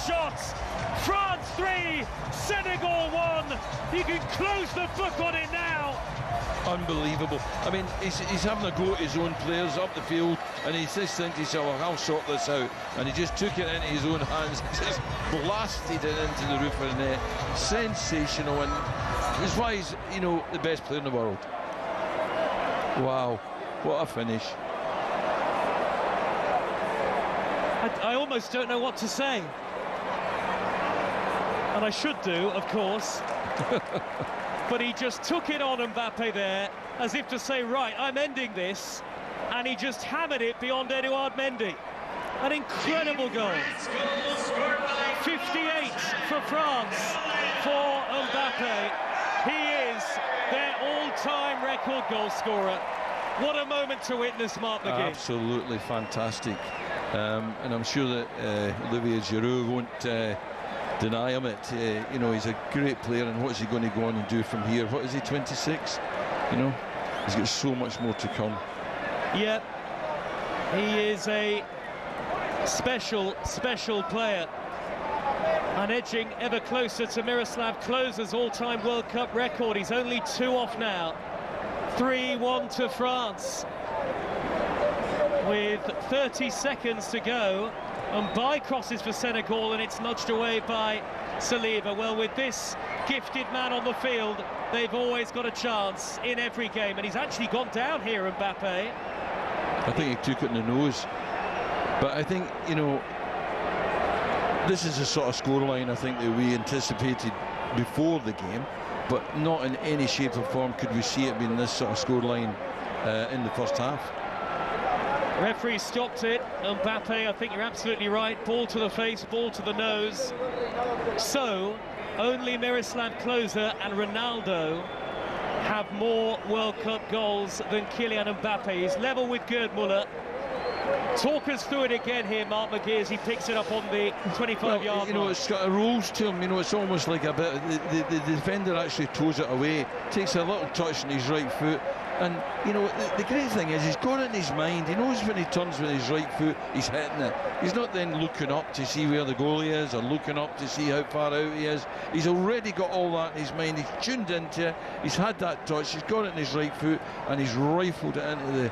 shots. France 3, Senegal 1. You can close the book on it now. Unbelievable. I mean, he's having a go at his own players up the field, and he just thinks to himself, well, I'll sort this out. And he just took it into his own hands and just blasted it into the roof of the net. Sensational, and it's why he's, you know, the best player in the world. Wow, what a finish. I almost don't know what to say. And I should do, of course. But he just took it on Mbappe there, as if to say, right, I'm ending this. And he just hammered it beyond Edouard Mendy. An incredible goal. 58 for France for Mbappe. He is their all-time record goal scorer. What a moment to witness, Mark McGee. Absolutely fantastic. And I'm sure that Olivier Giroud won't deny him it. You know, he's a great player, and what's he going to go on and do from here? What is he, 26? You know, he's got so much more to come. Yeah, he is a special player, and edging ever closer to Miroslav Klose's all-time World Cup record. He's only 2 off now. 3-1 to France with 30 seconds to go, and by crosses for Senegal, and it's nudged away by Saliba. Well, with this gifted man on the field, they've always got a chance in every game, and he's actually gone down here, Mbappe. I think he took it in the nose, but I think, you know, this is the sort of scoreline I think that we anticipated before the game, but not in any shape or form could we see it being this sort of scoreline in the first half. Referee stopped it. Mbappe, I think you're absolutely right. Ball to the face, ball to the nose. So, only Miroslav Klose and Ronaldo have more World Cup goals than Kylian Mbappe. He's level with Gerd Müller. Talk us through it again here, Mark McGee, as he picks it up on the 25-yard line. You know, it's got a rolls to him. You know, it's almost like a bit. The defender actually toes it away, takes a little touch on his right foot. And, you know, the great thing is he's got it in his mind. He knows when he turns with his right foot, he's hitting it. He's not then looking up to see where the goalie is or looking up to see how far out he is. He's already got all that in his mind. He's tuned into it. He's had that touch. He's got it in his right foot, and he's rifled it into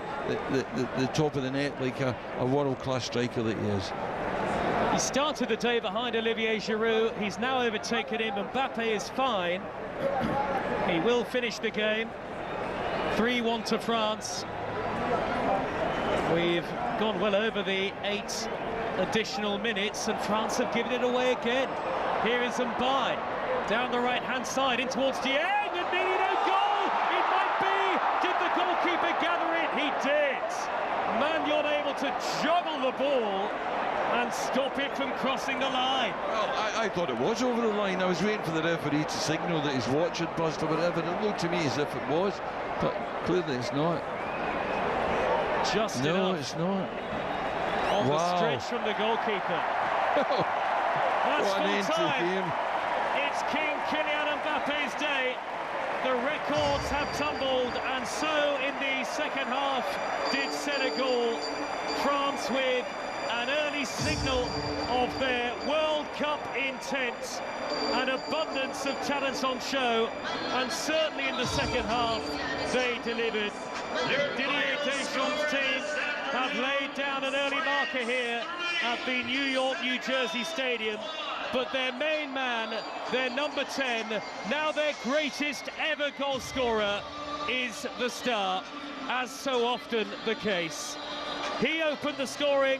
the top of the net like a world-class striker that he is. He started the day behind Olivier Giroud. He's now overtaken him. Mbappe is fine. He will finish the game. 3-1 to France. We've gone well over the 8 additional minutes, and France have given it away again. Here is Mbappe down the right-hand side in towards Dieng, and nearly no goal. It might be. Did the goalkeeper gather it? He did. Magnon able to juggle the ball and stop it from crossing the line. Well, I thought it was over the line. I was waiting for the referee to signal that his watch had burst or whatever. It looked to me as if it was, but clearly it's not. Just no, enough. It's not. On wow. the stretch from the goalkeeper. That's what an end to the time. game. It's King Kylian Mbappe's day. The records have tumbled, and so in the second half did Senegal. France with an early signal of their World Cup intent, an abundance of talents on show, and certainly in the second half they delivered. Didier Deschamps' team have laid down an early marker here at the New York, New Jersey Stadium, but their main man, their number 10, now their greatest ever goal scorer, is the star, as so often the case. He opened the scoring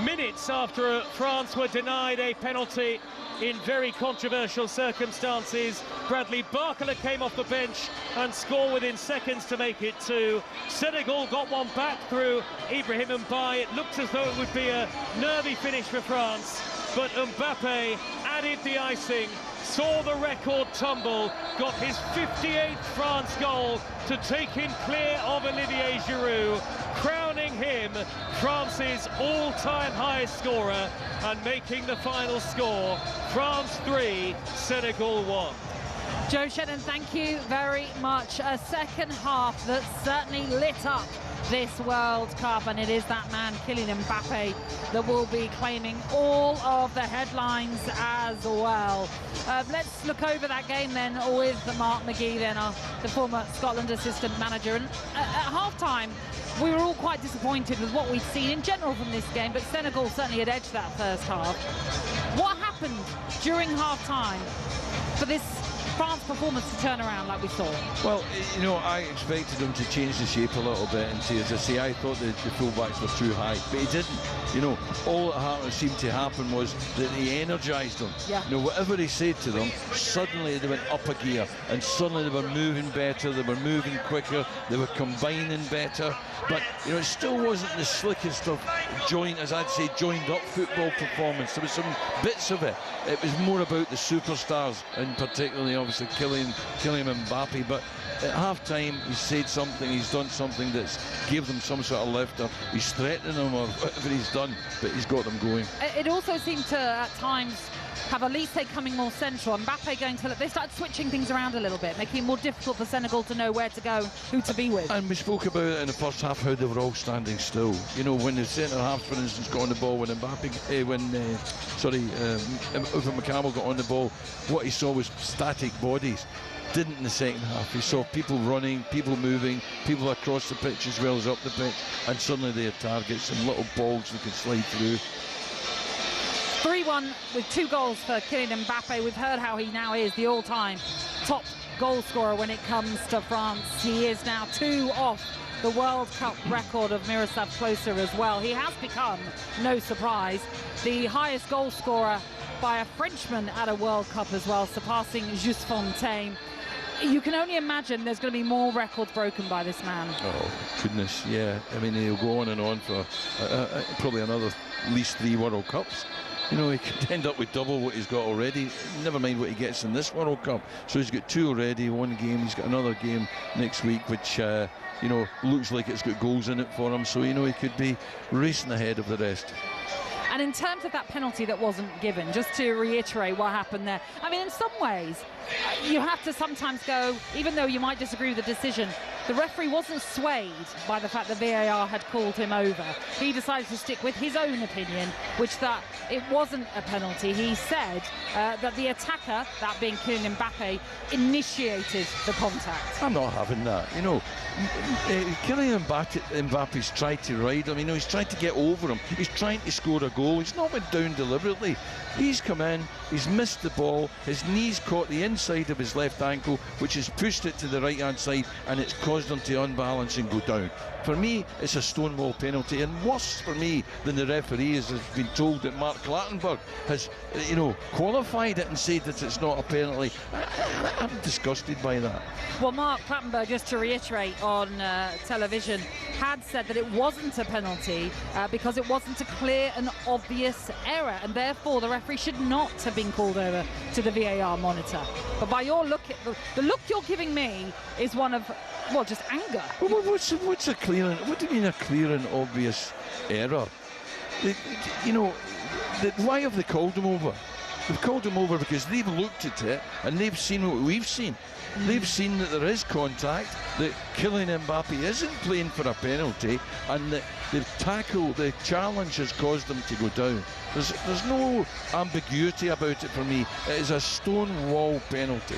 minutes after France were denied a penalty in very controversial circumstances. Bradley Barcola came off the bench and scored within seconds to make it 2. Senegal got one back through Ibrahim Mbaye. It looked as though it would be a nervy finish for France, but Mbappe added the icing, saw the record tumble, got his 58th France goal to take him clear of Olivier Giroud, crowning him France's all-time highest scorer and making the final score France 3, Senegal 1. Joe Shannon, thank you very much. A second half that certainly lit up this World Cup, and it is that man, Kylian Mbappe, that will be claiming all of the headlines as well. Let's look over that game then with Mark McGee, then the former Scotland assistant manager. And at half-time, we were all quite disappointed with what we'd seen in general from this game, but Senegal certainly had edged that first half. What happened during half-time for this France performance to turn around like we saw? Well, you know, I expected him to change the shape a little bit, and as I say, I thought the fullbacks were too high, but he didn't. You know, all that seemed to happen was that he energised them. Yeah. You know, whatever he said to them, suddenly they went up a gear, and suddenly they were moving better, they were moving quicker, they were combining better. But, you know, it still wasn't the slickest of as I'd say, joined-up football performance. There was some bits of it. It was more about the superstars, and particularly, obviously, Kylian Mbappe. But at half-time, he said something, he's done something that's gave them some sort of lift, or he's threatening them, or whatever he's done, but he's got them going. It also seemed to, at times, have Elise coming more central. Mbappe going to, they started switching things around a little bit, making it more difficult for Senegal to know where to go, who to be with. And we spoke about it in the first half, how they were all standing still. You know, when the centre halves, for instance, got on the ball, when Mbappe, Uwe McCammell got on the ball, what he saw was static bodies. Didn't in the second half. He saw people running, people moving, people across the pitch as well as up the pitch, and suddenly they had targets and little balls they could slide through. 3-1 with 2 goals for Kylian Mbappe. We've heard how he now is the all-time top goal scorer when it comes to France. He is now 2 off the World Cup record of Miroslav Klose as well. He has become, no surprise, the highest goal scorer by a Frenchman at a World Cup as well, surpassing Just Fontaine. You can only imagine there's going to be more records broken by this man. Oh, goodness, yeah. I mean, he'll go on for probably another at least 3 World Cups. You know, he could end up with double what he's got already. Never mind what he gets in this World Cup. So he's got 2 already, 1 game. He's got another game next week, which, you know, looks like it's got goals in it for him. So, you know, he could be racing ahead of the rest. And in terms of that penalty that wasn't given, just to reiterate what happened there, I mean, in some ways, you have to sometimes go, even though you might disagree with the decision, the referee wasn't swayed by the fact that VAR had called him over. He decided to stick with his own opinion, which that it wasn't a penalty. He said that the attacker, that being Kylian Mbappe, initiated the contact. I'm not having that. You know, Kylian Mbappe's tried to ride him. You know, he's tried to get over him. He's trying to score a goal. He's not went down deliberately. He's come in, he's missed the ball, his knees caught the inside of his left ankle, which has pushed it to the right-hand side, and it's caused him to unbalance and go down. For me, it's a stonewall penalty, and worse for me than the referee has been told that Mark Clattenburg has, you know, qualified it and said that it's not a penalty. I'm disgusted by that. Well, Mark Clattenburg, just to reiterate on television, had said that it wasn't a penalty because it wasn't a clear and obvious error, and therefore the referee should not have been called over to the VAR monitor. But by your look, the look you're giving me is one of, well, just anger. Well, what's a clear and, what do you mean a clear and obvious error? You know, why have they called him over? They've called him over because they've looked at it and they've seen what we've seen. They've seen that there is contact, that Kylian Mbappe isn't playing for a penalty, and that the challenge has caused them to go down. There's no ambiguity about it for me. It is a stonewall penalty.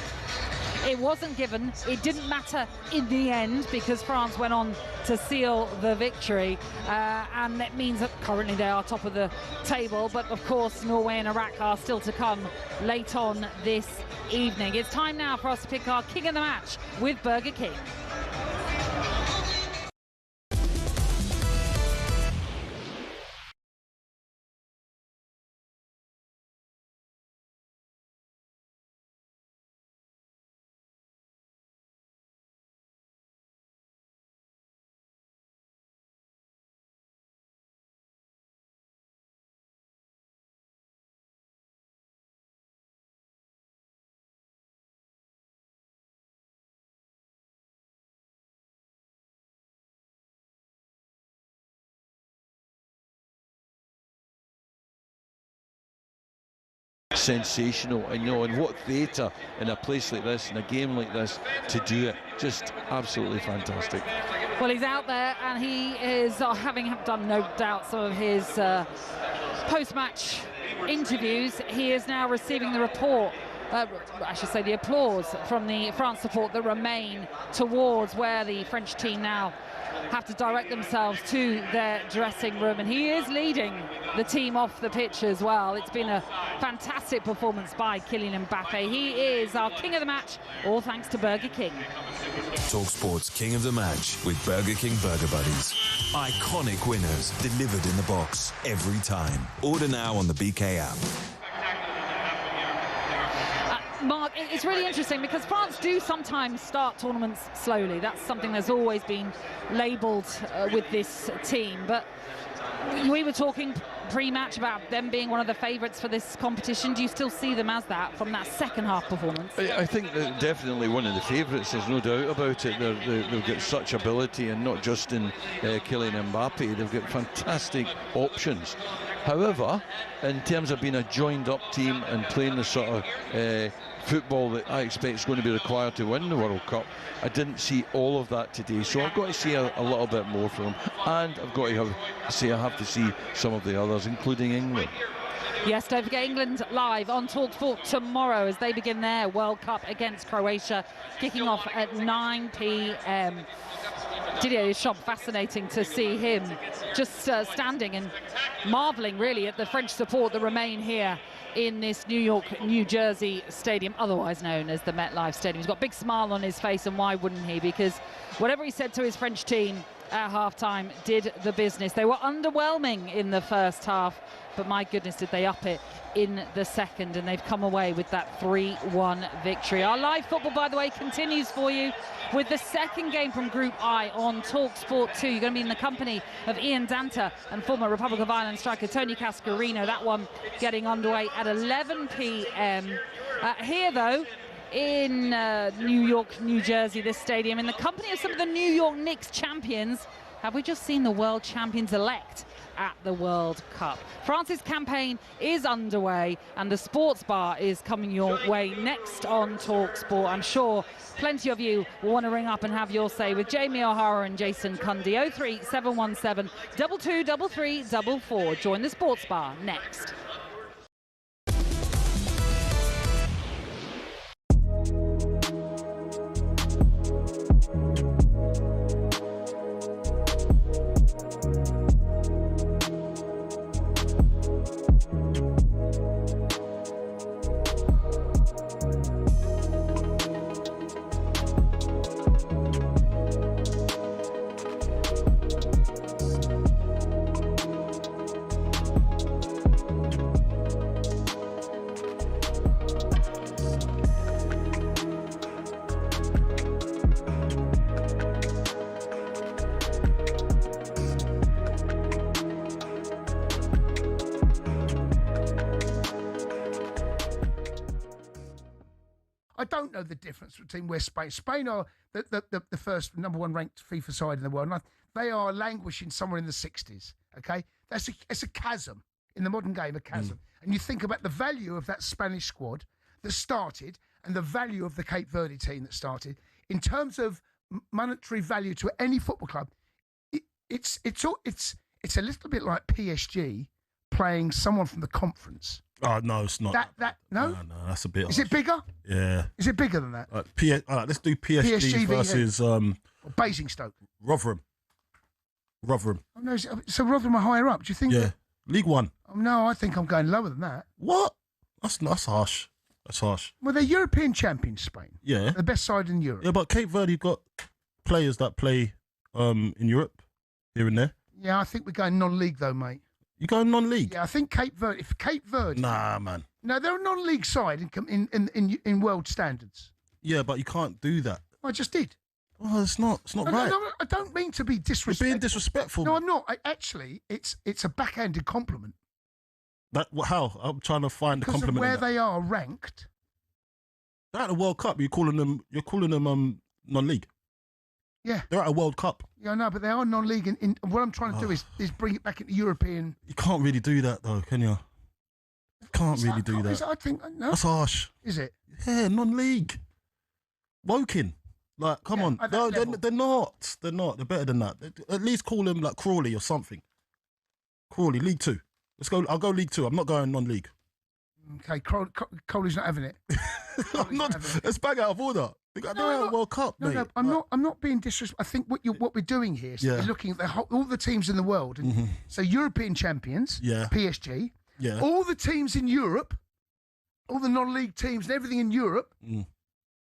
It wasn't given. It didn't matter in the end because France went on to seal the victory, and that means that currently they are top of the table, but of course Norway and Iraq are still to come late on this evening. It's time now for us to pick our king of the match with Burger King. sensational. And you know, and what theatre in a place like this, in a game like this, to do it, just absolutely fantastic. Well, he's out there and he is having done, no doubt, some of his post-match interviews. He is now receiving the report, I should say the applause from the France support that remain towards where the French team now have to direct themselves to their dressing room, and he is leading the team off the pitch as well. It's been a fantastic performance by Kylian Mbappe. He is our king of the match, all thanks to Burger King. talkSPORT's King of the Match with Burger King Burger Buddies. Iconic winners delivered in the box every time. Order now on the BK app. Mark, it's really interesting because France do sometimes start tournaments slowly. That's something that's always been labelled with this team. But we were talking pre-match about them being one of the favourites for this competition. Do you still see them as that from that second half performance? I think they're definitely one of the favourites, there's no doubt about it. They've got such ability, and not just in Kylian Mbappe, they've got fantastic options. However, in terms of being a joined-up team and playing the sort of football that I expect is going to be required to win the World Cup, I didn't see all of that today. So I've got to see a little bit more from them, and I've got to have to see some of the others, including England. Yes, don't forget England live on talkSPORT tomorrow as they begin their World Cup against Croatia, kicking off at 9 p.m. Didier Deschamps, fascinating to see him just standing and marvelling really at the French support that remain here in this New York, New Jersey stadium, otherwise known as the MetLife Stadium. He's got a big smile on his face, and why wouldn't he? Because whatever he said to his French team at half-time did the business. They were underwhelming in the first half, but my goodness, did they up it in the second, and they've come away with that 3-1 victory. Our live football, by the way, continues for you with the second game from Group I on talkSPORT 2. You're going to be in the company of Ian Danta and former Republic of Ireland striker Tony Cascarino. That one getting underway at 11 p.m. Here, though, in New York, New Jersey, this stadium, in the company of some of the New York Knicks champions, have we just seen the world champions-elect at the World Cup. France's campaign is underway, and the sports bar is coming your way next on talkSPORT. I'm sure plenty of you will want to ring up and have your say with Jamie O'Hara and Jason Cundy. 03717 223344. Join the sports bar next. I don't know the difference between where Spain are the first number one ranked FIFA side in the world. And they are languishing somewhere in the 60s. Okay, it's a chasm in the modern game, a chasm. And you think about the value of that Spanish squad that started and the value of the Cape Verde team that started in terms of monetary value to any football club. It's a little bit like PSG playing someone from the conference. Oh, no, it's not. No, that's a bit. Is it bigger? Yeah. Is it bigger than that? Let's do PSG versus Basingstoke. Rotherham. Oh, no, so Rotherham are higher up. Do you think? Yeah, League One. Oh, no, I think I'm going lower than that. What? That's harsh. That's harsh. Well, they're European champions, Spain. Yeah. The best side in Europe. Yeah, but Cape Verde got players that play in Europe here and there. Yeah, I think we're going non-league though, mate. You going non-league? Yeah, I think Cape Verde. If Cape Verde. Nah, man. No, they're a non-league side in world standards. Yeah, but you can't do that. I just did. Oh, it's not right. No, I don't mean to be disrespectful. You're being disrespectful. No, I'm not. Actually, it's a backhanded compliment. How? I'm trying to find the Because compliment. of where they are ranked. They're at the World Cup. You're calling them non-league. Yeah. They're at a World Cup. Yeah, I know, but they are non-league. And what I'm trying to do is bring it back into European. You can't really do that, though, can you? Can't really do that. I think no. That's harsh. Is it? Yeah, non-league. Woking. Like, come on. No, they're not. They're not. They're better than that. At least call them like Crawley or something. Crawley, League 2. Let's go. I'll go League 2. I'm not going non-league. Okay, Crawley's not having it. I'm not. Let's bang out of order. They're at World Cup, mate. No, I'm not being disrespectful. I think what we're doing here is we're looking at all the teams in the world. And so European champions, PSG, all the teams in Europe, all the non-league teams and everything in Europe.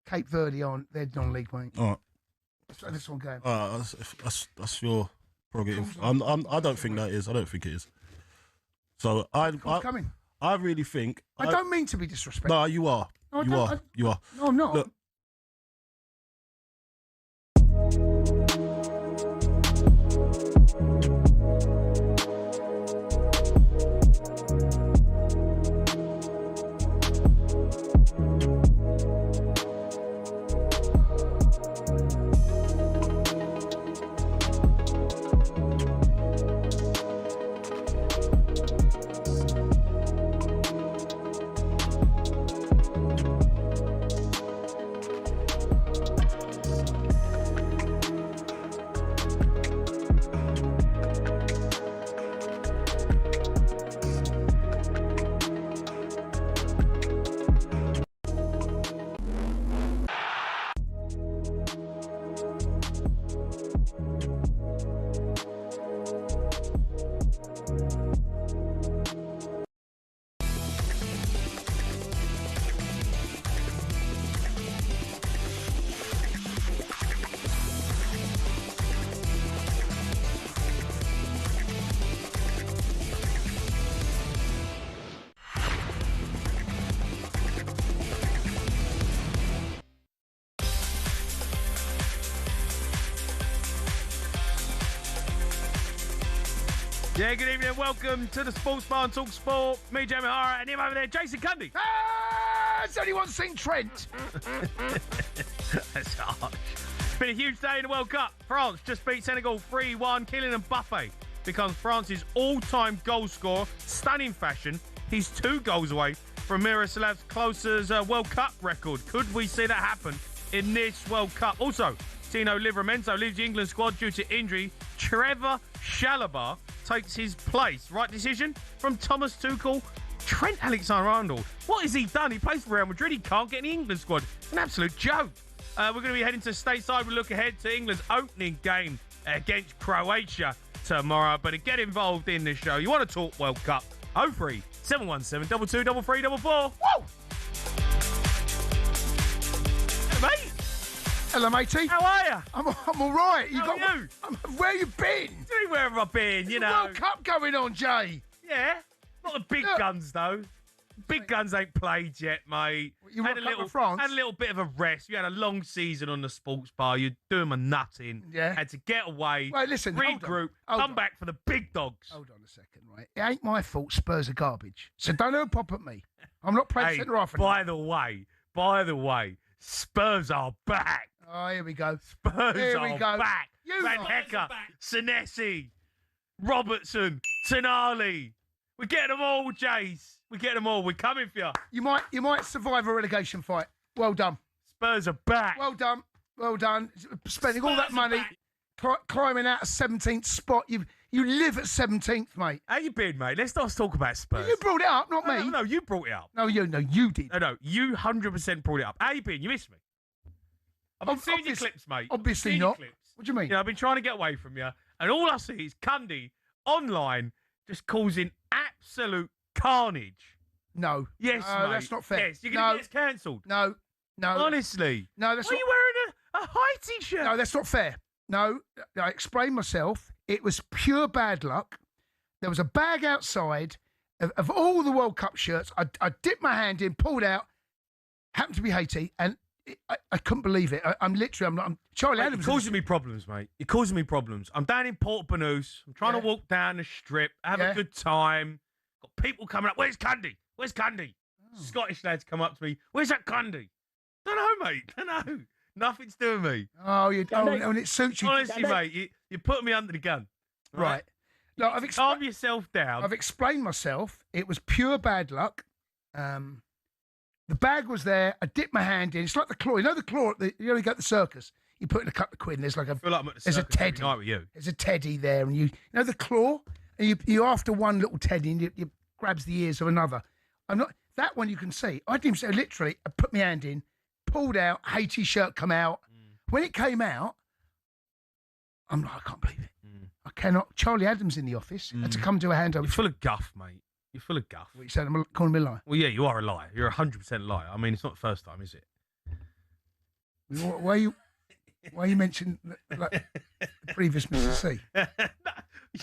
Cape Verde they're non-league, mate. All right. That's what I'm going. That's your prerogative. I don't think that is. I don't think it is. So I really think. I don't mean to be disrespectful. No, you are. No, you are. No, I'm not. Look, Yeah, good evening and welcome to the Sports Bar and Talk Sport. Me, Jamie O'Hara, and him over there, Jason Cundy. Has anyone seen Trent? That's harsh. Been a huge day in the World Cup. France just beat Senegal 3-1. Kylian Mbappe becomes France's all-time goal scorer. Stunning fashion. He's 2 goals away from Miroslav's closest World Cup record. Could we see that happen in this World Cup? Also, Tino Livramento leaves the England squad due to injury. Trevor Chalobah takes his place. Right decision from Thomas Tuchel. Trent Alexander-Arnold. What has he done? He plays for Real Madrid. He can't get in the England squad. It's an absolute joke. We're going to be heading to stateside. We look ahead to England's opening game against Croatia tomorrow. But to get involved in this show, you want to talk World Cup? 03 717 22 3344. Whoa! Hey, mate. Hello, matey. How are you? I'm all right. How are you? Where you been? Where have I been? You know. World Cup going on, Jay. Yeah. Not the big guns, though. Big guns ain't played yet, mate. You had France? Had a little bit of a rest. You had a long season on the sports bar. You're doing my nutting. Yeah. Had to get away. Wait, listen. Regroup. Come back for the big dogs. Hold on a second, right? It ain't my fault Spurs are garbage. So don't ever pop at me. I'm not playing centre half. By the way, Spurs are back. Oh, here we go. Spurs here are we go. back. Van Hecker, Senesi, Robertson, Tonali. We're getting them all, Jace. We're getting them all. We're coming for you. You might survive a relegation fight. Well done. Spurs are back. Well done. Well done. Spending all that money, climbing out of 17th spot. You live at 17th, mate. How you been, mate? Let's not talk about Spurs. You brought it up, not me. No, you brought it up. No, you did. No, you 100% brought it up. How you been? You missed me. I've been seeing your clips, mate. Obviously not. What do you mean? Yeah, I've been trying to get away from you, and all I see is Cundy online just causing absolute carnage. No. Yes, mate. That's not fair. Yes, you're going to get us cancelled. No. Honestly. No, that's Why are you wearing a high T-shirt? No, that's not fair. No, I explained myself. It was pure bad luck. There was a bag outside of all the World Cup shirts. I dipped my hand in, pulled out, happened to be Haiti, and I couldn't believe it. I'm Charlie Adams. You're causing me problems, mate. You're causing me problems. I'm down in Port Banús. I'm trying to walk down the strip, have a good time. Got people coming up. Where's Cundy? Where's Cundy? Oh. Scottish lads come up to me. Where's that Cundy? Don't know, mate. Don't know. Nothing's doing me. Oh, you don't. And it suits you. Honestly, mate, you're putting me under the gun. Right. No, calm yourself down. I've explained myself. It was pure bad luck. The bag was there. I dipped my hand in. It's like the claw. You know the claw? You only go at the circus. You put in a couple of quid and there's like a, I feel like I'm at the there's a circus every teddy. night with you. There's a teddy there. And you know the claw? And you after one little teddy and you grabs the ears of another. That one you can see. I didn't say literally, I put my hand in, pulled out, Haiti shirt come out. When it came out, I'm like, I can't believe it. I cannot. Charlie Adams in the office had to come do a handover. You're full of guff, mate. You're full of guff. What you saying? I'm calling me a liar. Well, yeah, you are a liar. You're 100% a liar. I mean, it's not the first time, is it? Why are you mentioning like the previous Mr. C?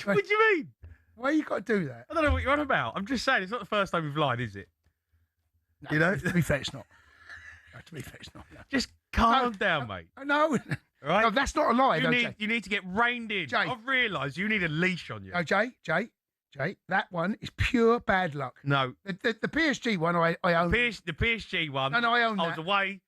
What do you mean? Why you got to do that? I don't know what you're on about. I'm just saying, it's not the first time you've lied, is it? No, you know? To be fair, it's not. No, to be fair, it's not. No. Just calm down, mate. No. Right? No, that's not a lie. You need to get reined in. Jay. I've realised you need a leash on you. No, Jay, that one is pure bad luck. No. The PSG one, I own. The PSG one. No, I own that. I was away.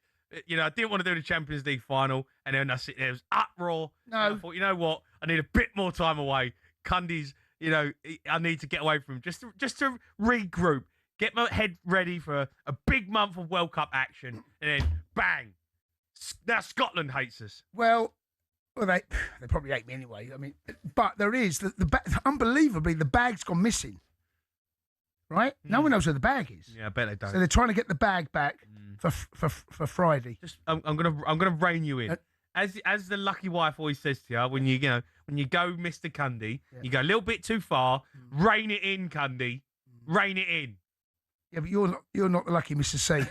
You know, I didn't want to do the Champions League final, and then I sit there, it was uproar. No. And I thought, you know what? I need a bit more time away. Cundy's, you know, I need to get away from him just to regroup, get my head ready for a big month of World Cup action, and then bang. Now Scotland hates us. Well, they probably hate me anyway. I mean, but there is unbelievably the bag's gone missing. Right? No one knows where the bag is. Yeah, I bet they don't. So they're trying to get the bag back for Friday. Just I'm gonna rein you in. As the lucky wife always says to you, when you go, Mr. Cundy, you go a little bit too far. Rein it in, Cundy. Rein it in. Yeah, but you're not the lucky Mrs. C.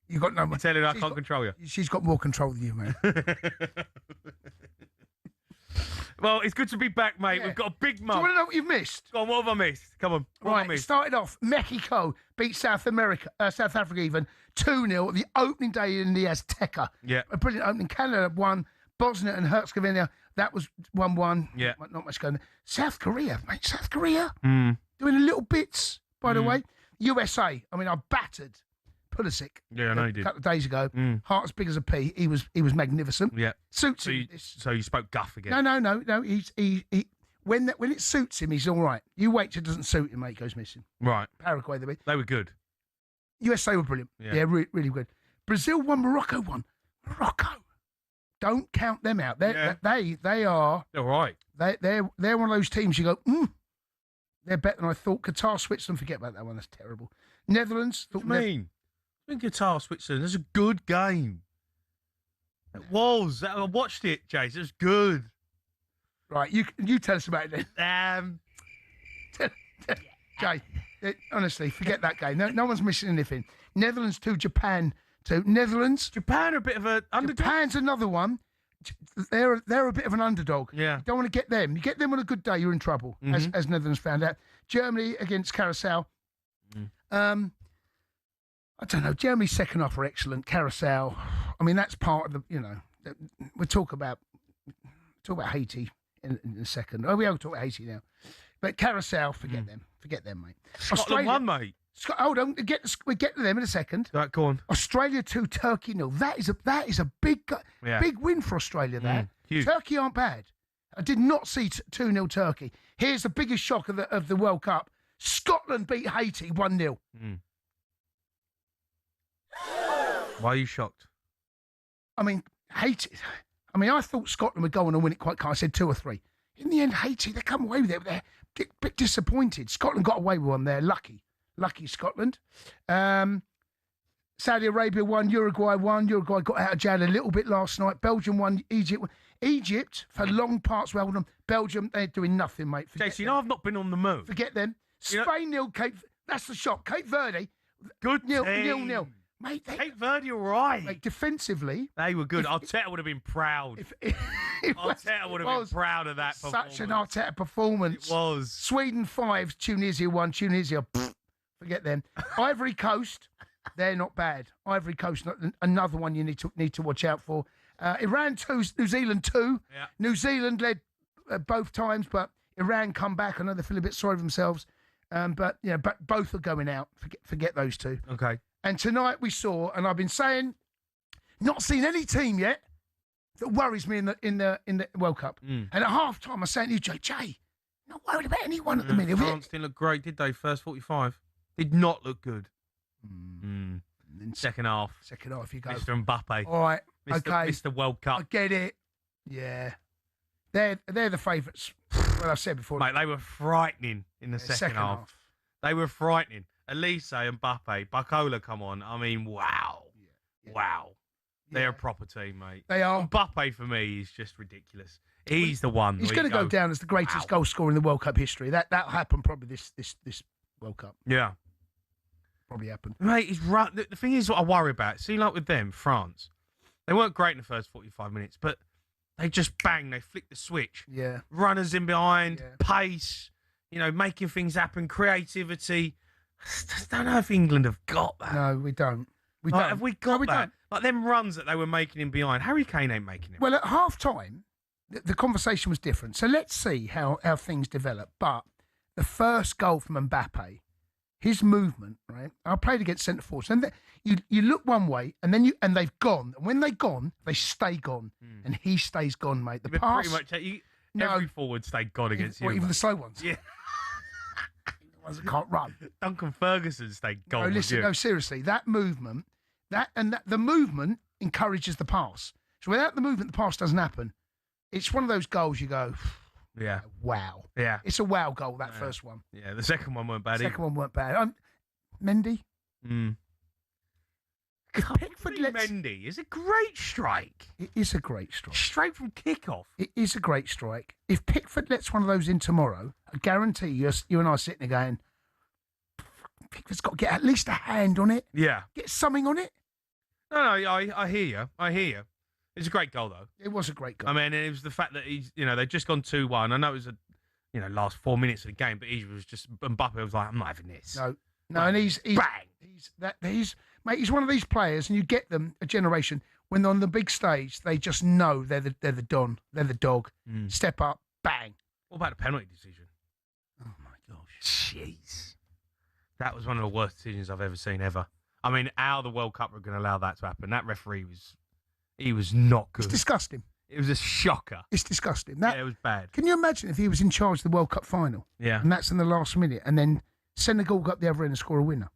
You got no more. You're telling her I can't control you. She's got more control than you, man. Well, it's good to be back, mate. Yeah. We've got a big month. Do you want to know what you've missed? Go on, what have I missed? Come on. What have I Right, it missed? started off, Mexico beat South Africa even, 2-0 the opening day in the Azteca. Yeah. A brilliant opening. Canada won. Bosnia and Herzegovina, that was 1-1. Yeah. Not much going on. South Korea, mate. South Korea. Mm. Doing a little bits, by the way. USA, I mean, I battered Pulisic Yeah, I know you did. a couple of days ago. Heart as big as a pea. He was magnificent. Yeah. Suits him. So you spoke guff again. No. He when it suits him, he's all right. You wait till it doesn't suit him, mate, he goes missing. Right. Paraguay, They were good. USA were brilliant. Yeah, really good. Brazil won. Morocco won. Morocco. Don't count them out. They are. They're all right. They're one of those teams you go, they're better than I thought. Qatar, Switzerland, forget about that one. That's terrible. Netherlands. What do you mean? I think Qatar, Switzerland. That's a good game. It was. I watched it, Jason. It was good. Right, you tell us about it then. Jay, honestly, forget that game. No one's missing anything. Netherlands 2, Japan 2. Netherlands. Japan are a bit of an underdog. Japan's another one. They're a bit of an underdog. Yeah. You don't want to get them. You get them on a good day, you're in trouble, as Netherlands found out. Germany against Carousel. I don't know. Germany's second half are excellent. Carousel. I mean, that's part of the. We'll talk about Haiti in a second. Oh, we will talk about Haiti now. But Carousel, forget them. Forget them, mate. Scotland won, mate. Hold on, we get to them in a second. Right, go on. Australia 2, Turkey 0. That is a big win for Australia there. Huge. Turkey aren't bad. I did not see 2-0 Turkey. Here's the biggest shock of the World Cup. Scotland beat Haiti 1-0. Why are you shocked? I mean, Haiti. I mean, I thought Scotland would go on and win it quite high. I said 2 or 3. In the end, Haiti, they come away with it. They're a bit disappointed. Scotland got away with one there. Lucky Scotland. Saudi Arabia won. Uruguay won. Uruguay got out of jail a little bit last night. Belgium won. Egypt won. Egypt, for long parts, well done. Belgium, they're doing nothing, mate. Jason, I've not been on the move. Forget them. Spain 0, Cape. That's the shock. Cape Verde. Good 0-0. Mate, Cape Verde, all right. Mate, defensively, they were good. Arteta would have been proud. Arteta would have been proud of that performance. Such an Arteta performance. It was. Sweden 5, Tunisia 1. Tunisia, forget them. Ivory Coast, they're not bad. Ivory Coast, another one you need to watch out for. Iran 2, New Zealand 2. Yeah. New Zealand led both times, but Iran come back. I know they feel a bit sorry for themselves, but both are going out. Forget those two. Okay. And tonight we saw, and I've been saying, not seen any team yet that worries me in the World Cup. And at half time, I was saying to you, Jay, not worried about anyone at the minute. France didn't look great, did they? First 45. Did not look good. Second half, you go. Mr. Mbappe. All right, okay. Mr. World Cup. I get it. Yeah. They're the favourites. Well, I've said before. Mate, they were frightening in the second half. They were frightening. Elise, Mbappe, Barcola, come on. I mean, wow. Yeah. Wow. They're a proper team, mate. They are. Mbappe, for me, is just ridiculous. He's the one. He's going to go down as the greatest goal scorer in the World Cup history. That'll happen probably this World Cup. Yeah. Probably happened. Mate, the thing is what I worry about. See, like with them, France, they weren't great in the first 45 minutes, but they just bang, they flick the switch. Yeah. Runners in behind, pace, making things happen, creativity. I just don't know if England have got that. No, we don't. We don't. Have we got that? Like them runs that they were making in behind. Harry Kane ain't making it. Well, at half time, the conversation was different. So let's see how things develop. But the first goal from Mbappe, his movement, right? I played against centre forwards, and you look one way, and then they've gone. And when they've gone, they stay gone, and he stays gone, mate. The pass, pretty much every forward stayed gone against you. Even the slow ones. Yeah. The ones that can't run. Duncan Ferguson stayed gone. No, seriously, that movement, the movement encourages the pass. So without the movement, the pass doesn't happen. It's one of those goals you go, yeah, wow. Yeah. It's a wow goal, that first one. Yeah, the second one weren't bad. Mendy? Mendy is a great strike. It is a great strike. Straight from kickoff. It is a great strike. If Pickford lets one of those in tomorrow, I guarantee you and I are sitting there going, Pickford's got to get at least a hand on it. Yeah. Get something on it. No, I hear you. It's a great goal, though. It was a great goal. I mean, it was the fact that they'd just gone 2-1. I know it was last 4 minutes of the game, but Mbappe was like, I'm not having this. No, and he's bang. He's one of these players, and you get them a generation when they're on the big stage, they just know they're the don, they're the dog. Step up, bang. What about the penalty decision? Oh my gosh, jeez, that was one of the worst decisions I've ever seen ever. I mean, how the World Cup were going to allow that to happen? That referee was not good. It's disgusting. It was a shocker. It's disgusting. It was bad. Can you imagine if he was in charge of the World Cup final? Yeah, and that's in the last minute, and then Senegal got the other end and score a winner.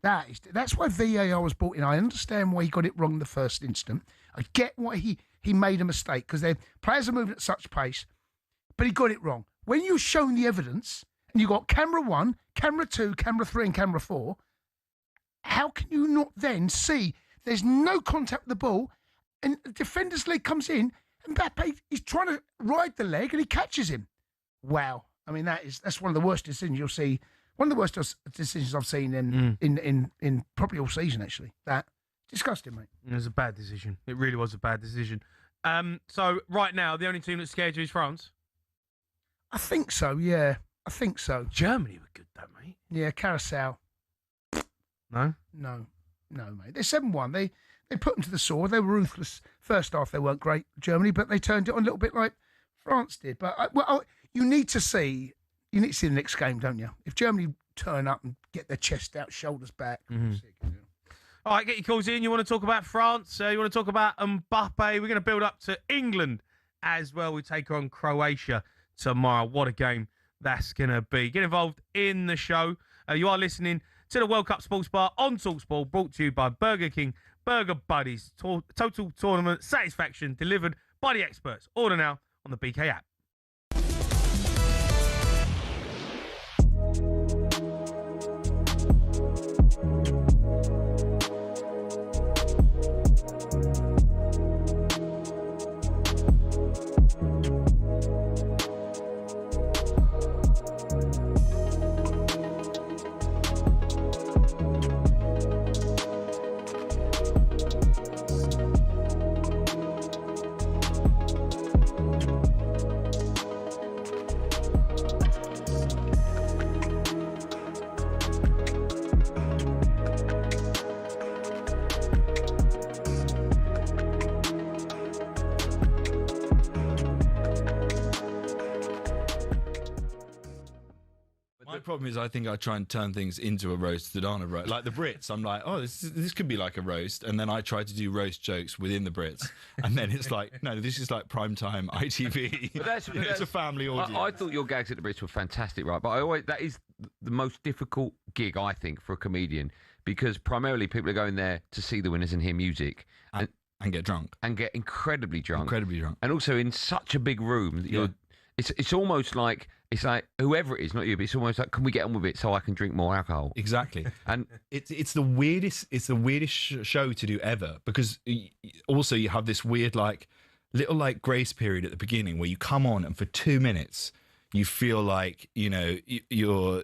That's why VAR was brought in. I understand why he got it wrong in the first instant. I get why he made a mistake, because their players are moving at such pace, but he got it wrong. When you're shown the evidence and you've got camera 1, camera 2, camera 3 and camera 4, how can you not then see there's no contact with the ball and the defender's leg comes in and Mbappe is trying to ride the leg and he catches him? Wow. I mean, that's one of the worst decisions you'll see. One of the worst decisions I've seen in probably all season, actually. That disgusting, mate. It was a bad decision. It really was a bad decision. So right now, the only team that's scared you is France? I think so, yeah. I think so. Germany were good, though, mate. Yeah, Carousel. No, mate. They're 7-1. They put them to the sword. They were ruthless. First half, they weren't great, Germany, but they turned it on a little bit like France did. But you need to see the next game, don't you? If Germany turn up and get their chest out, shoulders back. All right, get your calls in. You want to talk about France? You want to talk about Mbappe? We're going to build up to England as well. We take on Croatia tomorrow. What a game that's going to be. Get involved in the show. You are listening to the World Cup Sports Bar on talkSPORT, brought to you by Burger King, Burger Buddies. Total tournament satisfaction delivered by the experts. Order now on the BK app. The problem is, I think I try and turn things into a roast that aren't a roast. Like the Brits, I'm like, oh, this could be like a roast, and then I try to do roast jokes within the Brits, and then it's like, no, this is like primetime ITV. But it's a family audience. I thought your gags at the Brits were fantastic, right? But that is the most difficult gig, I think, for a comedian, because primarily people are going there to see the winners and hear music. And get drunk. And get incredibly drunk. Incredibly drunk. And also in such a big room that you're... It's almost like... It's like, whoever it is, not you, but it's almost like, can we get on with it so I can drink more alcohol? Exactly. And it's the weirdest show to do ever, because also you have this weird, like, little, like, grace period at the beginning where you come on and for 2 minutes you feel like, you know, you're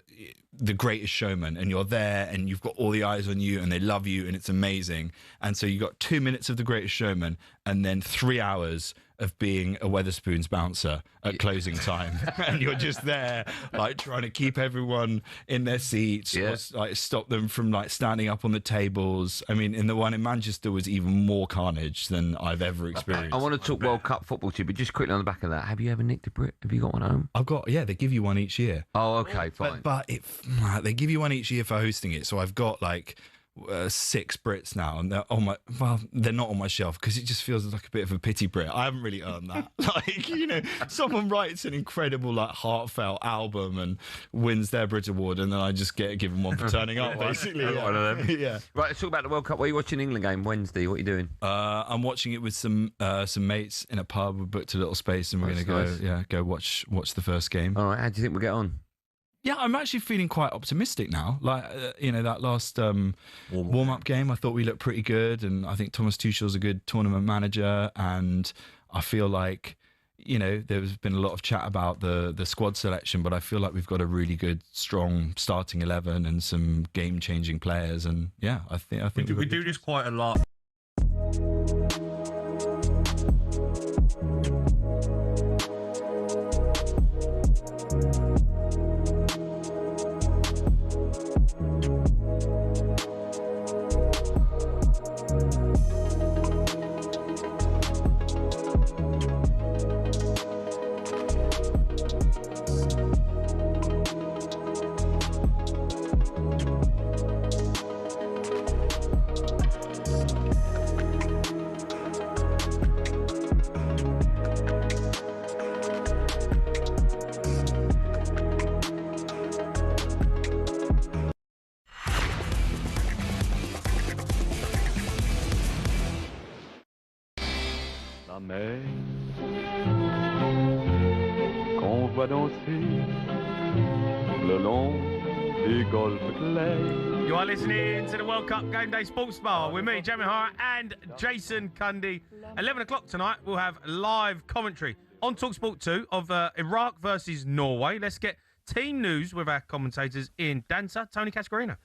the greatest showman and you're there and you've got all the eyes on you and they love you and it's amazing. And so you got 2 minutes of the greatest showman and then 3 hours of being a Weatherspoons bouncer at closing time. And you're just there, like, trying to keep everyone in their seats, or, like, stop them from, like, standing up on the tables. I mean, in the one in Manchester was even more carnage than I've ever experienced. I want to talk World Cup football to you, but just quickly on the back of that, have you ever nicked a Brit? Have you got one at home? I've got, they give you one each year. Oh, okay, fine. But they give you one each year for hosting it. So I've got, like, 6 Brits now, and they're on my, well, they're not on my shelf because it just feels like a bit of a pity Brit. I haven't really earned that. Like, you know, someone writes an incredible, like, heartfelt album and wins their Brit Award, and then I just get given one for turning up, basically. One of them. Yeah. Right, let's talk about the World Cup. What are you watching England game Wednesday? What are you doing? I'm watching it with some mates in a pub. We booked a little space, and we're going to go watch the first game. All right, how do you think we'll get on? Yeah, I'm actually feeling quite optimistic now. Like, you know, that last warm-up game, I thought we looked pretty good, and I think Thomas Tuchel's a good tournament manager, and I feel like, you know, there's been a lot of chat about the squad selection, but I feel like we've got a really good, strong starting 11 and some game-changing players, and yeah, I think we do this quite a lot. You are listening to the World Cup Game Day Sports Bar with me, Jamie O'Hara, and Jason Cundy. 11 o'clock tonight, we'll have live commentary on talkSPORT 2 of Iraq versus Norway. Let's get team news with our commentators in Dancer, Tony Cascarino.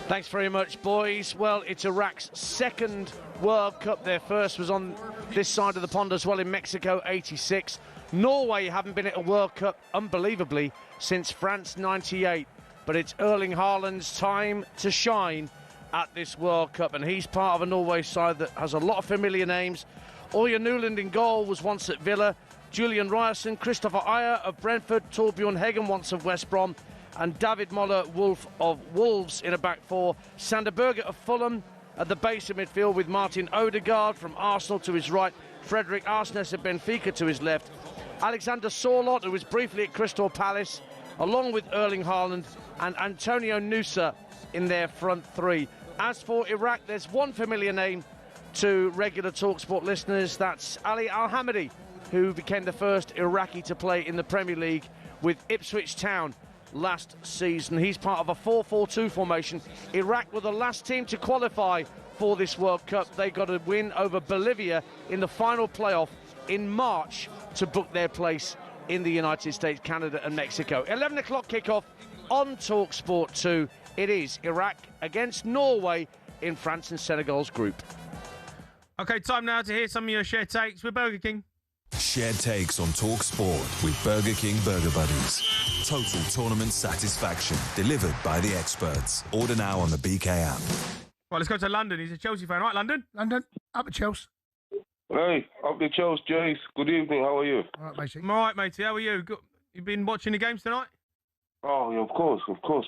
Thanks very much, boys. Well, it's Iraq's second World Cup. Their first was on this side of the pond as well in Mexico, 86. Norway haven't been at a World Cup, unbelievably, since France, 98. But it's Erling Haaland's time to shine at this World Cup, and he's part of a Norway side that has a lot of familiar names. Oya Newland in goal, was once at Villa. Julian Ryerson, Christopher Ayer of Brentford, Torbjorn Heggen once of West Brom, and David Moller-Wolf of Wolves in a back four. Sander Berge of Fulham at the base of midfield with Martin Odegaard from Arsenal to his right, Frederick Arsnes of Benfica to his left, Alexander Sorloth, who was briefly at Crystal Palace, along with Erling Haaland, and Antonio Nusa in their front three. As for Iraq, there's one familiar name to regular talkSPORT listeners. That's Ali Al-Hamidi, who became the first Iraqi to play in the Premier League with Ipswich Town last season. He's part of a 4-4-2 formation. Iraq were the last team to qualify for this World Cup. They got a win over Bolivia in the final playoff in March to book their place in the United States, Canada and Mexico. 11 o'clock kickoff on talkSPORT 2. It is Iraq against Norway in France and Senegal's group. OK, time now to hear some of your share takes with Burger King. Shared takes on talkSPORT with Burger King Burger Buddies. Total tournament satisfaction delivered by the experts. Order now on the BK app. Right, let's go to London. He's a Chelsea fan. Right, London? London, up at Chelsea. Hey, up the Chelsea, Jace. Good evening. How are you? All right, matey. I'm all right, matey. How are you? You been watching the games tonight? Oh, yeah, of course,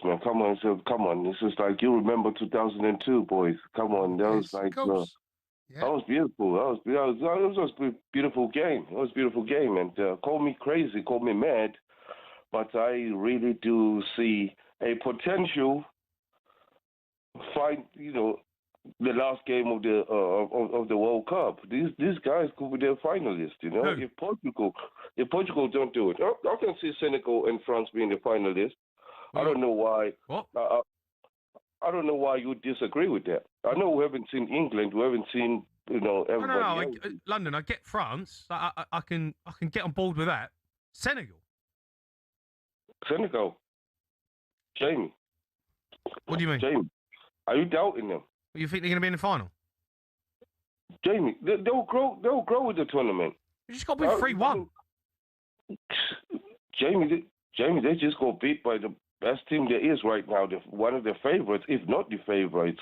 man. Come on, come on. This is like, you remember 2002, boys. Come on, that was like, that was beautiful. That was just a beautiful game. It was a beautiful game, and call me crazy, call me mad, but I really do see a potential the last game of the World Cup. These guys could be their finalists. If Portugal don't do it, I can see Senegal and France being the finalists. I don't know why. What? I don't know why you disagree with that. I know we haven't seen England. We haven't seen everybody. No. London. I get France. I can get on board with that. Senegal. Jamie. What do you mean? Jamie, are you doubting them? You think they're going to be in the final? Jamie, they'll grow with the tournament. You just got to be 3-1. Jamie, they just got beat by the best team there is right now. One of the favorites, if not the favorites.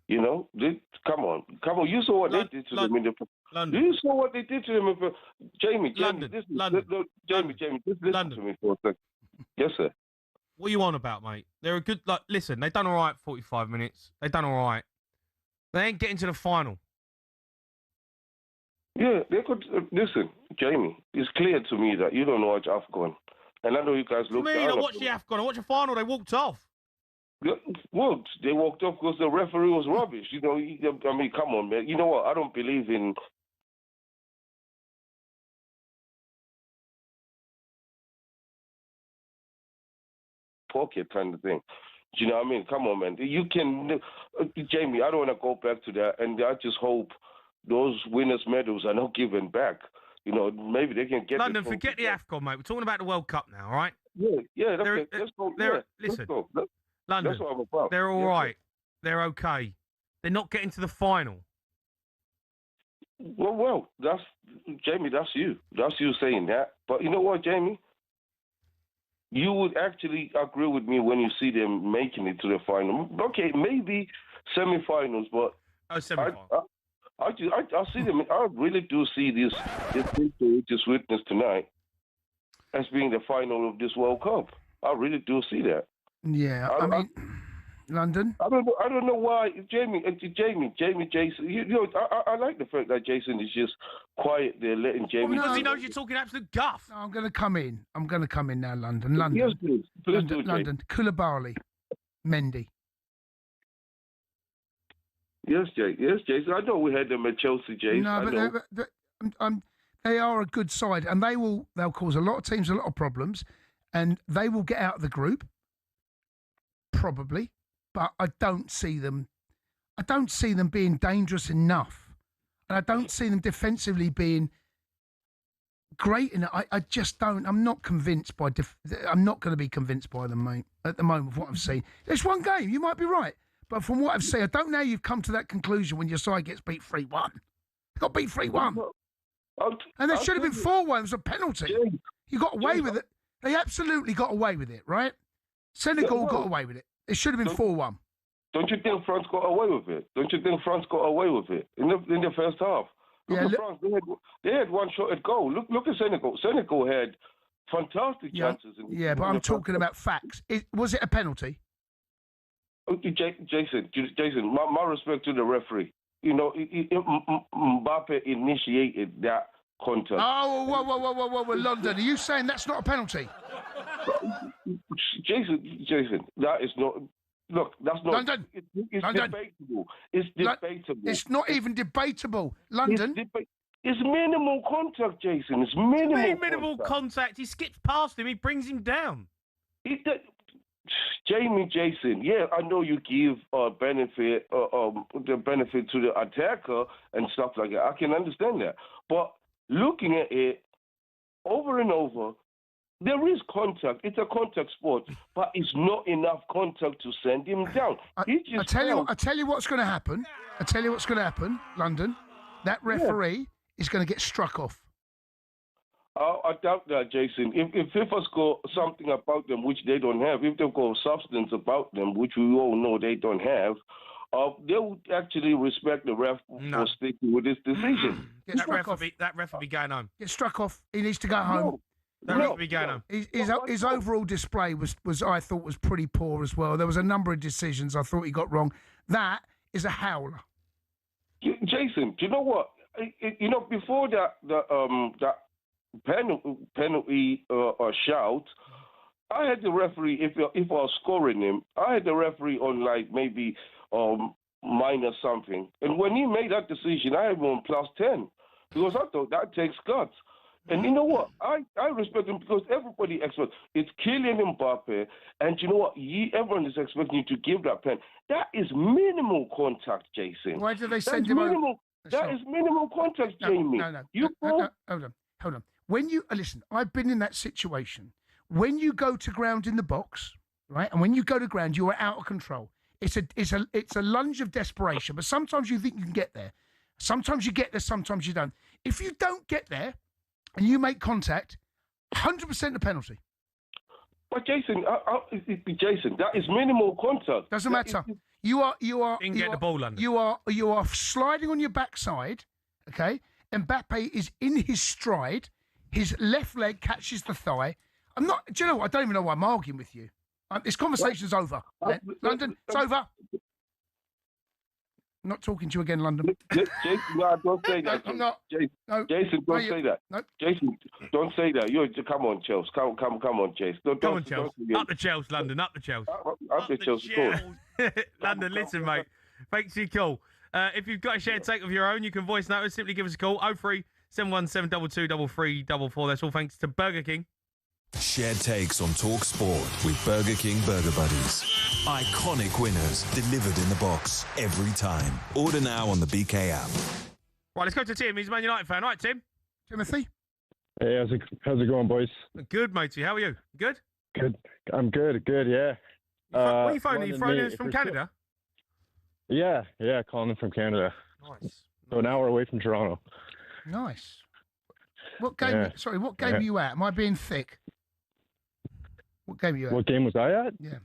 Come on. You saw what they did to them in the. London. You saw what they did to them in Jamie. London. Jamie, just listen to me for a second. Yes, sir. What are you on about, mate? They're a good. Listen, they done all right. 45 minutes. They done all right. They ain't getting to the final. Yeah, they could. Listen, Jamie, it's clear to me that you don't know watch AFCON. And I know you guys look down. I watched the AFCON. I watched the final. They walked off. Well, they walked off because the referee was rubbish. Come on, man. You know what? I don't believe in. Pocket kind of thing. Do you know what I mean? Come on, man. You can, Jamie. I don't want to go back to that, and I just hope those winners' medals are not given back. Maybe they can get. London, forget the AFCON, mate. We're talking about the World Cup now, all right? Yeah. Let's go. Listen, let's go. London. That's what I'm about. They're all right. They're okay. They're not getting to the final. Well, that's Jamie. That's you. That's you saying that. But you know what, Jamie? You would actually agree with me when you see them making it to the final. Okay, maybe semi-finals, but semi-final. I see them. I really do see this thing we just witnessed tonight as being the final of this World Cup. I really do see that. Yeah, London. I don't know why, Jamie, Jason. I like the fact that Jason is just quiet there, letting Jamie. Because he knows you're talking absolute guff. No, I'm going to come in now, London. Yes, please do, London. Koulibaly, Mendy. Yes, Jason. I know we had them at Chelsea, Jason. No, but they are a good side, and they'll cause a lot of teams a lot of problems, and they will get out of the group, probably. But I don't see them being dangerous enough, and I don't see them defensively being great enough. I just don't. I'm not convinced by. I'm not going to be convinced by them, mate. At the moment, of what I've seen, it's one game. You might be right. But from what I've seen, I don't know how you've come to that conclusion when your side gets beat 3-1. They got beat 3-1. And there should have been 4-1. It was a penalty. You got away with it. They absolutely got away with it, right? Senegal got away with it. It should have been 4-1. Don't you think France got away with it? In the first half? Look at France. They had one shot at goal. Look at Senegal. Senegal had fantastic chances. But I'm talking about facts. Was it a penalty? Jason, my respect to the referee. Mbappe initiated that contact. Oh, whoa, London. Are you saying that's not a penalty? Jason, that is not. Look, that's not. London. It's London. debatable. It's debatable. It's not even debatable. London. It's minimal contact, Jason. It's minimal contact. He skips past him. He brings him down. Jason, yeah, I know you give the benefit to the attacker and stuff like that. I can understand that. But looking at it over and over, there is contact. It's a contact sport, but it's not enough contact to send him down. I tell you what's going to happen. London. That referee is going to get struck off. I doubt that, Jason. If FIFA's got something about them which they don't have, if they've got substance about them which we all know they don't have, they would actually respect the ref for sticking with this decision. That ref will be going home. Get struck off. He needs to go home. That ref will be going home. His overall display was I thought was pretty poor as well. There was a number of decisions I thought he got wrong. That is a howler. Jason, do you know what? Before that penalty shout, I had the referee, if I was scoring him, I had the referee on like maybe minus something. And when he made that decision, I had him on +10 because I thought that takes guts. And you know what? I respect him because everybody expects it's Kylian Mbappe, and you know what? Everyone is expecting you to give that pen. That is minimal contact, Jason. Why do they send him over? That is minimal contact, Jamie. No. Hold on. When you listen, I've been in that situation. When you go to ground in the box, right, and when you go to ground, you are out of control. It's a lunge of desperation. But sometimes you think you can get there. Sometimes you get there. Sometimes you don't. If you don't get there, and you make contact, 100% a penalty. But Jason, that is minimal contact. Doesn't matter. You are. Didn't get the ball, London. You are sliding on your backside. Okay, Mbappe is in his stride. His left leg catches the thigh. I'm not. Do you know what? I don't even know why I'm arguing with you. This conversation's over. London, it's over. I'm not talking to you again, London. Jason, no, don't say that. I'm not. Jason, no. Jason, don't say that. No. Jason, don't say that. Come on, Chelsea. Come on, Jason. Come on, Chelsea. Up the Chelsea, London. Up the Chelsea. Up the Chelsea. London, listen, mate. Thanks for your call. If you've got a shared take of your own, you can voice note us. Simply give us a call. 03 717 22 3344. That's all thanks to Burger King. Shared takes on talkSPORT with Burger King Burger Buddies. Iconic winners delivered in the box every time. Order now on the BK app. Right, let's go to Tim. He's a Man United fan. Right, Tim? Timothy? Hey, how's it going, boys? Good, matey. How are you? Good? Good. I'm good, yeah. Where are you phoning? Are you phoning us from Canada? Yeah, calling in from Canada. Nice. So an hour away from Toronto. Nice. What game? Sorry, what game are you at? Am I being thick? What game are you at? What game was I at? Yeah.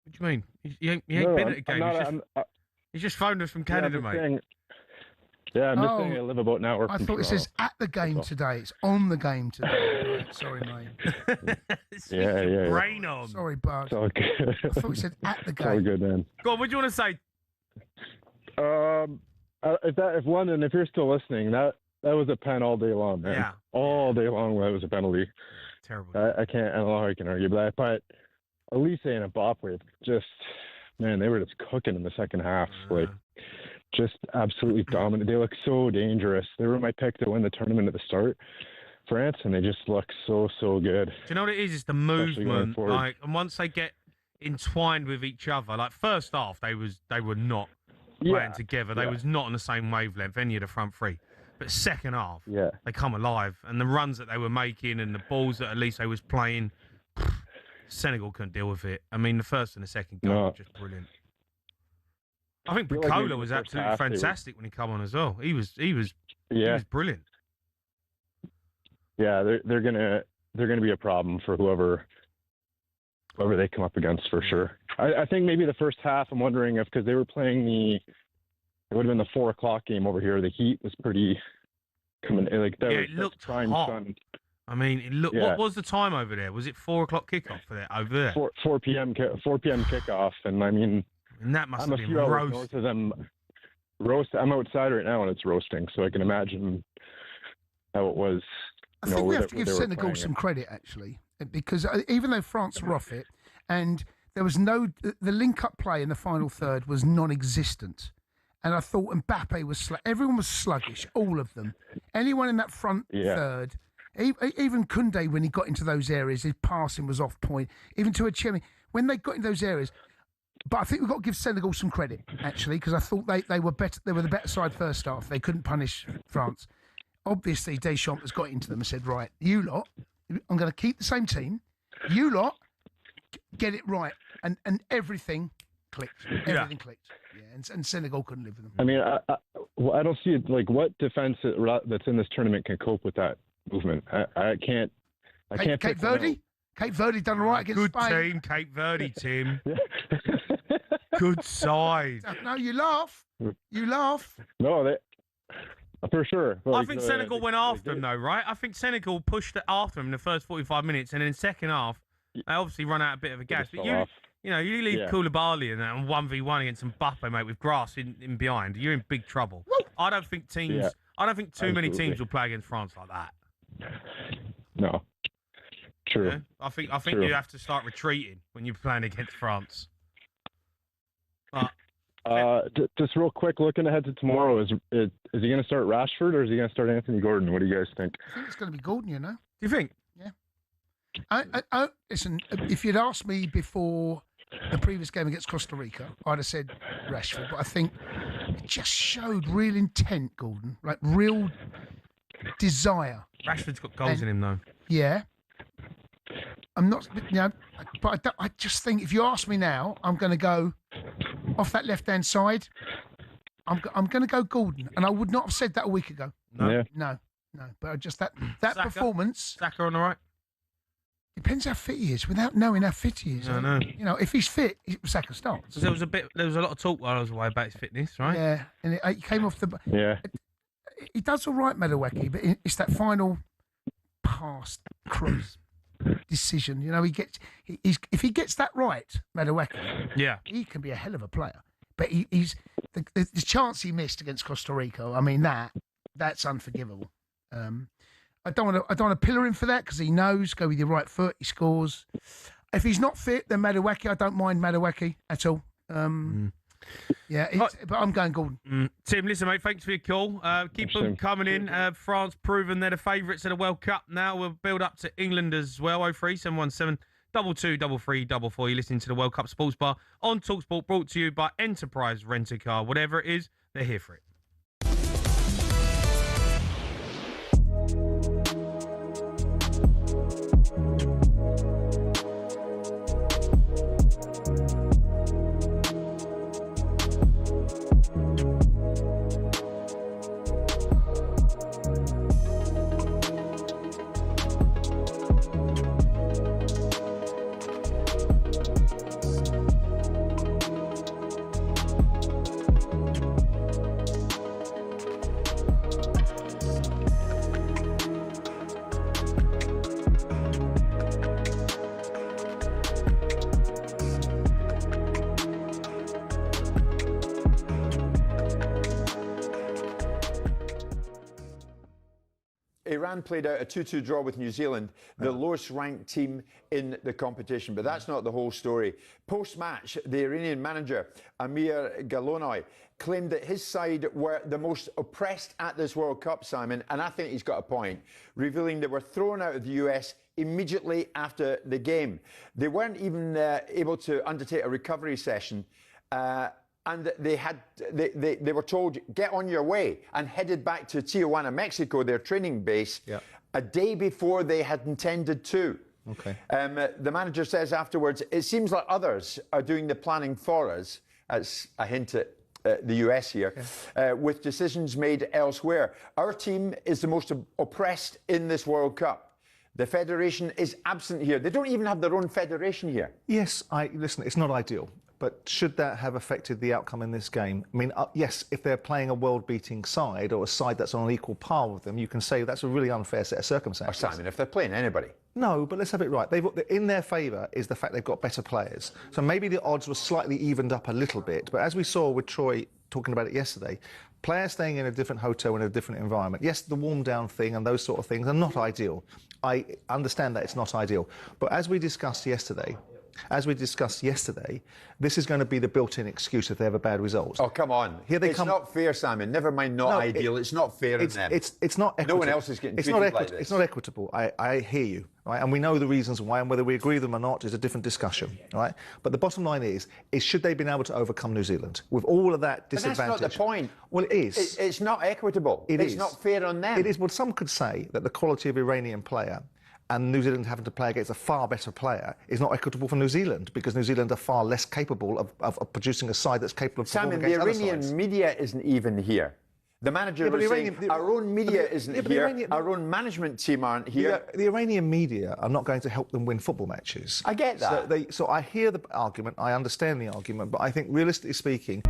What do you mean? You ain't been at a game. He's just phoned us from Canada, mate. I'm just saying I live about an hour from I thought it says at the game today. It's on the game today. Right, sorry, mate. yeah. Rain on. Sorry, bud. It's all good. I thought it said at the game. It's all good, man. Go on, what do you want to say? If you're still listening, that was a pen all day long, man. Yeah. All day long that was a penalty. Terrible. I don't know how I can argue that, but Elise and Mbappe they were just cooking in the second half. Like, just absolutely dominant. They look so dangerous. They were my pick to win the tournament at the start, France, and they just look so good. Do you know what it is? It's the movement. Like, and once they get entwined with each other, like first half, they were not playing together. They was not on the same wavelength, any of the front three. But second half, they come alive. And the runs that they were making and the balls that at least they was playing, Senegal couldn't deal with it. I mean, the first and the second goal were just brilliant. I think Picola was absolutely fantastic when he came on as well. He was brilliant. Yeah, they're gonna be a problem for whoever they come up against for sure. I think maybe the first half, I'm wondering if because they were playing it would have been the 4 o'clock game over here. The heat was pretty coming. Like that it looked prime hot. sun. I mean, it looked. What was the time over there? Was it 4 o'clock kickoff for that over there? 4 p.m. kickoff, and I mean, and that must I'm have a been few hours roast. north of them. I'm outside right now, and it's roasting, so I can imagine how it was. I think we have to give Senegal some credit, actually, because even though France were off it, and there was the link-up play in the final third was non-existent. And I thought Mbappe was everyone was sluggish, all of them. Anyone in that front third, even Cundy, when he got into those areas, his passing was off point. Even to Achemi, when they got in those areas. But I think we've got to give Senegal some credit, actually, because I thought they were better. They were the better side first half. They couldn't punish France. Obviously, Deschamps has got into them and said, right, you lot, I'm going to keep the same team. You lot, get it right. And everything clicked. Everything clicked. Yeah, and Senegal couldn't live with them. I mean, I don't see it. Like, what defense that's in this tournament can cope with that movement? I can't. Cape Verde? Cape Verde done all right against Spain. Good team, Cape Verde, Tim. Good side. No, you laugh. You laugh. No, for sure. Like, I think Senegal went after them, though, right? I think Senegal pushed it after them in the first 45 minutes, and then second half, they obviously run out a bit of a gas. But you leave Koulibaly and 1v1 against Mbappe, mate, with grass in behind. You're in big trouble. I don't think teams. I don't think too many teams will play against France like that. No. True. Yeah? I think True. you have to start retreating when you're playing against France. But just real quick, looking ahead to tomorrow, is he going to start Rashford or is he going to start Anthony Gordon? What do you guys think? I think it's going to be Gordon, you know. Do you think? Yeah. Listen, if you'd asked me before the previous game against Costa Rica, I'd have said Rashford, but I think it just showed real intent, Gordon, like real desire. Rashford's got goals in him, though. Yeah. I'm not, but I just think if you ask me now, I'm going to go off that left-hand side. I'm going to go Gordon, and I would not have said that a week ago. No. Yeah. No. But I just that Saka? performance. Saka on the right. Depends how fit he is. Without knowing how fit he is, I know. You know, if he's fit, Saka starts. There was a lot of talk while I was away about his fitness, right? Yeah, and he came off the. Yeah. He does all right, Madueke, but it's that final pass cross decision. You know, if he gets that right, Madueke, Yeah. he can be a hell of a player. But he's the chance he missed against Costa Rica. I mean, that's unforgivable. I don't want to pillar him for that because he knows. Go with your right foot, he scores. If he's not fit, then Madueke. I don't mind Madueke at all. Yeah, but I'm going Gordon. Tim, listen, mate, thanks for your call. Keep them coming in. France proven they're the favourites of the World Cup. Now we'll build up to England as well. 03717 223344. You're listening to the World Cup Sports Bar on talkSPORT, brought to you by Enterprise Rent-A-Car. Whatever it is, they're here for it. Iran played out a 2-2 draw with New Zealand, the lowest ranked team in the competition. But that's not the whole story. Post-match, the Iranian manager, Amir Galonoi, claimed that his side were the most oppressed at this World Cup, Simon, and I think he's got a point, revealing they were thrown out of the US immediately after the game. They weren't even able to undertake a recovery session. And they were told, get on your way, and headed back to Tijuana, Mexico, their training base, a day before they had intended to. Okay. The manager says afterwards, it seems like others are doing the planning for us. That's a hint at the US here, with decisions made elsewhere. Our team is the most oppressed in this World Cup. The federation is absent here. They don't even have their own federation here. Yes, listen, it's not ideal. But should that have affected the outcome in this game? I mean, yes, if they're playing a world-beating side or a side that's on an equal par with them, you can say that's a really unfair set of circumstances. Or Simon, if they're playing anybody. No, but let's have it right. In their favour is the fact they've got better players. So maybe the odds were slightly evened up a little bit. But as we saw with Troy talking about it yesterday, players staying in a different hotel in a different environment. Yes, the warm-down thing and those sort of things are not ideal. I understand that it's not ideal. But as we discussed yesterday, this is going to be the built-in excuse if they have a bad result. Oh, come on. It's not fair, Simon. Never mind not ideal. It's not fair in them. It's not equitable. No one else is getting treated like this. It's not equitable. I hear you, right? And we know the reasons why, and whether we agree with them or not is a different discussion, right? But the bottom line is should they have been able to overcome New Zealand with all of that disadvantage? But that's not the point. Well, it is. It's not equitable. It's not fair on them. It is. Well, some could say that the quality of Iranian player and New Zealand having to play against a far better player is not equitable for New Zealand because New Zealand are far less capable of producing a side that's capable of performing against other sides. Simon, the Iranian media isn't even here. The manager was saying, our own media isn't here, our own management team aren't here. The Iranian media are not going to help them win football matches. I get that. So I hear the argument, I understand the argument, but I think realistically speaking,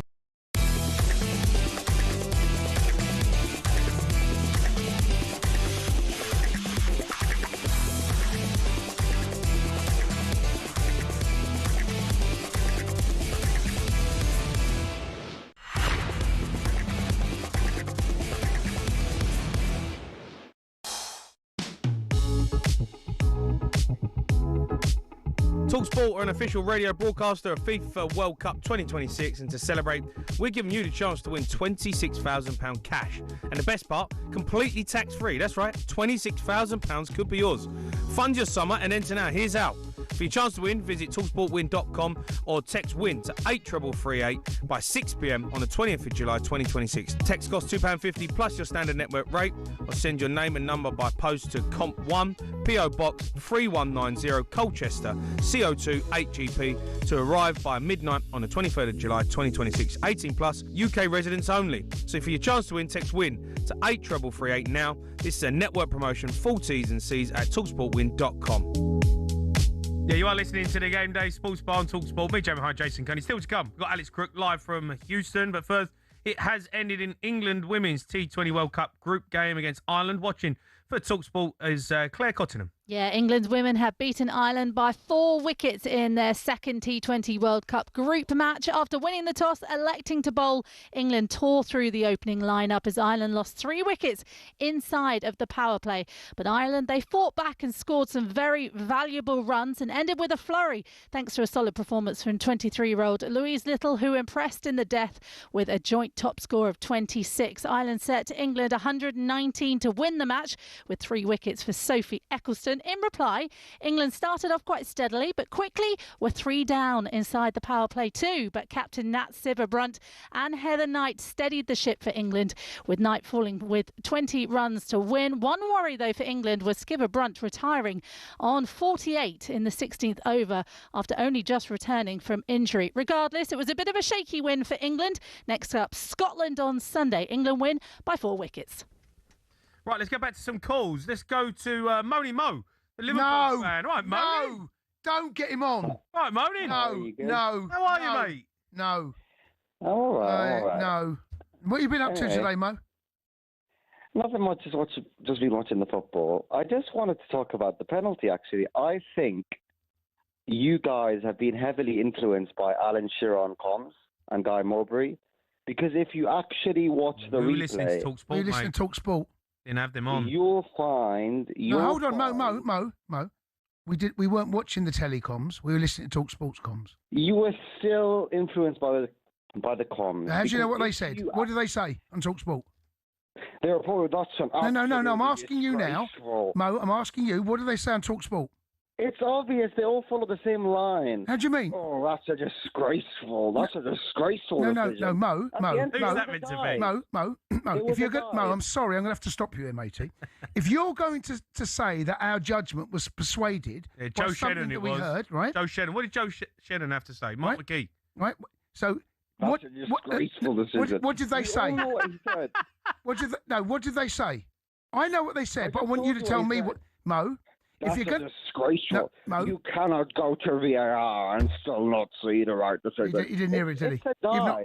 talkSPORT are an official radio broadcaster of FIFA World Cup 2026, and to celebrate, we're giving you the chance to win £26,000 cash. And the best part, completely tax-free. That's right, £26,000 could be yours. Fund your summer and enter now. Here's how. For your chance to win, visit talksportwin.com or text WIN to 83338 by 6 p.m. on the 20th of July 2026. Text costs £2.50 plus your standard network rate, or send your name and number by post to Comp 1, PO Box 3190, Colchester, CO2 8GP, to arrive by midnight on the 23rd of July 2026. 18 plus, UK residents only. So for your chance to win, text WIN to 83338 now. This is a network promotion. Full T's and C's at talksportwin.com. Yeah, you are listening to the Game Day Sports Bar on talkSPORT. Me, Jamie O'Hara, Jason Cundy. Still to come, we've got Alex Crook live from Houston. But first, it has ended in England Women's T20 World Cup group game against Ireland. Watching for talkSPORT is Claire Cottingham. Yeah, England's women have beaten Ireland by 4 wickets in their second T20 World Cup group match. After winning the toss, electing to bowl, England tore through the opening lineup as Ireland lost 3 wickets inside of the power play. But Ireland, they fought back and scored some very valuable runs and ended with a flurry, thanks to a solid performance from 23-year-old Louise Little, who impressed in the death with a joint top score of 26. Ireland set England 119 to win the match, with 3 wickets for Sophie Eccleston. In reply, England started off quite steadily, but quickly were 3 down inside the power play too. But captain Nat Sciver-Brunt and Heather Knight steadied the ship for England, with Knight falling with 20 runs to win. One worry, though, for England was Sciver-Brunt retiring on 48 in the 16th over after only just returning from injury. Regardless, it was a bit of a shaky win for England. Next up, Scotland on Sunday. England win by 4 wickets. Right, let's go back to some calls. Let's go to Moni Mo, the Liverpool fan. Right, Moni. No, don't get him on. Right, Moni. No. How are you, mate? No. All right. No. What have you been up to today, Mo? Nothing much, just been watching the football. I just wanted to talk about the penalty, actually. I think you guys have been heavily influenced by Alan Shearer on comms and Guy Mowbray, because if you actually watch the replay... We listen to talkSPORT. Didn't have them on. You'll find... hold on, Mo. We weren't watching the telecoms. We were listening to talkSPORT's comms. You were still influenced by the comms. How do you know what they said? What did they say on talkSPORT? They were probably not some... No. I'm asking you now. Mo, I'm asking you. What did they say on talkSPORT? It's obvious they all follow the same line. How do you mean? Oh, that's a disgraceful. That's a disgraceful. No, Mo. Who's that meant to be? Mo. If you're Mo, I'm sorry, I'm going to have to stop you here, matey. If you're going to say that our judgment was persuaded by Joe something Shannon, that we heard, right? Joe Shannon. What did Joe Shannon have to say? Mark McGee. Right. So that's a disgraceful decision. What did they say? You know what he said. What did they say? I know what they said, but I want you to tell me what, Mo. That's disgraceful. No. You cannot go to VAR and still not see the right decision. You didn't hear it, did he?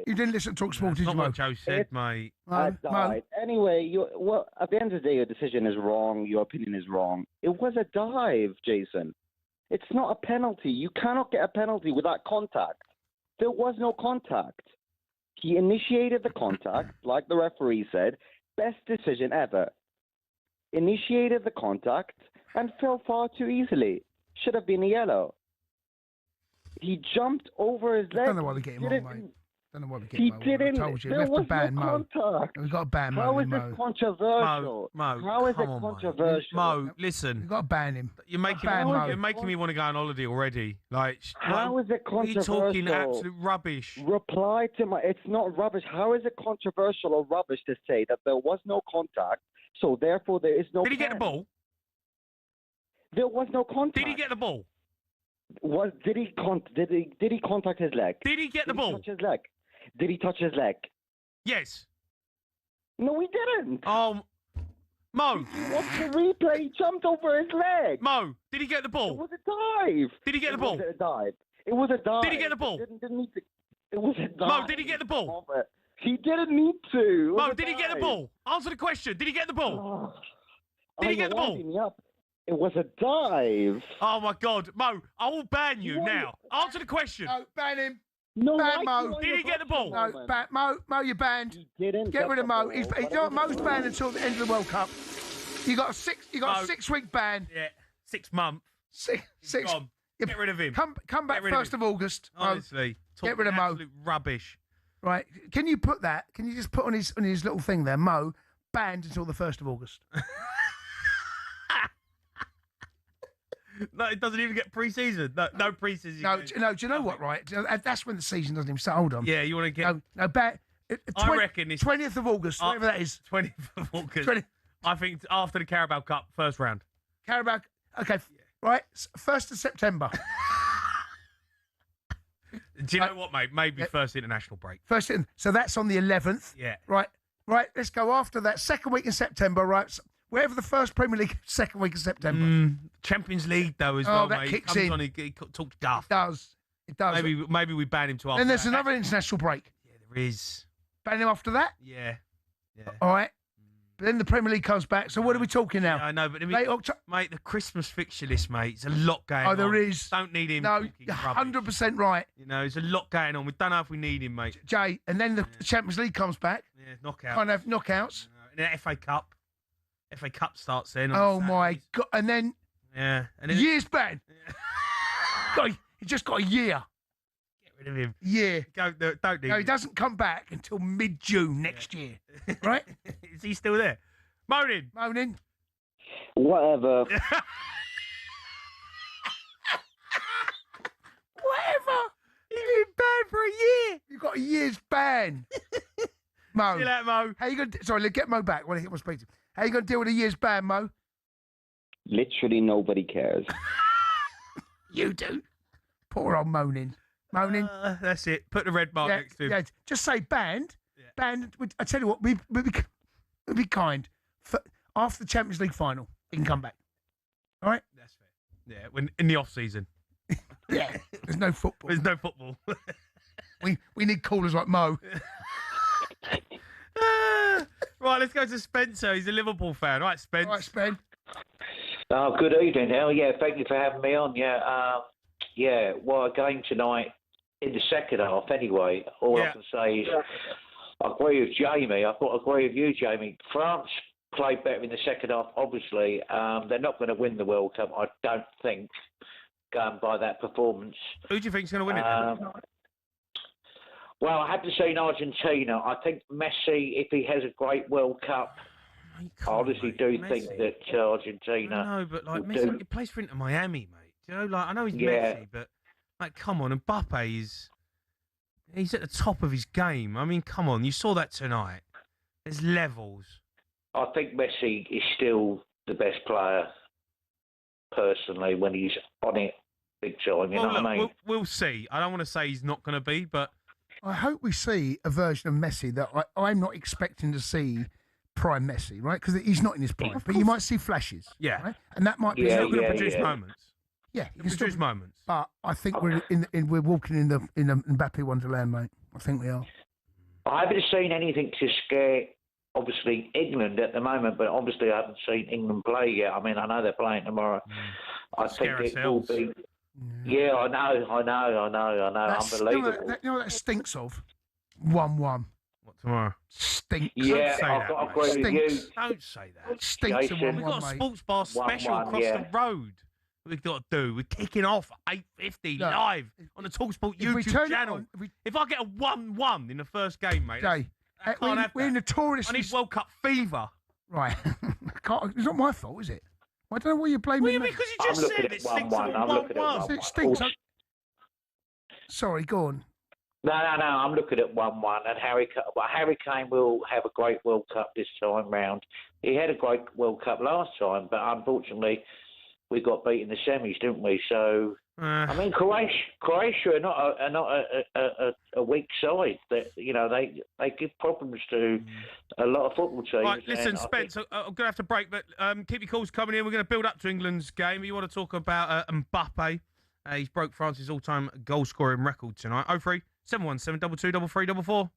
You didn't listen to talkSPORT, did you, Mo? What Joe said, mate. Mo. Anyway, at the end of the day, your decision is wrong. Your opinion is wrong. It was a dive, Jason. It's not a penalty. You cannot get a penalty without contact. There was no contact. He initiated the contact, like the referee said. Best decision ever. Initiated the contact and fell far too easily. Should have been a yellow. He jumped over his leg. I don't know why we get him on, mate. Don't know why we get him on. He didn't. I told you. There was no contact. We've got to ban Mo. How is this controversial? Mo, how is it on, controversial? Mo, listen. You've got to ban him. You're making me want to go on holiday already. How is it controversial? You're talking absolute rubbish. Reply to my... It's not rubbish. How is it controversial or rubbish to say that there was no contact, so therefore there is no... Did he get the ball? There was no contact. Did he get the ball? Did he contact his leg? Did he get the ball? Touch his leg? Did he touch his leg? Yes. No, he didn't. Mo. What's the replay? He jumped over his leg. Mo, did he get the ball? It was a dive. Did he get the ball? It was a dive. Did he get the ball? Didn't need to. It was a dive. Mo, did he get the ball? He didn't need to. Mo, did he get the ball? Answer the question. Did he get the ball? Did he get the ball? It was a dive. Oh, my God. Mo, I will ban you now. Answer the question. No, ban him. No, ban Mo. Did he get the ball? No, ban Mo, you're banned. He didn't. Get rid of Mo. Mo's banned until the end of the World Cup. You got a 6-week ban. Yeah, 6 months. Six. Gone. Get rid of him. Come back 1st of August. Honestly. Get rid of Mo. Absolute rubbish. Right. Can you put that? Can you just put on his little thing there, Mo, banned until the 1st of August? No, it doesn't even get pre-season. No pre-season. No, do you know what, right? That's when the season doesn't even start. Hold on. Yeah, you want to get... No, I reckon it's... 20th of August, whatever that is. 20th of August. I think after the Carabao Cup, first round. Carabao... Okay, right. 1st of September. Do you know what, mate? Maybe first international break. So that's on the 11th. Yeah. Right. Let's go after that. Second week in September, right? Wherever the first Premier League, second week of September. Champions League, though, as well, that mate. kicks He in. comes on, he talks daft. It does. Maybe we ban him to after And there's that. another international break. Yeah, there is. Ban him after that? Yeah. All right. But then the Premier League comes back. So what are we talking now? Yeah, I know, but Late October. mate, the Christmas fixture list, mate, there's a lot going on. Oh, there is. Don't need him. No, talking rubbish. 100% right. You know, there's a lot going on. We don't know if we need him, mate. Jay, and then the Champions League comes back. Yeah, knockout. Kind of knockouts. And then FA Cup. FA Cup starts then. Oh, my God. And then... Yeah. And then year's ban. He just got a year. Get rid of him. Yeah. Don't need No, he him. doesn't come back until mid-June next year. Right? Is he still there? Moaning. Whatever. Whatever. He's been banned for a year. You've got a year's ban. Mo. See you later, Mo. How you going to... Sorry, get Mo back. When I speak to him. How you going to deal with a year's ban, Mo? Literally nobody cares. You do. Poor old Moaning. That's it. Put the red mark next to him. Yeah, just say banned. Banned. I tell you what, we'd be kind. After the Champions League final, he can come back. All right? That's fair. Yeah, when in the off-season. Yeah, there's no football. There's no football. we need callers like Mo. Right, let's go to Spencer. He's a Liverpool fan. Right, Spence. All right, Spen. Oh, good evening, Al. Yeah, thank you for having me on. Yeah, well, a game tonight in the second half anyway. All I can say is I agree with Jamie. I agree with you, Jamie. France played better in the second half, obviously. They're not going to win the World Cup, I don't think, going by that performance. Who do you think's going to win it then? Well, I have to say in Argentina, I think Messi, if he has a great World Cup, I honestly do think that Argentina... No, but like Messi, he plays for Inter Miami, mate. You know, like I know he's Messi, but like, come on, Mbappe he's at the top of his game. I mean, come on, you saw that tonight. There's levels. I think Messi is still the best player, personally, when he's on it big time. You know what I mean? We'll see. I don't want to say he's not going to be, but I hope we see a version of Messi that I'm not expecting to see prime Messi, right? Because he's not in his prime, but you might see flashes. Yeah. Right? And that might be... He's not going to produce moments. Yeah, he can produce moments. But I think we're walking in the Mbappe wonderland, mate. I think we are. I haven't seen anything to scare, obviously, England at the moment, but obviously I haven't seen England play yet. I mean, I know they're playing tomorrow. I think it will be... Yeah, I know. Unbelievable. You know what that stinks of? 1-1. What, tomorrow? Stinks. Yeah, I agree with you. Don't say that. Stinks of 1-1, We've got a mate. sports bar special 1-1, across the road. We've got to do. We're kicking off at 8:50 live on the talkSPORT YouTube channel. If I get a 1-1 in the first game, mate, Jay, we're notoriously... I need World Cup fever. Right. It's not my fault, is it? I don't know why you're blaming me. Because you just said it stinks of 1-1. It stinks. Sorry, go on. No. I'm looking at 1-1, and Harry Kane will have a great World Cup this time round. He had a great World Cup last time, but unfortunately, we got beat in the semis, didn't we? So, I mean, Croatia are not a weak side. That they give problems to a lot of football teams. Right, listen, Spence, I'm going to have to break, but keep your calls coming in. We're going to build up to England's game. You want to talk about Mbappe? He's broke France's all-time goal-scoring record tonight. 03 717 22 33 44.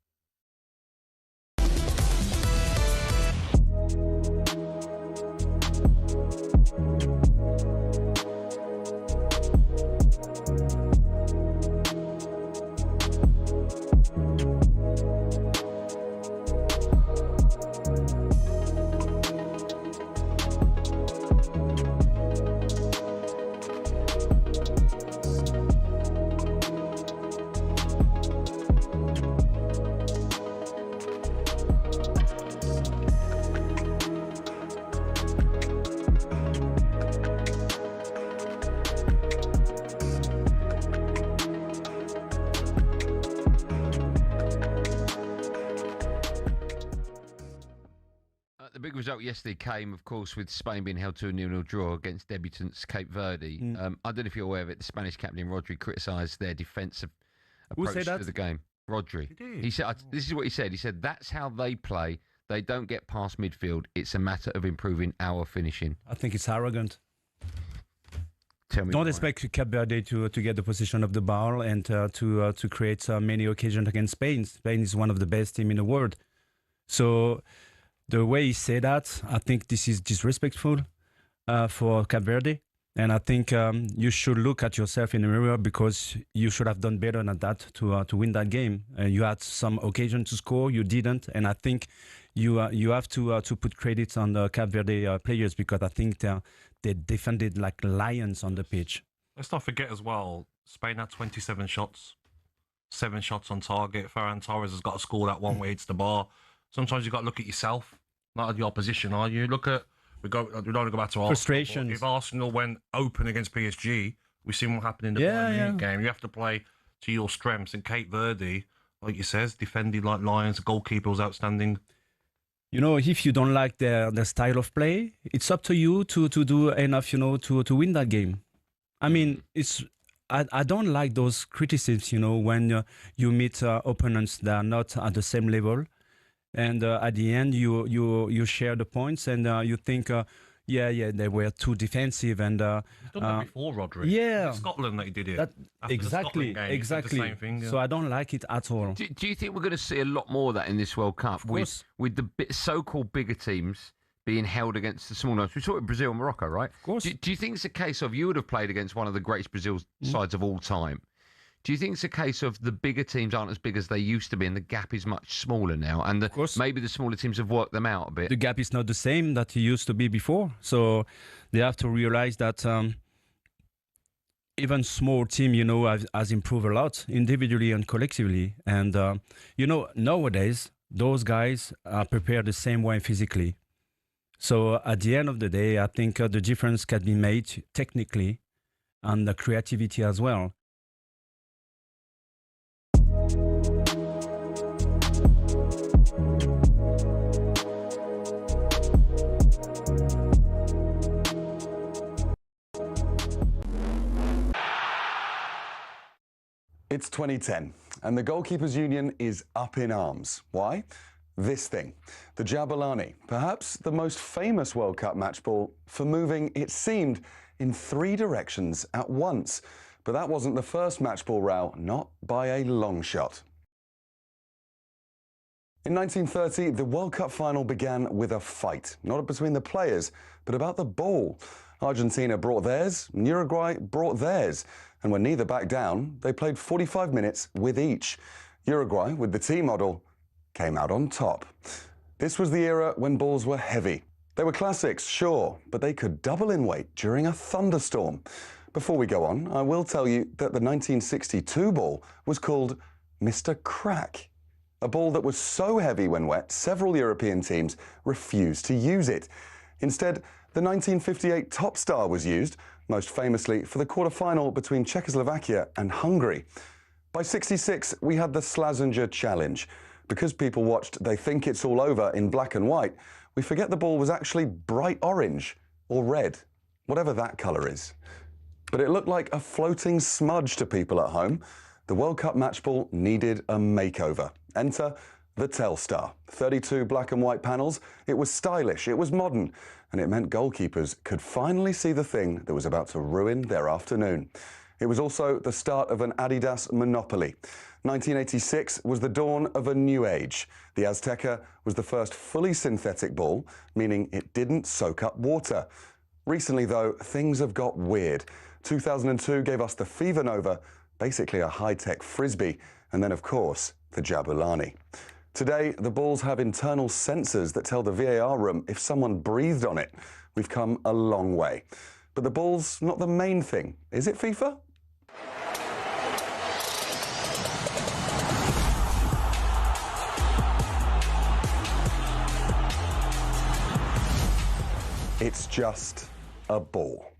result yesterday came, of course, with Spain being held to a 0-0 draw against debutants Cape Verde. I don't know if you're aware of it. The Spanish captain Rodri criticised their defensive approach to the game. Rodri. He said, "This is what he said. He said that's how they play. They don't get past midfield. It's a matter of improving our finishing." I think it's arrogant. Tell me. Don't expect Cape Verde to get the position of the ball and to create many occasions against Spain. Spain is one of the best teams in the world. So the way he said that, I think this is disrespectful for Cape Verde. And I think you should look at yourself in the mirror because you should have done better than that to win that game. You had some occasion to score, you didn't, and I think you have to put credit on the Cape Verde players because I think they defended like lions on the pitch. Let's not forget as well, Spain had 27 shots, 7 shots on target. Ferran Torres has got to score that one where it's the bar. Sometimes you got to look at yourself, not at the opposition. Are you look at? We don't want to go back to Arsenal. Frustrations. If Arsenal went open against PSG, we've seen what happened in the Bayern Munich game. You have to play to your strengths. And Cape Verde, like you says, defended like lions. The goalkeeper was outstanding. You know, if you don't like their style of play, it's up to you to do enough, you know, to win that game. I mean, I don't like those criticisms, you know, when you meet opponents that are not at the same level. And at the end, you share the points, and you think, they were too defensive. And he's done that before, Rodri. Yeah, Scotland that he did it. Exactly. The same thing, yeah. So I don't like it at all. Do you think we're going to see a lot more of that in this World Cup with the so-called bigger teams being held against the small ones? We saw it in Brazil and Morocco, right? Of course. Do you think it's a case of you would have played against one of the greatest Brazil sides of all time? Do you think it's a case of the bigger teams aren't as big as they used to be and the gap is much smaller now and maybe the smaller teams have worked them out a bit? The gap is not the same that it used to be before. So they have to realize that even small team, you know, has improved a lot individually and collectively. And, you know, nowadays, those guys are prepared the same way physically. So at the end of the day, I think the difference can be made technically and the creativity as well. It's 2010, and the Goalkeepers Union is up in arms. Why? This thing, the Jabulani, perhaps the most famous World Cup match ball for moving, it seemed, in 3 directions at once. But that wasn't the first match ball row, not by a long shot. In 1930, the World Cup final began with a fight, not between the players, but about the ball. Argentina brought theirs, and Uruguay brought theirs. And when neither backed down, they played 45 minutes with each. Uruguay, with the T model, came out on top. This was the era when balls were heavy. They were classics, sure, but they could double in weight during a thunderstorm. Before we go on, I will tell you that the 1962 ball was called Mr. Crack. A ball that was so heavy when wet, several European teams refused to use it. Instead, the 1958 Top Star was used, most famously for the quarter-final between Czechoslovakia and Hungary. By '66, we had the Slazenger Challenge. Because people watched They Think It's All Over in black and white, we forget the ball was actually bright orange or red, whatever that colour is. But it looked like a floating smudge to people at home. The World Cup match ball needed a makeover. Enter the Telstar. 32 black and white panels. It was stylish, it was modern, and it meant goalkeepers could finally see the thing that was about to ruin their afternoon. It was also the start of an Adidas monopoly. 1986 was the dawn of a new age. The Azteca was the first fully synthetic ball, meaning it didn't soak up water. Recently, though, things have got weird. 2002 gave us the Fever Nova, basically a high-tech frisbee, and then, of course, the Jabulani. Today, the balls have internal sensors that tell the VAR room if someone breathed on it. We've come a long way. But the ball's not the main thing, is it, FIFA? It's just a ball.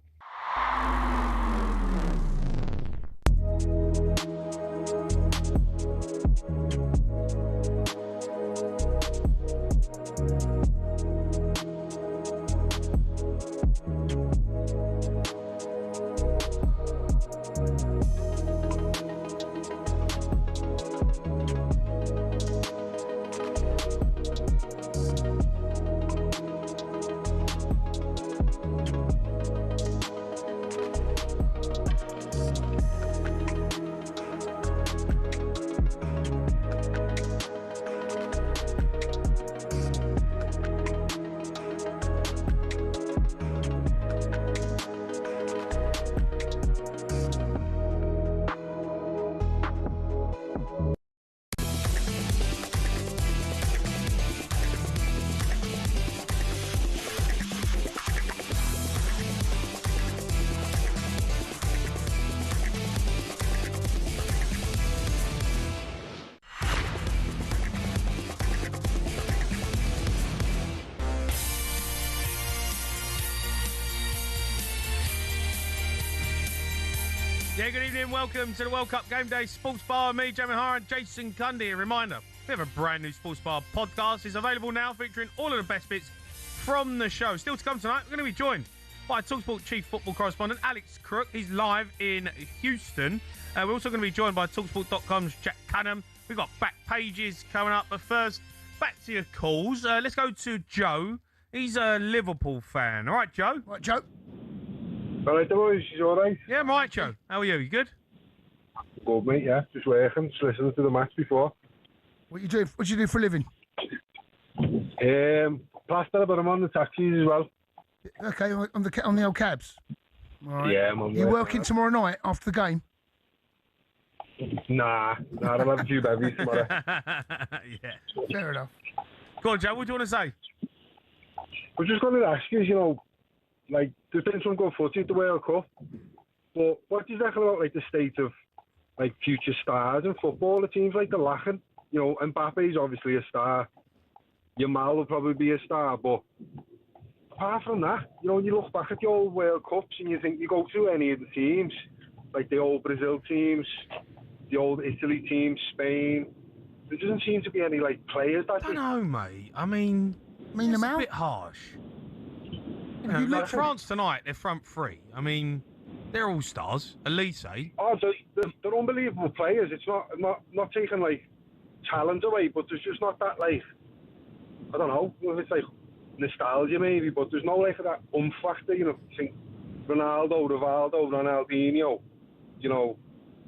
Yeah, good evening. Welcome to the World Cup Game Day Sports Bar. Me, Jamie O'Hara, and Jason Cundy. A reminder, we have a brand new Sports Bar podcast. It's available now, featuring all of the best bits from the show. Still to come tonight, we're going to be joined by talkSPORT chief football correspondent Alex Crook. He's live in Houston. We're also going to be joined by talkSPORT.com's Jack Cunham. We've got back pages coming up. But first, back to your calls. Let's go to Joe. He's a Liverpool fan. All right, Joe? Right, Joe. All right, boys, you all right? Yeah, I'm right, Joe. How are you? You good? Good, mate, yeah. Just working, just listening to the match before. What you do? What do you do for a living? Plaster, but I'm on the taxis as well. Okay, on the old cabs. All right. Yeah, I'm on You work, working tomorrow night after the game? Nah, I'll have a few bevies tomorrow. Yeah. Fair enough. Go on, Joe. What do you want to say? I was just going to ask you, like, there's been some good footy at the World Cup, but what do you reckon about, like, the state of, like, future stars in football? It seems like they're lacking. Mbappe's obviously a star. Yamal will probably be a star, but apart from that, when you look back at the old World Cups and you think you go through any of the teams, like the old Brazil teams, the old Italy teams, Spain, there doesn't seem to be any, like, players that... I don't know, mate. I mean it's a bit harsh. Like France tonight, they're front three. I mean, they're all stars. Elise. Oh, they're unbelievable players. It's not taking, like, talent away, but there's just not that, like, I don't know, if it's like nostalgia maybe, but there's no, like, that factor, I think Ronaldo, Rivaldo, Ronaldinho, you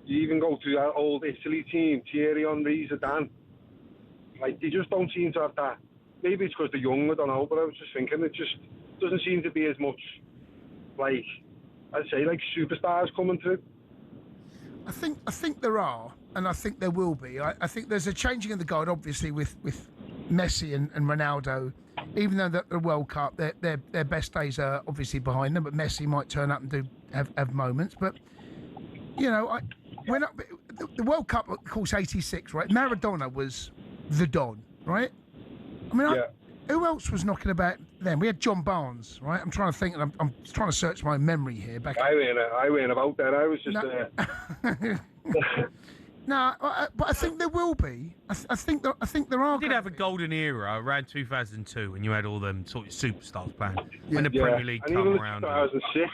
even go to that old Italy team, Thierry Henry, Zidane, like, they just don't seem to have that. Maybe it's because they're young, I don't know, but I was just thinking it just doesn't seem to be as much, like, I'd say, like, superstars coming through. I think there are, and I think there will be. I think there's a changing of the guard, obviously, with Messi and Ronaldo. Even though the World Cup, their best days are obviously behind them, but Messi might turn up and have moments. But the World Cup, of course, '86, right? Maradona was the Don, right? I mean, who else was knocking about then? We had John Barnes, right? I'm trying to think, and I'm trying to search my memory here. I went about that. I was just No, but I think there will be. I think there are. We did have a golden era around 2002 when you had all them sort of superstars playing. When the Premier League and come even around. 2006,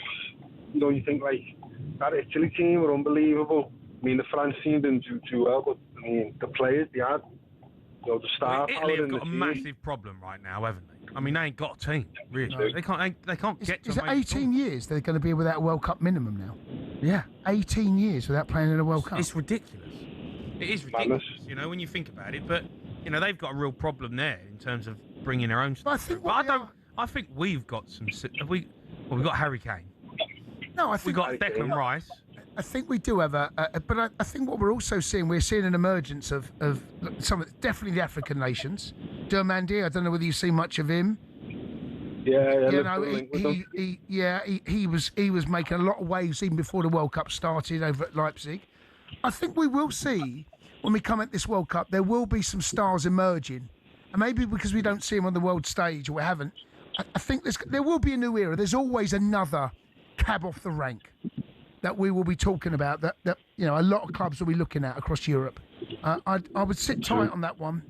you think, like, that Italy team were unbelievable. I mean, the France team didn't do too well, but I mean, the players they had, the star power Italy have in got the a team. massive problem right now, haven't they? I mean, they ain't got a team, really. No. They can't get to. Is it 18 years they're going to be without a World Cup minimum now? Yeah, 18 years without playing in a World Cup. It's ridiculous. It is ridiculous, when you think about it. But they've got a real problem there in terms of bringing their own stuff. I think we've got some. We've got Harry Kane. No, I think we've got Declan Rice. I think we do have but I think what we're also seeing, we're seeing an emergence of some, definitely the African nations. Dermandi, I don't know whether you've seen much of him. He was making a lot of waves even before the World Cup started over at Leipzig. I think we will see when we come at this World Cup, there will be some stars emerging, and maybe because we don't see them on the world stage or we haven't. I think there will be a new era. There's always another cab off the rank that we will be talking about, that a lot of clubs will be looking at across Europe. I would sit tight on that one.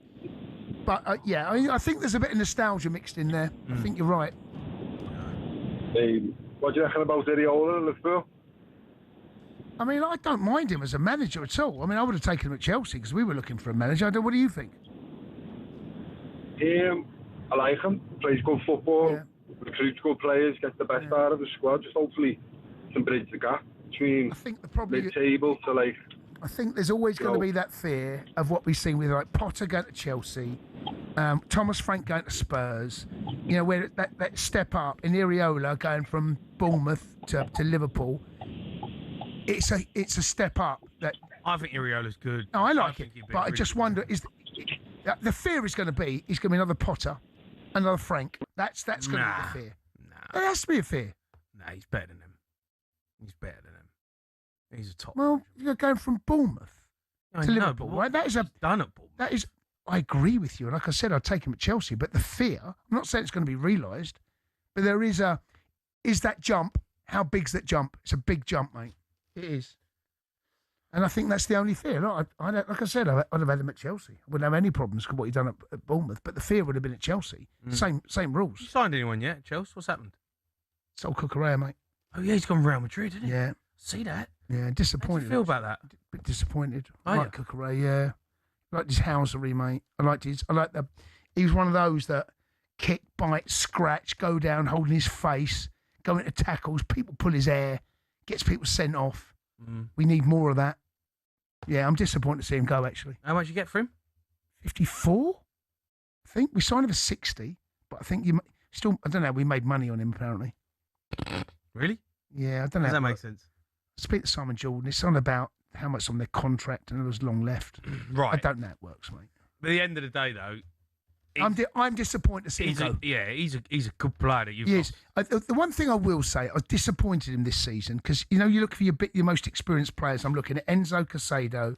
But, I think there's a bit of nostalgia mixed in there. I think you're right. What do you reckon about Areola at Liverpool? I mean, I don't mind him as a manager at all. I mean, I would have taken him at Chelsea because we were looking for a manager. What do you think? I like him. Plays good football. Recruits good players. Gets the best out of the squad. Just hopefully can bridge the gap between mid-table to like. I think there's always going to be that fear of what we've seen with like Potter going to Chelsea, Thomas Frank going to Spurs. You know, where that step up in Areola going from Bournemouth to Liverpool. It's a step up. That I think Areola's good. No, I like it, but I just wonder the fear is going to be another Potter, another Frank. That's going to be the fear. There has to be a fear. Nah, he's better than him. He's better than him. He's a top. Well, you're going from Bournemouth to Liverpool, right? That is done at Bournemouth. That is. I agree with you. Like I said, I'd take him at Chelsea, but the fear. I'm not saying it's going to be realised, but there is that jump. How big's that jump? It's a big jump, mate. It is. And I think that's the only fear. Look, like I said, I'd have had him at Chelsea. I wouldn't have any problems with what he'd done at Bournemouth, but the fear would have been at Chelsea. Same rules. You signed anyone yet, Chelsea? What's happened? Sold Cucurella, mate. Oh, yeah, he's gone Real Madrid, didn't he? Yeah. See that? Yeah, disappointed. How do you feel about that? A bit disappointed. Oh, I like Cucurella, yeah. I liked his housery, mate. He was one of those that kick, bite, scratch, go down, holding his face, go into tackles, people pull his hair, gets people sent off. We need more of that. Yeah, I'm disappointed to see him go, actually. How much you get for him? 54? I think. We signed him for 60, but I think I don't know, we made money on him, apparently. Really? Yeah, I don't know. Does that make sense? Speak to Simon Jordan. It's on about how much on their contract and there's long left. Right. I don't know how it works, mate. But at the end of the day, though, I'm disappointed to see him go. He's a good player that you've got. The one thing I will say, I was disappointed in this season because, you know, you look for your most experienced players. I'm looking at Enzo Casado,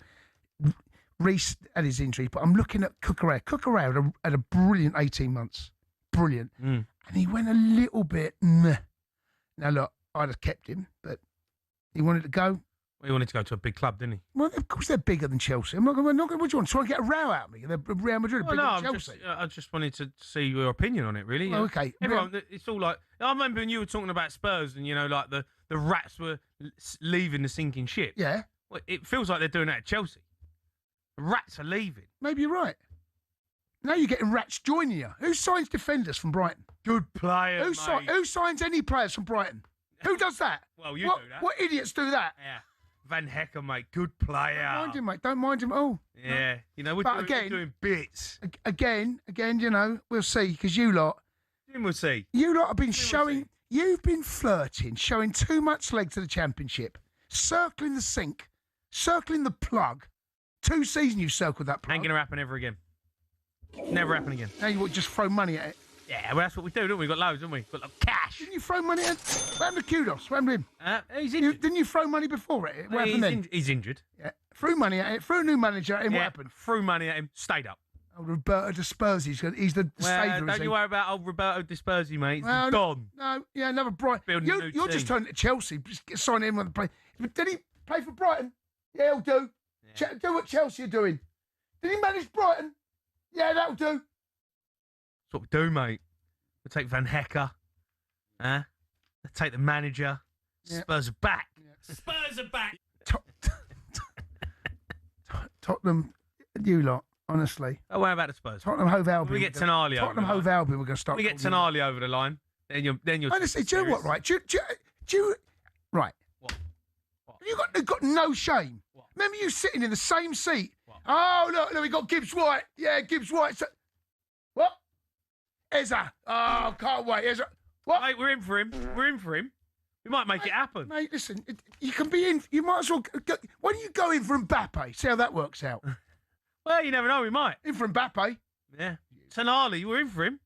Reece had his injury, but I'm looking at Cucurella. Cucurella had a brilliant 18 months. Brilliant. And he went a little bit meh. Now, look, I'd have kept him, but he wanted to go. Well, he wanted to go to a big club, didn't he? Well, of course they're bigger than Chelsea. I'm not going. What do you want? Try and get a row out of me? They're Real Madrid bigger than Chelsea. I just wanted to see your opinion on it, really. Well, okay. Everyone, it's all like I remember when you were talking about Spurs, and you know, like the rats were leaving the sinking ship. Yeah. Well, it feels like they're doing that at Chelsea. The rats are leaving. Maybe you're right. Now you're getting rats joining you. Who signs defenders from Brighton? Good player. Who signs any players from Brighton? Who does that? Well, you do that. What idiots do that? Yeah. Van Hecker, mate, good player. Don't mind him, mate. Don't mind him at all. Yeah, you know, we're doing bits. Again, you know, we'll see, because you lot... We'll see. You lot have been showing... You've been flirting, showing too much leg to the Championship, circling the sink, circling the plug. 2 seasons you've circled that plug. Ain't going to happen ever again. Never happen again. Now you would just throw money at it. Yeah, well, that's what we do, don't we? We've got loads, haven't we? We've got like cash. Didn't you throw money at it? What happened to Kudos? What happened to him? He's injured. Didn't you throw money before it? What happened then? He's injured. Yeah. Threw money at it, threw a new manager at him, what happened? Threw money at him, stayed up. Oh, Roberto De Spurzi, he's the saviour. Don't you worry about old Roberto De Spurzi, mate. He's gone. No, yeah, another Brighton. You're just turning to Chelsea, just signing him on the play. Did he play for Brighton? Yeah, he'll do. Yeah. Do what Chelsea are doing. Did he manage Brighton? Yeah, that'll do. That's what we do, mate. We'll take Van Hecker. We'll take the manager. Yeah. Spurs are back. Yeah. Spurs are back. Tottenham, you lot, honestly. Oh, what about the Spurs? Tottenham Hove Albion. We get Tonali over. Tottenham Hove Albion, we're going to start. We get Tonali over the line. Then you're. Honestly, do you know what? Right? Do you right? What? You've got no shame. What? Remember you sitting in the same seat. What? Oh look, we got Gibbs White. Yeah, Gibbs White. What? Ezra. Oh, can't wait. Ezra. What? Mate, we're in for him. We might make it happen. Mate, listen, you can be in. You might as well. Why don't you go in for Mbappe? See how that works out. Well, you never know. We might. In for Mbappe. Yeah. Tonali, we're in for him.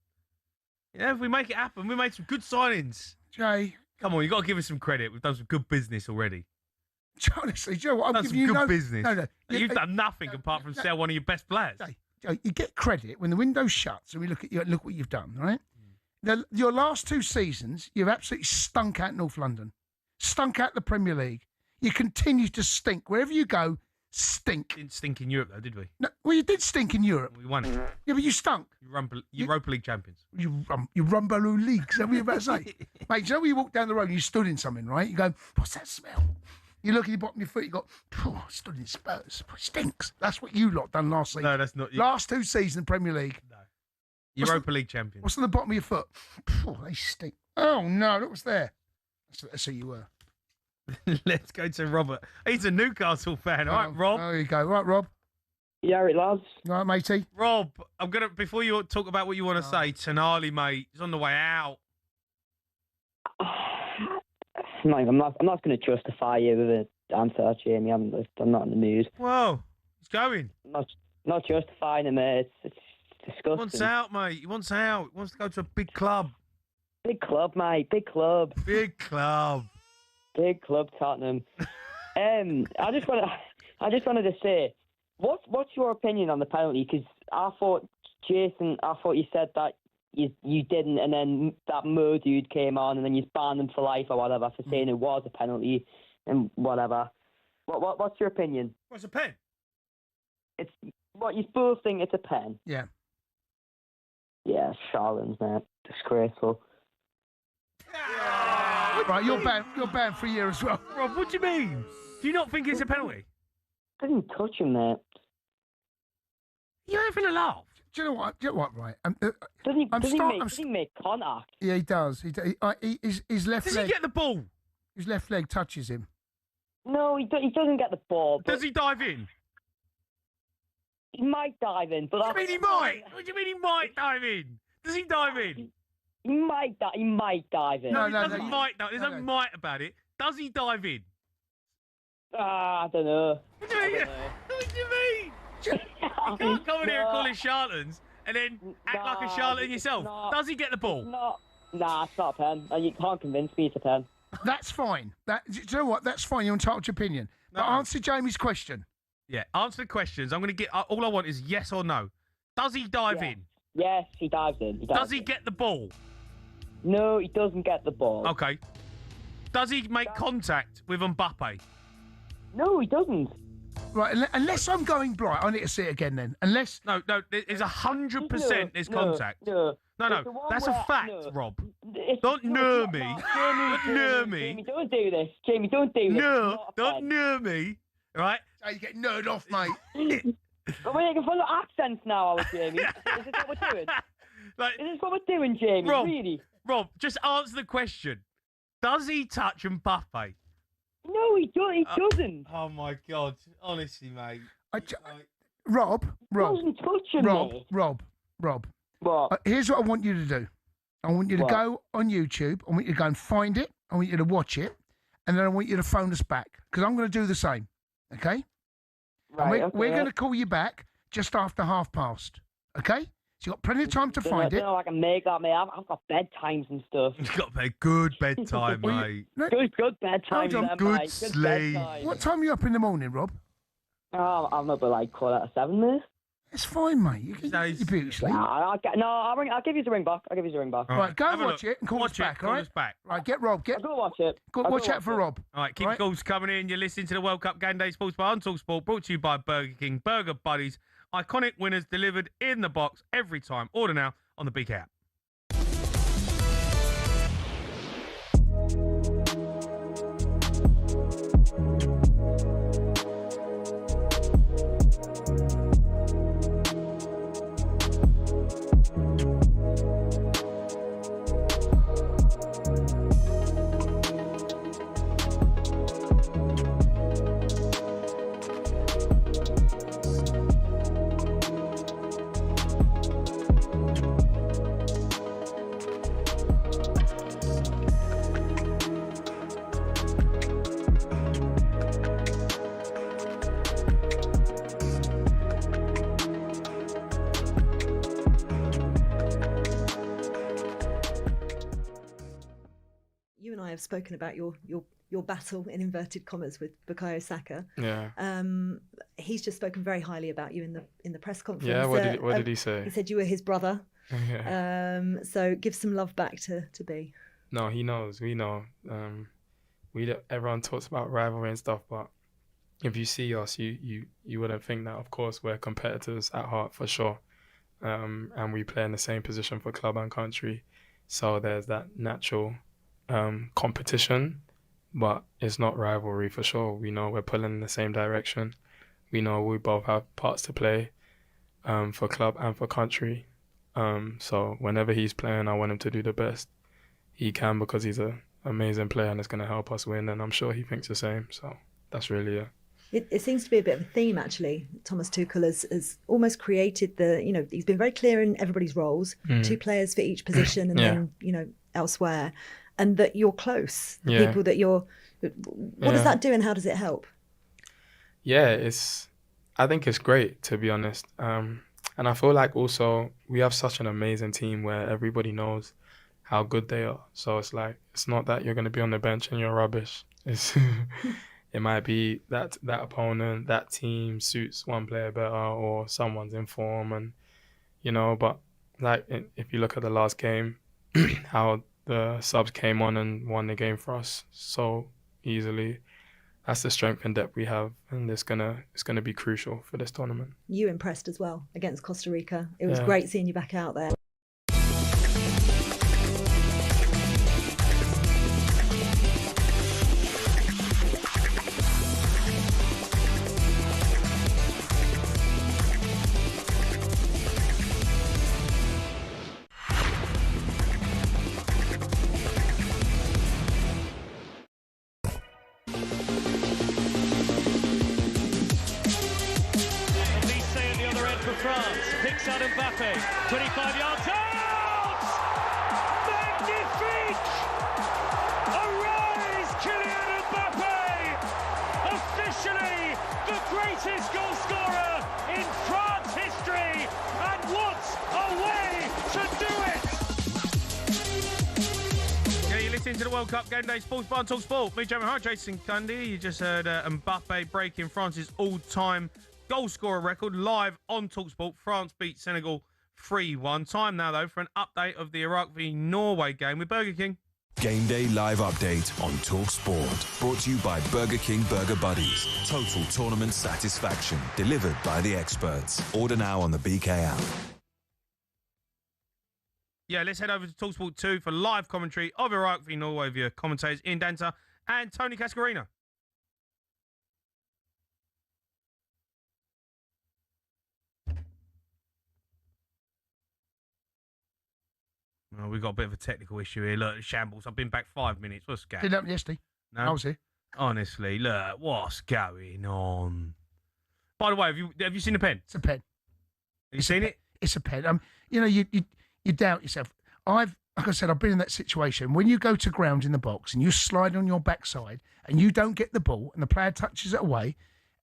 Yeah, if we make it happen, we made some good signings. Jay. Come on, you got to give us some credit. We've done some good business already. Honestly, Joe, what I'm giving you good business. No. You've done nothing apart from sell one of your best players. Jay, you get credit when the window shuts and we look at you. Look what you've done, right? Your last 2 seasons, you've absolutely stunk out North London, stunk out the Premier League. You continue to stink wherever you go. Stink. Didn't stink in Europe, though, did we? No, well, you did stink in Europe. We won it. Yeah, but you stunk. Europa League champions. You Rumbaloo League. Is that what you're about to say? Mate, do you know when you walk down the road and you stood in something, right? You go, what's that smell? You look at your bottom of your foot, you go, oh, I stood in Spurs. It stinks. That's what you lot done last season. No, that's not. Last 2 seasons in Premier League. No. Europa League champions. What's on the bottom of your foot? Oh, they stink. Oh, no, look what's there. That's who you were. Let's go to Robert. He's a Newcastle fan. All right, Rob. There you go. Right, Rob. Yeah, it lads. All right, matey. Rob, I'm gonna before you talk about what you want to say, Tonali, mate, he's on the way out. I'm not going to justify you with an answer, Jamie. I'm not in the mood. Whoa, he's going. Not justifying him, mate. It's disgusting. He wants out, mate. He wants out. He wants to go to a big club. Big club, mate. Big club. Big club. Big club, Tottenham. I just wanted to say, what's your opinion on the penalty? Because I thought you said that you didn't, and then that Mo dude came on, and then you banned him for life or whatever for saying it was a penalty and whatever. What's your opinion? What's a pen? It's what you both think it's a pen. Yeah. Yeah, charlatans, man. Disgraceful. Right, you're banned for a year as well. Rob, what do you mean? Do you not think it's a penalty? Didn't touch him, mate. You're having a laugh. Do you know what? Right. Does he make contact? Yeah, he does. His left Does leg. he get the ball? His left leg touches him. No, he doesn't get the ball. Does he dive in? He might dive in, but What do you mean he might? What do you mean he might dive in? Does he dive in? He might dive in. No, he doesn't might. There's no might about it. Does he dive in? I don't know. What do you mean? What do you mean? You can't come in here and call it charlatans and then act like a charlatan yourself. Does he get the ball? Nah, it's not a pen. And you can't convince me it's a pen. That's fine. Do you know what? That's fine. You're entitled to your opinion. But answer Jamie's question. Yeah, answer the questions. I'm going to get. All I want is yes or no. Does he dive in? Yes, he dives in. Does he get the ball? No, he doesn't get the ball. Okay. Does he make contact with Mbappe? No, he doesn't. Right, unless I'm going blind, I need to see it again then. Unless no, there's 100% there's contact. No, that's a fact, Rob. Don't near me. Don't near me. Jamie, don't do this. Jamie, don't do this. No, don't near me. Right? How you get nerd off, mate. We're making fun of accents now, Jamie. Is this what we're doing? Is this what we're doing, Jamie? Rob, really? Rob, just answer the question. Does he touch Mbappe? No, he doesn't. Oh my God! Honestly, mate. Rob. Doesn't touch him, mate. Rob. What? Here's what I want you to do. I want you to go on YouTube. I want you to go and find it. I want you to watch it, and then I want you to phone us back because I'm going to do the same. Okay? Right. We're going to call you back just after 5:30. Okay? So you've got plenty of time to find it. I don't know I can make that, mate. I've got bedtimes and stuff. You've got a good bedtime, mate. Good bedtime. Good sleep. What time are you up in the morning, Rob? Oh, I'm up at like 7:15, mate. It's fine, mate. You can beauty sleep. I'll give you the ring back. Right, go and watch it and call us back, all right? Right, get Rob. I'll go watch it. Watch out for Rob. All right, keep calls coming in. You're listening to the World Cup Game Day Sports Bar on talkSPORT, brought to you by Burger King. Burger Buddies. Iconic winners delivered in the box every time. Order now on the BK app. Have spoken about your battle in inverted commas with Bukayo Saka. Yeah. He's just spoken very highly about you in the press conference. Yeah. What did he say? He said you were his brother. Yeah. So give some love back to B. No, he knows. We know. Everyone talks about rivalry and stuff, but if you see us, you wouldn't think that. Of course, we're competitors at heart for sure, and we play in the same position for club and country. So there's that natural competition, but it's not rivalry for sure. We know we're pulling in the same direction. We know we both have parts to play for club and for country. So whenever he's playing, I want him to do the best he can because he's an amazing player and it's going to help us win. And I'm sure he thinks the same. So that's really it. It seems to be a bit of a theme, actually. Thomas Tuchel has almost created he's been very clear in everybody's roles, 2 players for each position and then, elsewhere, and that you're close, the people that you're... What does that do and how does it help? Yeah, I think it's great, to be honest. And I feel like also we have such an amazing team where everybody knows how good they are. So it's like, it's not that you're going to be on the bench and you're rubbish. It might be that opponent, that team suits one player better or someone's in form and, but like if you look at the last game, how the subs came on and won the game for us so easily. That's the strength and depth we have, and it's gonna be crucial for this tournament. You impressed as well against Costa Rica. It was great seeing you back out there. Into the World Cup Game Day Sports Bar and talkSPORT. Me, Jamie O'Hara, Jason Cundy. You just heard Mbappe breaking France's all-time goal scorer record live on talkSPORT. France beat Senegal 3-1. Time now, though, for an update of the Iraq v Norway game with Burger King. Game Day live update on talkSPORT. Brought to you by Burger King Burger Buddies. Total tournament satisfaction. Delivered by the experts. Order now on the BK app. Yeah, let's head over to talkSPORT 2 for live commentary of Iraq v Norway via commentators Ian Danter and Tony Cascarino. Well, we've got a bit of a technical issue here. Look, shambles. I've been back 5 minutes. What's going on? Didn't happen yesterday. No? I was here. Honestly, look, what's going on? By the way, have you seen the pen? It's a pen. Have you seen it? It's a pen. You doubt yourself. Like I said, I've been in that situation. When you go to ground in the box and you slide on your backside and you don't get the ball and the player touches it away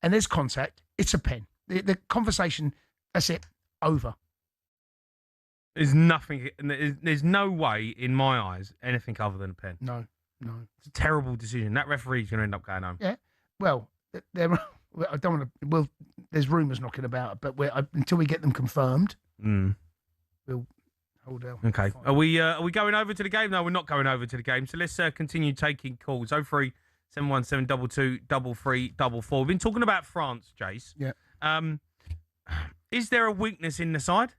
and there's contact, it's a pen. The conversation, that's it, over. There's nothing, there's no way, in my eyes, anything other than a pen. No. It's a terrible decision. That referee's going to end up going home. Yeah. Well, I don't want to, well, there's rumours knocking about, but until we get them confirmed, we'll hold out. Okay. Are we going over to the game? No, we're not going over to the game. So let's continue taking calls. 03 717 22 3344. We've been talking about France, Jace. Yeah. Is there a weakness in the side?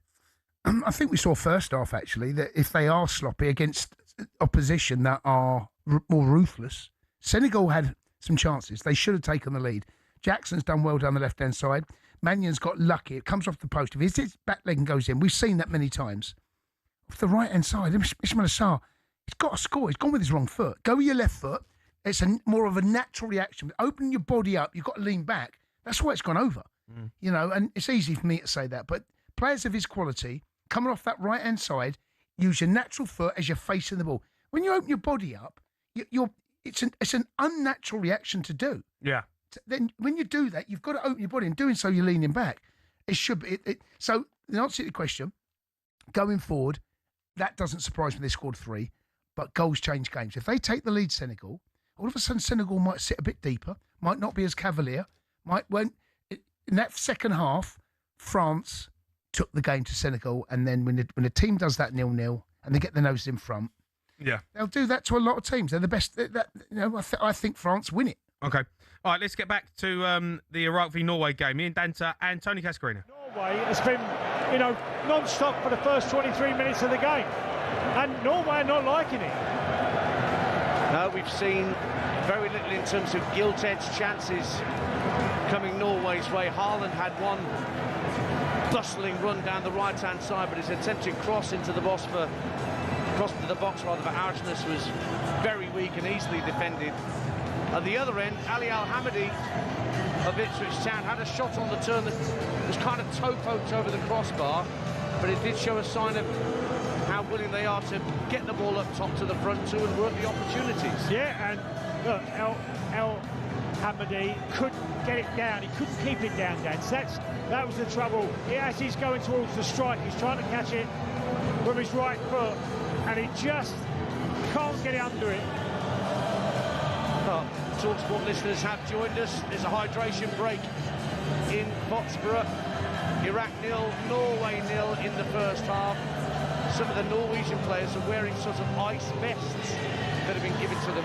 I think we saw first half, actually, that if they are sloppy against opposition that are more ruthless, Senegal had some chances. They should have taken the lead. Jackson's done well down the left-hand side. Mannion's got lucky. It comes off the post. If it's his back leg and goes in, we've seen that many times. Off the right-hand side, Ismail Assar, he's got to score. He's gone with his wrong foot. Go with your left foot. It's more of a natural reaction. Open your body up. You've got to lean back. That's why it's gone over. And it's easy for me to say that. But players of his quality, coming off that right-hand side, use your natural foot as you're facing the ball. When you open your body up, it's an unnatural reaction to do. Yeah. Then when you do that, you've got to open your body. In doing so, you're leaning back. It should be. So the answer to the question, going forward, that doesn't surprise me. They scored 3, but goals change games. If they take the lead, Senegal, all of a sudden Senegal might sit a bit deeper, might not be as cavalier. In that second half, France took the game to Senegal, and then when the team does that 0-0 and they get their noses in front, yeah, they'll do that to a lot of teams. They're the best. I think France win it. Okay. All right, let's get back to the Iraq v Norway game. Ian Danta and Tony Cascarino. Norway has been, non-stop for the first 23 minutes of the game. And Norway are not liking it. No, we've seen very little in terms of gilt-edged chances coming Norway's way. Haaland had one bustling run down the right-hand side, but his attempted cross into the box for Haaaaas was very weak and easily defended. At the other end, Ali Al-Hamadi of Ipswich Town had a shot on the turn that was kind of toe-poked over the crossbar, but it did show a sign of how willing they are to get the ball up top to the front two and work the opportunities. Yeah, and look, Al-Hamadi couldn't get it down. He couldn't keep it down, Dan. That was the trouble. As he's going towards the strike, he's trying to catch it with his right foot, and he just can't get it under it. Well, talkSPORT listeners have joined us. There's a hydration break in Foxborough. Iraq 0, Norway 0 in the first half. Some of the Norwegian players are wearing sort of ice vests that have been given to them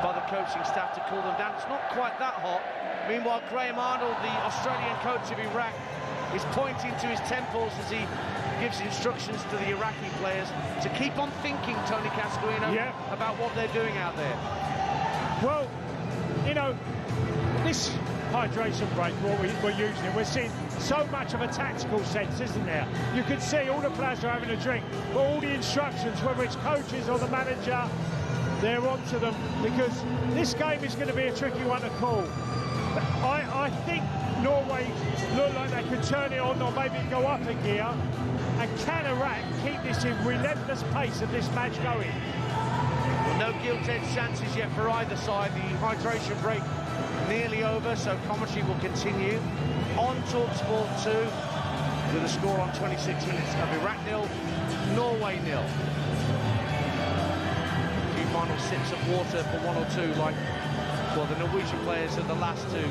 by the coaching staff to cool them down. It's not quite that hot. Meanwhile, Graham Arnold, the Australian coach of Iraq, is pointing to his temples as he gives instructions to the Iraqi players to keep on thinking, Tony Cascarino, about what they're doing out there. Well, this hydration break, what we're using it, we're seeing so much of a tactical sense, isn't there? You can see all the players are having a drink, but all the instructions, whether it's coaches or the manager, they're onto them, because this game is going to be a tricky one to call. I think Norway look like they could turn it on or maybe go up a gear, and can Iraq keep this in relentless pace of this match going? No gilt-edged chances yet for either side. The hydration break nearly over, so commentary will continue on talkSPORT 2 with a score on 26 minutes of Iraq 0, Norway 0. A few final sips of water for one or two, like, well, the Norwegian players are the last to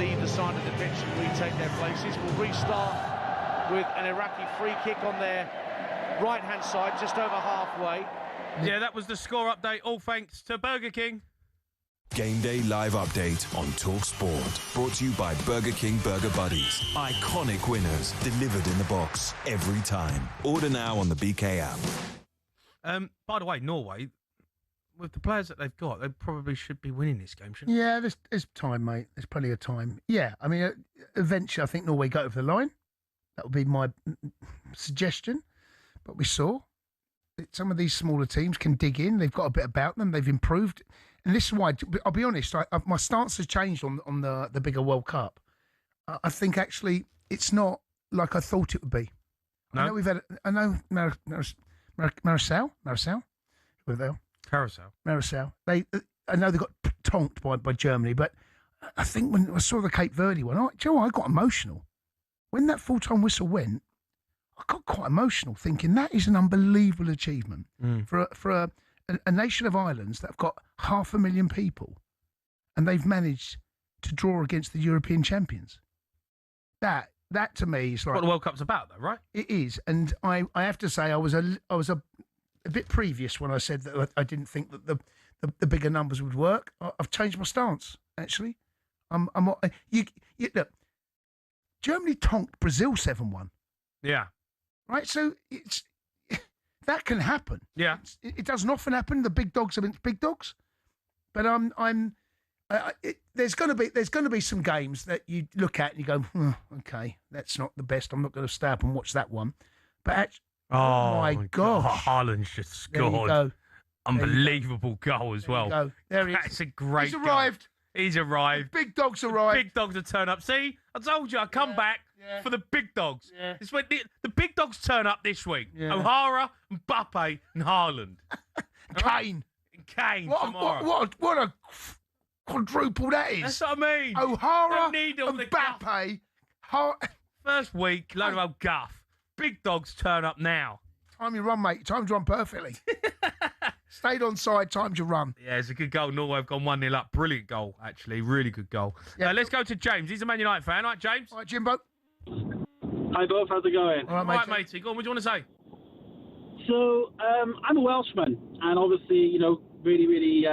leave the side of the pitch and retake their places. We'll restart with an Iraqi free kick on their right-hand side, just over halfway. Yeah, that was the score update, all thanks to Burger King. Game Day Live Update on talkSPORT. Brought to you by Burger King Burger Buddies. Iconic winners delivered in the box every time. Order now on the BK app. By the way, Norway, with the players that they've got, they probably should be winning this game, shouldn't they? Yeah, there's time, mate. There's plenty of time. Yeah, I mean, eventually I think Norway go over the line. That would be my suggestion. But we saw that some of these smaller teams can dig in. They've got a bit about them. They've improved. And this is why, I'll be honest, my stance has changed on the bigger World Cup. I think actually it's not like I thought it would be. No? I know Marcel, who are they? Marcel. I know they got tonked by Germany, but I think when I saw the Cape Verde one, I got emotional. When that full-time whistle went, I got quite emotional, thinking that is an unbelievable achievement for a nation of islands that have got 500,000 people, and they've managed to draw against the European champions. That to me is like what the World Cup's about, though, right? It is, and I have to say I was a bit previous when I said that I didn't think that the bigger numbers would work. I've changed my stance actually. Look, Germany tonked Brazil 7-1. Yeah. Right, so that can happen. Yeah, it doesn't often happen. The big dogs are big dogs, but there's going to be some games that you look at and you go, okay, that's not the best. I'm not going to stay up and watch that one. But oh my gosh, Haaland's just scored. Unbelievable goal as well. There he is. That's a great. He's arrived. Goal. He's arrived. Big dogs arrived. Big dogs have turned up. See, I told you, I come back for the big dogs. Yeah. It's when the big dogs turn up this week. Yeah. O'Hara, Mbappe, and Haaland. Kane. Tomorrow. What a quadruple that is. That's what I mean. O'Hara, Mbappe. First week, load of old guff. Big dogs turn up now. Time you run, mate. Time to run perfectly. Stayed on side, time to run. Yeah, it's a good goal. Norway have gone 1-0 up. Brilliant goal, actually. Really good goal. Yeah. Let's go to James. He's a Man United fan. All right, James? All right, Jimbo. Hi, both. How's it going? All right, matey. Go on. What do you want to say? So, I'm a Welshman, and obviously, really, really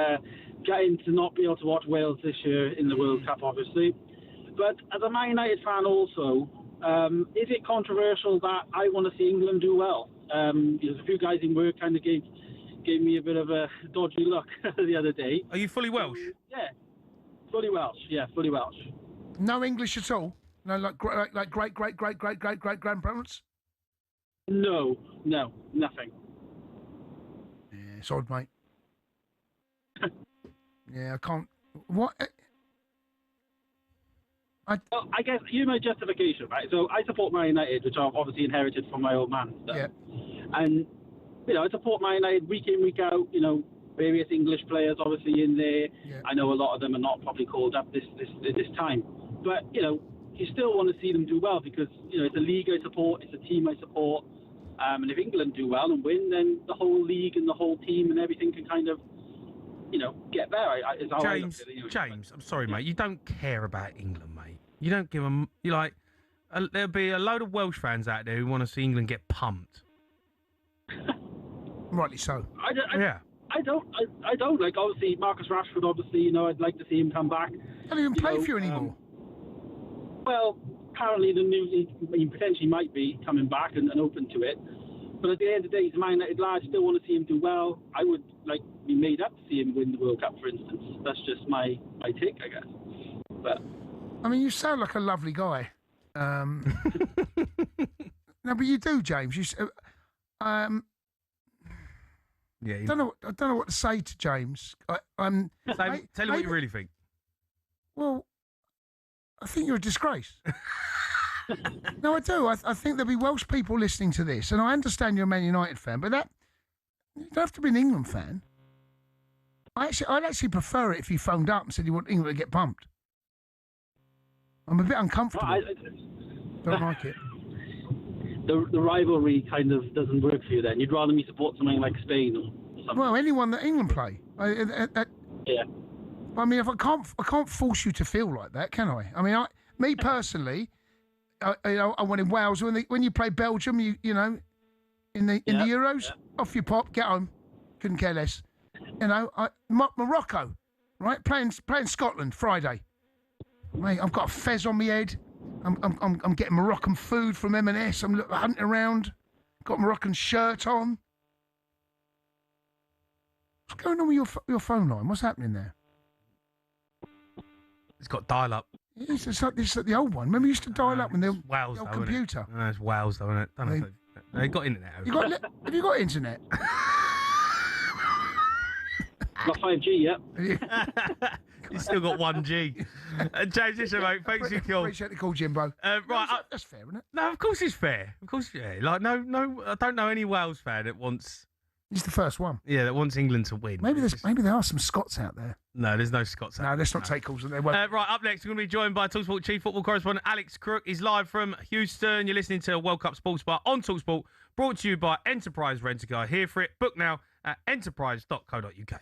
gutting to not be able to watch Wales this year in the World Cup, obviously. But as a Man United fan also, is it controversial that I want to see England do well? There's a few guys in work kind of gave me a bit of a dodgy look the other day. Are you fully Welsh? Yeah, fully Welsh. Yeah, fully Welsh. No English at all? No, like great-grandparents? No, nothing. Yeah, it's odd, mate. Yeah, I can't... What... Well, I guess here's my justification, right? So I support Man United, which I've obviously inherited from my old man. Yeah. And, I support Man United week in, week out, various English players obviously in there. Yeah. I know a lot of them are not probably called up this time. But, you still want to see them do well because, it's a league I support, it's a team I support. And if England do well and win, then the whole league and the whole team and everything can kind of, get there. James, I'm sorry, mate. You don't care about England, mate. You don't give them. There'll be a load of Welsh fans out there who want to see England get pumped. Rightly so. I don't. Like, obviously, Marcus Rashford, obviously, I'd like to see him come back. Don't even play for you anymore. Well, apparently the news he potentially might be coming back and open to it. But at the end of the day, he's a Man United lad. Still want to see him do well. I would be made up to see him win the World Cup, for instance. That's just my take, I guess. But I mean, you sound like a lovely guy. No, but you do, James. Yeah. I don't know what to say to James. Tell him what you really think. Well, I think you're a disgrace. No, I do. I think there'll be Welsh people listening to this, and I understand you're a Man United fan, but you don't have to be an England fan. I'd actually prefer it if you phoned up and said you want England to get pumped. I'm a bit uncomfortable. Don't like it. The rivalry kind of doesn't work for you then. You'd rather me support something like Spain or something. Well, anyone that England play. Yeah. I mean, if I can't force you to feel like that, can I? I mean, me personally, I wanted Wales when you play Belgium. In the Euros, off you pop, get home. Couldn't care less. Morocco, right? Playing Scotland Friday. Mate, I've got a fez on my head. I'm getting Moroccan food from M&S. I'm hunting around. Got a Moroccan shirt on. What's going on with your phone line? What's happening there? It's got dial-up. It's like the old one. Remember, you used to dial up when the Wales, old computer. No, it's Wales, though, isn't it? Don't know if they got internet. Have you got internet? Not 5G yet. You've still got 1G. James, listen, mate. Thanks for your call. Appreciate the call, Jimbo. Right, that's fair, isn't it? No, of course it's fair. Of course, yeah. No, I don't know any Wales fan that wants. He's the first one. Yeah, that wants England to win. Maybe there are some Scots out there. No, there's no Scots out there. No, let's not take calls on there. Right, up next, we're going to be joined by talkSPORT Chief Football Correspondent Alex Crook. He's live from Houston. You're listening to World Cup Sports Bar on talkSPORT, brought to you by Enterprise Rent-A-Car. Here for it. Book now at enterprise.co.uk.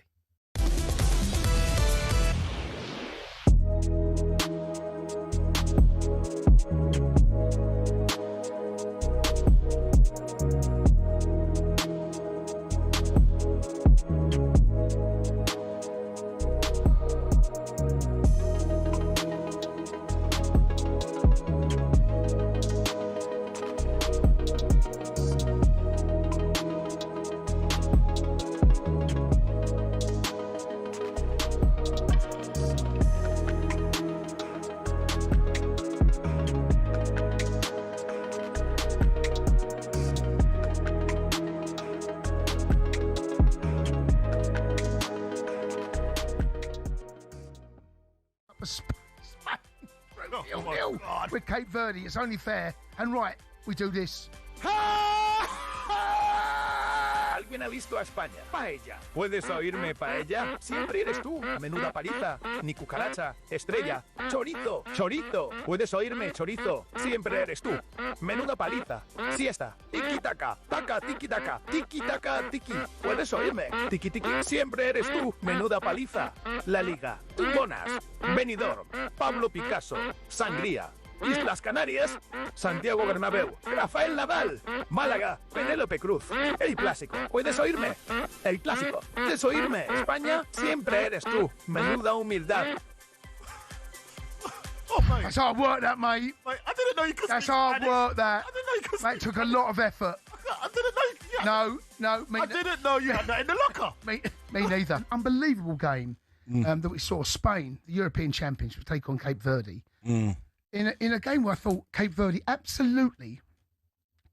With Cape Verde, it's only fair and right we do this. ¿Alguien ha visto a España? Paella. ¿Puedes oírme, paella? Siempre eres tú. Menuda paliza. Ni cucaracha. Estrella. Chorizo. Chorizo. ¿Puedes oírme, chorizo? Siempre eres tú. Menuda paliza. Siesta. Tiki-taka. Taka, tiki-taka. Tiki-taka, tiki. ¿Puedes oírme? Tiki-tiki. Siempre eres tú. Menuda paliza. La Liga. Tumbonas. Benidorm. Pablo Picasso. Sangría. Islas Canarias, Santiago Bernabéu, Rafael Nadal, Málaga, Penélope Cruz, el clásico. ¿Puedes oírme? El clásico. ¿Puedes oírme? España, siempre eres tú. Menuda humildad. Oh, mate. That's hard work, that, mate. I didn't know you could. That's hard work, that. I didn't know you could. That took a lot of effort. I didn't know. No, I didn't know you had that in the locker. Me neither. Unbelievable game that we saw. Spain, the European champions, take on Cape Verde. In a game where I thought Cape Verde absolutely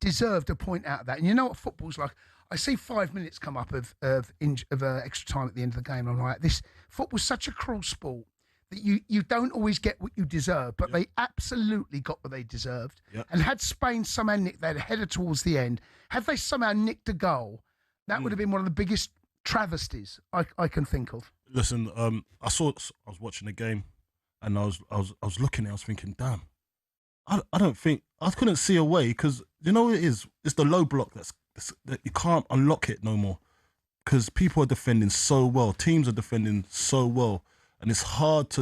deserved a point out of that. And you know what football's like? I see 5 minutes come up of extra time at the end of the game. I'm like, this football's such a cruel sport that you don't always get what you deserve, but they absolutely got what they deserved. Yep. And had Spain somehow nicked that header towards the end, had they somehow nicked a goal, that would have been one of the biggest travesties I can think of. Listen, I was watching the game, and I was looking at it, I was thinking, damn, I couldn't see a way, because you know what it is? It's the low block that you can't unlock it no more, because people are defending so well, teams are defending so well. And it's hard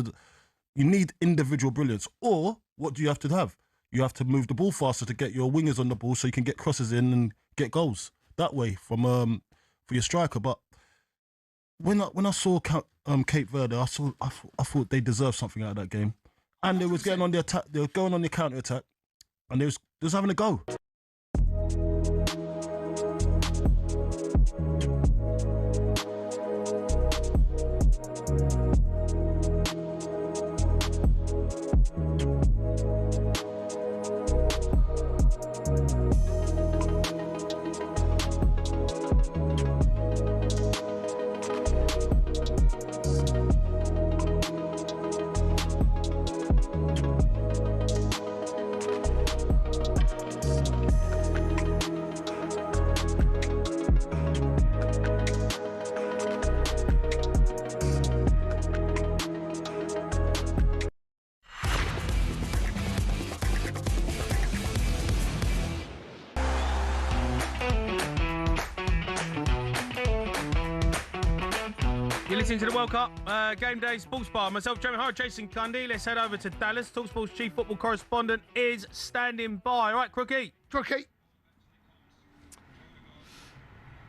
you need individual brilliance. Or what do you have to have? You have to move the ball faster to get your wingers on the ball so you can get crosses in and get goals that way for your striker. But when I saw Cape Verde, I thought they deserved something out of that game. And they was getting on the attack, they were going on the counter attack, and they was having a go. You're listening to the World Cup Game Day Sports Bar. Myself, Jamie O'Hara, Jason Cundy. Let's head over to Dallas. talkSPORT's chief football correspondent is standing by. All right, Crookie.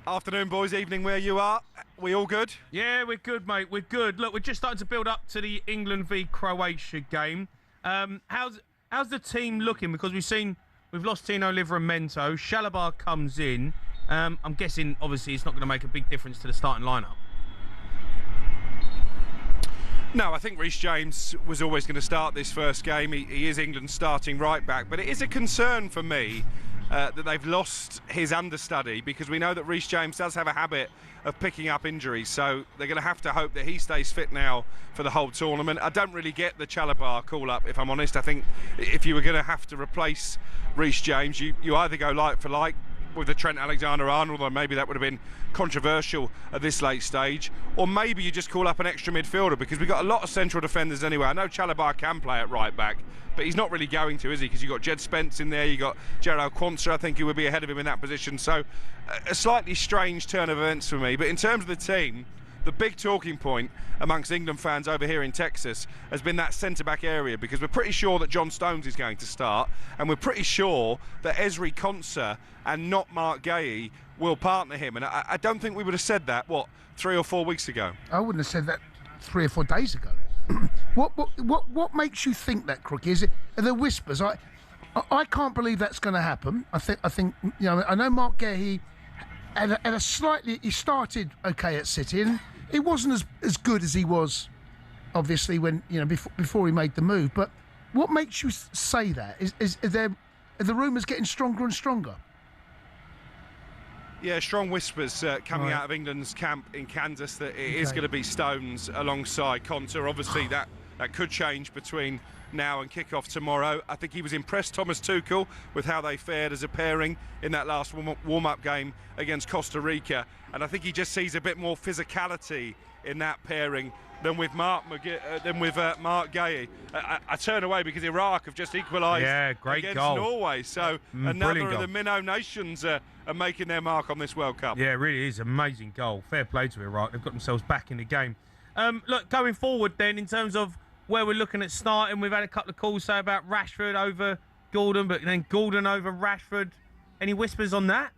Afternoon, boys. Evening where you are. We all good? Yeah, we're good, mate. We're good. Look, we're just starting to build up to the England v Croatia game. How's the team looking? Because we've lost Tino Livramento. Chalobah comes in. I'm guessing, obviously, it's not going to make a big difference to the starting lineup. No, I think Reece James was always going to start this first game. He is England's starting right back, but it is a concern for me that they've lost his understudy, because we know that Reece James does have a habit of picking up injuries, so they're going to have to hope that he stays fit now for the whole tournament. I don't really get the Chalobah call-up, if I'm honest. I think if you were going to have to replace Reece James, you either go like for like with the Trent Alexander-Arnold, or maybe that would have been controversial at this late stage, or maybe you just call up an extra midfielder, because we've got a lot of central defenders anyway. I know Chalobah can play at right back, but he's not really going to, is he? Because you've got Jed Spence in there, you've got Gerard Quansah, I think he would be ahead of him in that position. So a slightly strange turn of events for me. But in terms of the team, the big talking point amongst England fans over here in Texas has been that centre-back area, because we're pretty sure that John Stones is going to start, and we're pretty sure that Ezri Konsa and not Mark Gahey will partner him. And I don't think we would have said that, 3 or 4 weeks ago? I wouldn't have said that 3 or 4 days ago. What makes you think that, Crookie? Are there whispers? I can't believe that's going to happen. I think I know Mark Gahey at a slightly, he started okay at City, and it wasn't as good as he was, obviously, when before he made the move. But what makes you say that? Are the rumours getting stronger and stronger? Yeah, strong whispers coming out of England's camp in Kansas that it is going to be Stones alongside Konsa. Obviously, that could change between now and kick-off tomorrow. I think he was impressed, Thomas Tuchel, with how they fared as a pairing in that last warm-up game against Costa Rica, and I think he just sees a bit more physicality in that pairing than with Mark Gahey. I turn away because Iraq have just equalised against goal. Norway, so another of the Minnow nations are making their mark on this World Cup. Yeah, it really is amazing goal. Fair play to Iraq. They've got themselves back in the game. Look, going forward then, in terms of where we're looking at starting. We've had a couple of calls say about Rashford over Gordon, but then Gordon over Rashford. Any whispers on that?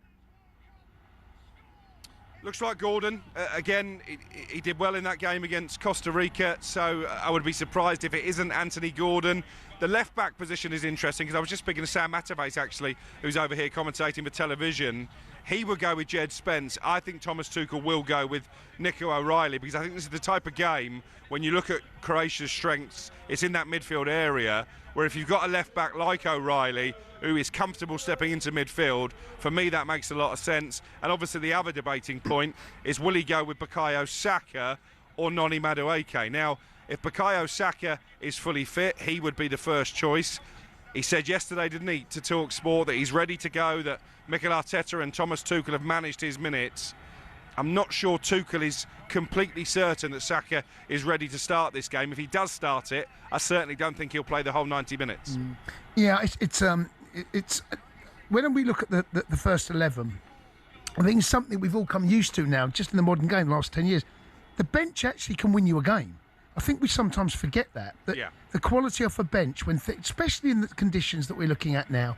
Looks like Gordon, again, he did well in that game against Costa Rica, so I would be surprised if it isn't Anthony Gordon. The left-back position is interesting, because I was just speaking to Sam Matterface, actually, who's over here commentating for television. He would go with Jed Spence. I think Thomas Tuchel will go with Nico O'Reilly, because I think this is the type of game, when you look at Croatia's strengths, it's in that midfield area, where if you've got a left-back like O'Reilly, who is comfortable stepping into midfield, for me that makes a lot of sense. And obviously the other debating point is, will he go with Bukayo Saka or Noni Madueke? Now, if Bukayo Saka is fully fit, he would be the first choice. He said yesterday, didn't he, to talkSPORT, that he's ready to go, that Mikel Arteta and Thomas Tuchel have managed his minutes. I'm not sure Tuchel is completely certain that Saka is ready to start this game. If he does start it, I certainly don't think he'll play the whole 90 minutes. Yeah, it's when we look at the first 11, I think it's something we've all come used to now, just in the modern game, the last 10 years. The bench actually can win you a game. I think we sometimes forget that yeah. The quality of a bench, especially in the conditions that we're looking at now,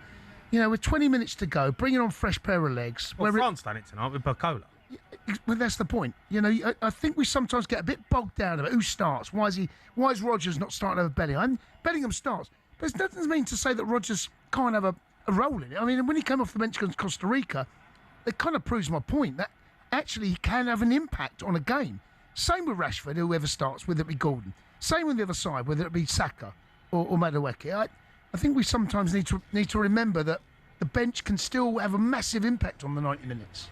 with 20 minutes to go, bringing on fresh pair of legs. Well, France done it tonight with Barcola. Well, that's the point. I think we sometimes get a bit bogged down about who starts. Why is Rodgers not starting over Bellingham? Bellingham starts, but it doesn't mean to say that Rodgers can't have a role in it. I mean, when he came off the bench against Costa Rica, it kind of proves my point that actually he can have an impact on a game. Same with Rashford, whoever starts, whether it be Gordon. Same with the other side, whether it be Saka or Madueke. I think we sometimes need to remember that the bench can still have a massive impact on the 90 minutes.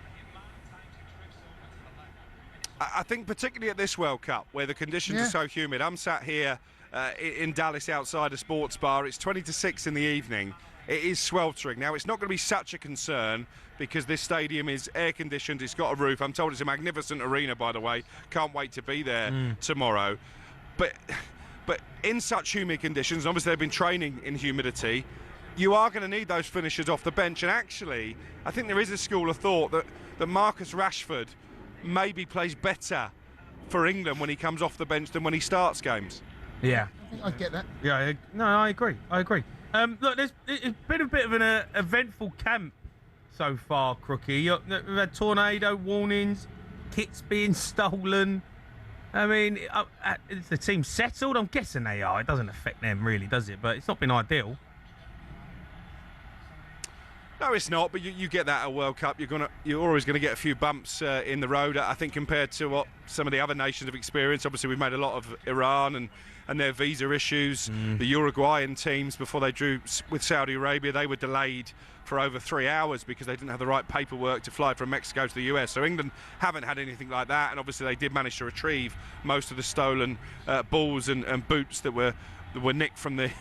I think particularly at this World Cup, where the conditions are so humid. I'm sat here in Dallas outside a sports bar. It's 20 to 6 in the evening. It is sweltering. Now, it's not going to be such a concern because this stadium is air-conditioned. It's got a roof. I'm told it's a magnificent arena, by the way. Can't wait to be there tomorrow. But in such humid conditions, obviously they've been training in humidity, you are going to need those finishers off the bench. And actually, I think there is a school of thought that Marcus Rashford maybe plays better for England when he comes off the bench than when he starts games. Yeah. I get that. Yeah, no, I agree. Look, it's been a bit of an eventful camp so far, Crookie. We've had tornado warnings, kits being stolen. I mean, is the team settled? I'm guessing they are. It doesn't affect them really, does it? But it's not been ideal. No, it's not, but you get that at a World Cup. You're always going to get a few bumps in the road, I think, compared to what some of the other nations have experienced. Obviously, we've made a lot of Iran and their visa issues. The Uruguayan teams, before they drew with Saudi Arabia, they were delayed for over 3 hours because they didn't have the right paperwork to fly from Mexico to the US. So England haven't had anything like that, and obviously they did manage to retrieve most of the stolen balls and boots that were nicked from the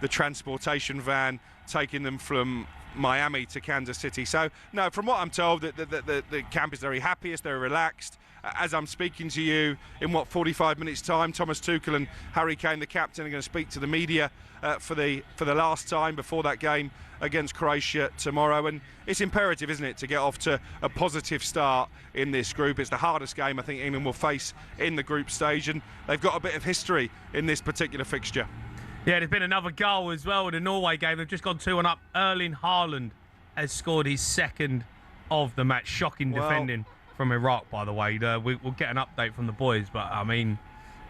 transportation van, taking them from Miami to Kansas City. So, no, from what I'm told, the camp is very happy, it's very relaxed. As I'm speaking to you, in 45 minutes' time, Thomas Tuchel and Harry Kane, the captain, are going to speak to the media for the last time before that game against Croatia tomorrow. And it's imperative, isn't it, to get off to a positive start in this group. It's the hardest game I think England will face in the group stage, and they've got a bit of history in this particular fixture. Yeah, there's been another goal as well in the Norway game. They've just gone 2-1 up. Erling Haaland has scored his second of the match. Shocking defending from Iraq, by the way. We'll get an update from the boys, but I mean,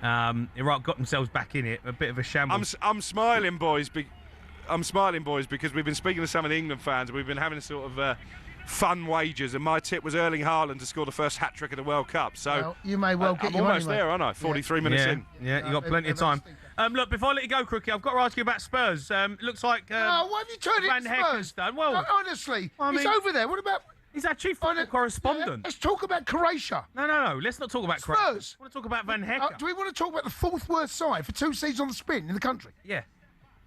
Iraq got themselves back in it. A bit of a shambles. I'm smiling, boys. I'm smiling, boys, because we've been speaking to some of the England fans. We've been having a sort of fun wagers, and my tip was Erling Haaland to score the first hat-trick of the World Cup. So you may well get I'm almost there, aren't I? 43 minutes in. Yeah, you got plenty of time. Look, before I let you go, Crookie, I've got to ask you about Spurs. Looks like why have you turned Van it Hecken's Spurs? done. Well, no, honestly, he's over there. What about? He's our chief football correspondent. Let's talk about Croatia. No. Let's not talk about Croatia. Spurs. I want to talk about Van Hecken. Do we want to talk about the fourth worst side for 2 seasons on the spin in the country? Yeah.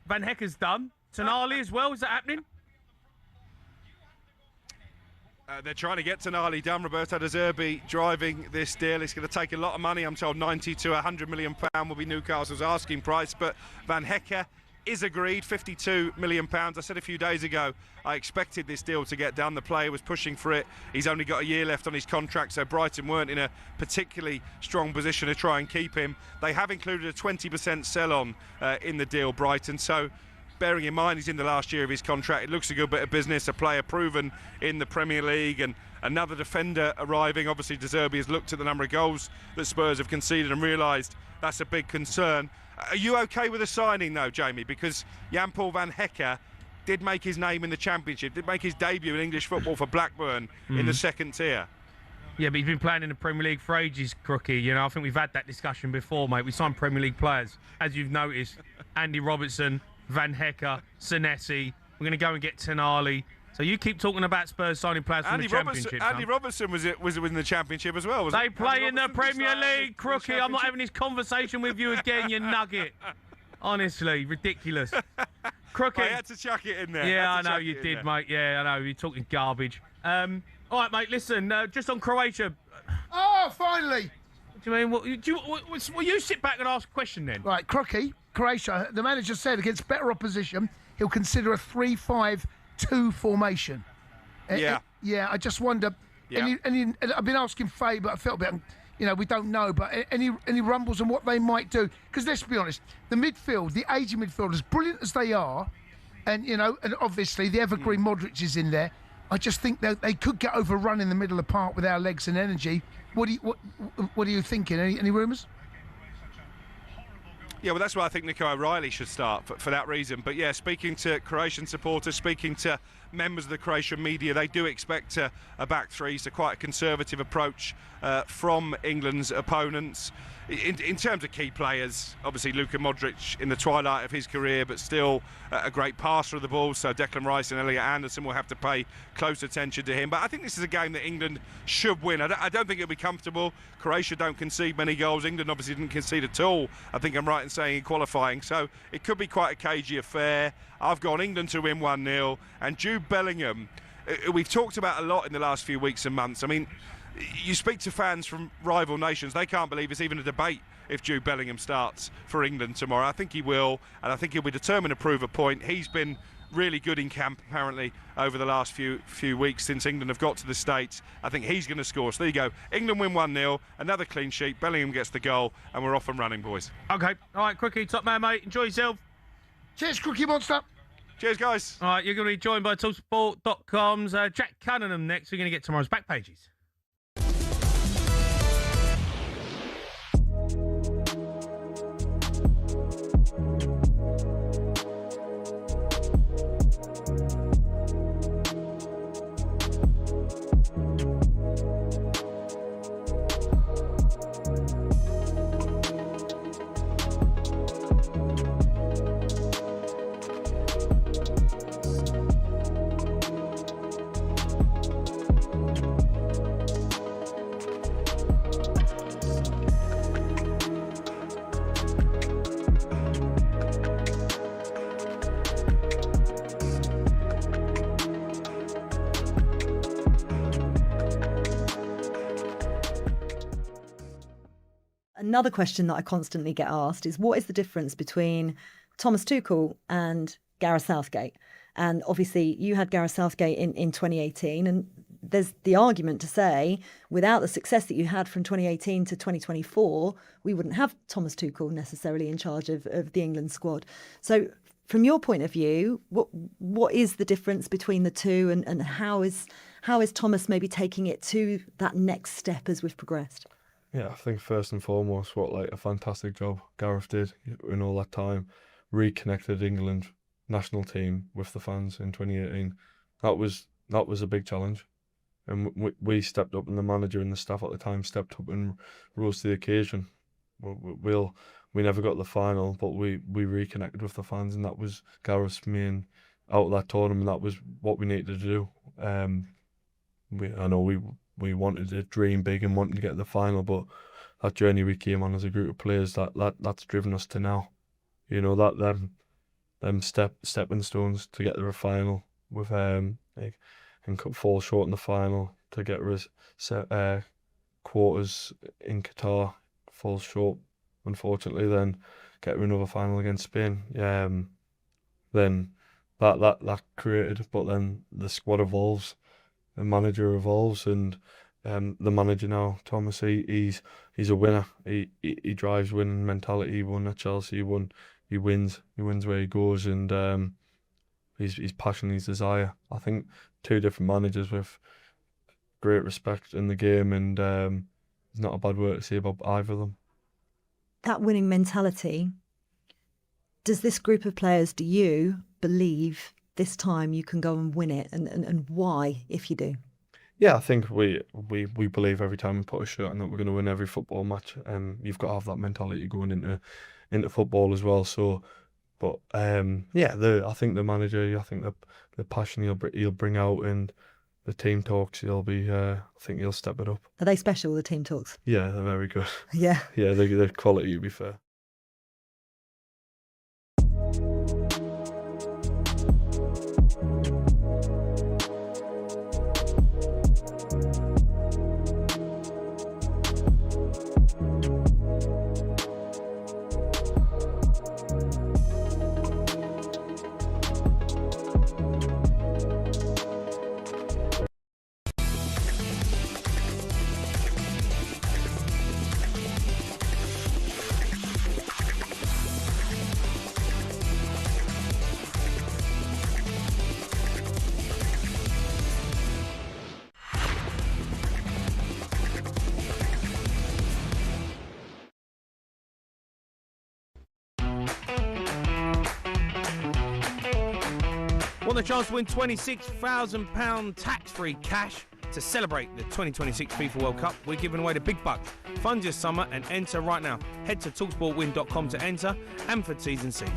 Van Hecken's done. Tonali as well. Is that happening? They're trying to get Tonali done. Roberto De Zerbi driving this deal. It's going to take a lot of money. I'm told 90 to £100 million will be Newcastle's asking price. But Van Hecke is agreed, £52 million. I said a few days ago I expected this deal to get done. The player was pushing for it. He's only got a year left on his contract, so Brighton weren't in a particularly strong position to try and keep him. They have included a 20% sell-on in the deal, Brighton, so bearing in mind he's in the last year of his contract, it looks a good bit of business, a player proven in the Premier League, and another defender arriving. Obviously De Zerbi has looked at the number of goals that Spurs have conceded and realised that's a big concern. Are you okay with the signing though, Jamie? Because Jan-Paul van Hecke did make his name in the Championship, did make his debut in English football for Blackburn in the second tier. Yeah, but he's been playing in the Premier League for ages, Crookie. You know, I think we've had that discussion before, mate. We signed Premier League players, as you've noticed. Andy Robertson, Van Hecke, Senesi. We're going to go and get Tenali. So you keep talking about Spurs signing players from the Championship. Andy Robertson was in the Championship as well, wasn't they play in the Premier League, Crookie. I'm not having this conversation with you again, you nugget. Honestly, ridiculous. Crookie. I had to chuck it in there. Yeah, I know you did, mate. Yeah, I know. You're talking garbage. All right, mate, listen, just on Croatia. Oh, finally. What do you mean? Will you sit back and ask a question then? Right, Crookie, Croatia, the manager said against better opposition, he'll consider a 3-5-2 formation. Yeah. I just wonder. Yeah. And I've been asking Faye, but I felt a bit, we don't know. But any rumbles on what they might do? Because let's be honest, the midfield, the aging midfield, as brilliant as they are, and and obviously the evergreen Modric is in there. I just think that they could get overrun in the middle of the park with our legs and energy. What are you thinking? Any rumours? Yeah, well, that's why I think Nico O'Reilly should start for that reason. But yeah, speaking to Croatian supporters, speaking to members of the Croatian media, they do expect a back three, so quite a conservative approach from England's opponents. In terms of key players, obviously Luka Modric in the twilight of his career, but still a great passer of the ball, so Declan Rice and Elliot Anderson will have to pay close attention to him. But I think this is a game that England should win. I don't think it'll be comfortable. Croatia don't concede many goals. England obviously didn't concede at all, I think I'm right in saying, in qualifying. So it could be quite a cagey affair. I've gone England to win 1-0. And Jude Bellingham, we've talked about a lot in the last few weeks and months. I mean, you speak to fans from rival nations, they can't believe it's even a debate if Jude Bellingham starts for England tomorrow. I think he will, and I think he'll be determined to prove a point. He's been really good in camp, apparently, over the last few weeks since England have got to the States. I think he's going to score. So there you go. England win 1-0, another clean sheet. Bellingham gets the goal, and we're off and running, boys. Okay. All right, Crookie, top man, mate. Enjoy yourself. Cheers, Crookie Monster. Cheers, guys. All right, you're going to be joined by talkSPORT.com's Jack Cunningham next. We're going to get tomorrow's back pages. Another question that I constantly get asked is, what is the difference between Thomas Tuchel and Gareth Southgate? And obviously you had Gareth Southgate in 2018, and there's the argument to say, without the success that you had from 2018 to 2024, we wouldn't have Thomas Tuchel necessarily in charge of the England squad. So from your point of view, what is the difference between the two, and how is Thomas maybe taking it to that next step as we've progressed? Yeah, I think first and foremost, a fantastic job Gareth did in all that time, reconnected England national team with the fans in 2018. That was a big challenge, and we stepped up, and the manager and the staff at the time stepped up and rose to the occasion. We never got the final, but we reconnected with the fans, and that was Gareth's main out of that tournament. That was what we needed to do. I know we wanted to dream big and wanted to get to the final, but that journey we came on as a group of players, that's driven us to now. That them stepping stones to get to the final with and fall short in the final, to get quarters in Qatar, fall short unfortunately, then get to another final against Spain. then that created. But then the squad evolves, the manager evolves, and the manager now, Thomas, he's a winner. He drives winning mentality. He won at Chelsea. He wins where he goes, and his passion, his desire. I think two different managers with great respect in the game, and there's not a bad word to say about either of them. That winning mentality, does this group of players, do you believe this time you can go and win it, and why, if you do? Yeah, I think we believe every time we put a shirt on that we're going to win every football match. You've got to have that mentality going into football as well. So, but I think the manager, I think the passion he'll bring out, and the team talks, I think he'll step it up. Are they special, the team talks? Yeah, they're very good. Yeah. Yeah, they're quality, to be fair. Want the chance to win £26,000 tax-free cash to celebrate the 2026 FIFA World Cup? We're giving away the big bucks. Fund your summer and enter right now. Head to talksportwin.com to enter, and for T's and C's.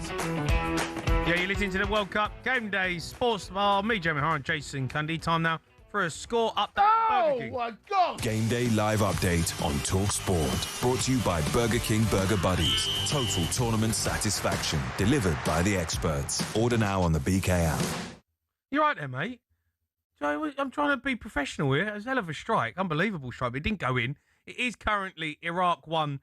Yeah, you're listening to the World Cup Game Day Sports Bar. Me, Jamie O'Hara, and Jason Cundy. Time now for a score update. Oh my God! Game Day live update on talkSPORT. Brought to you by Burger King Burger Buddies. Total tournament satisfaction delivered by the experts. Order now on the BK app. You're right there, mate. I'm trying to be professional here. It was a hell of a strike. Unbelievable strike, but it didn't go in. It is currently Iraq 1,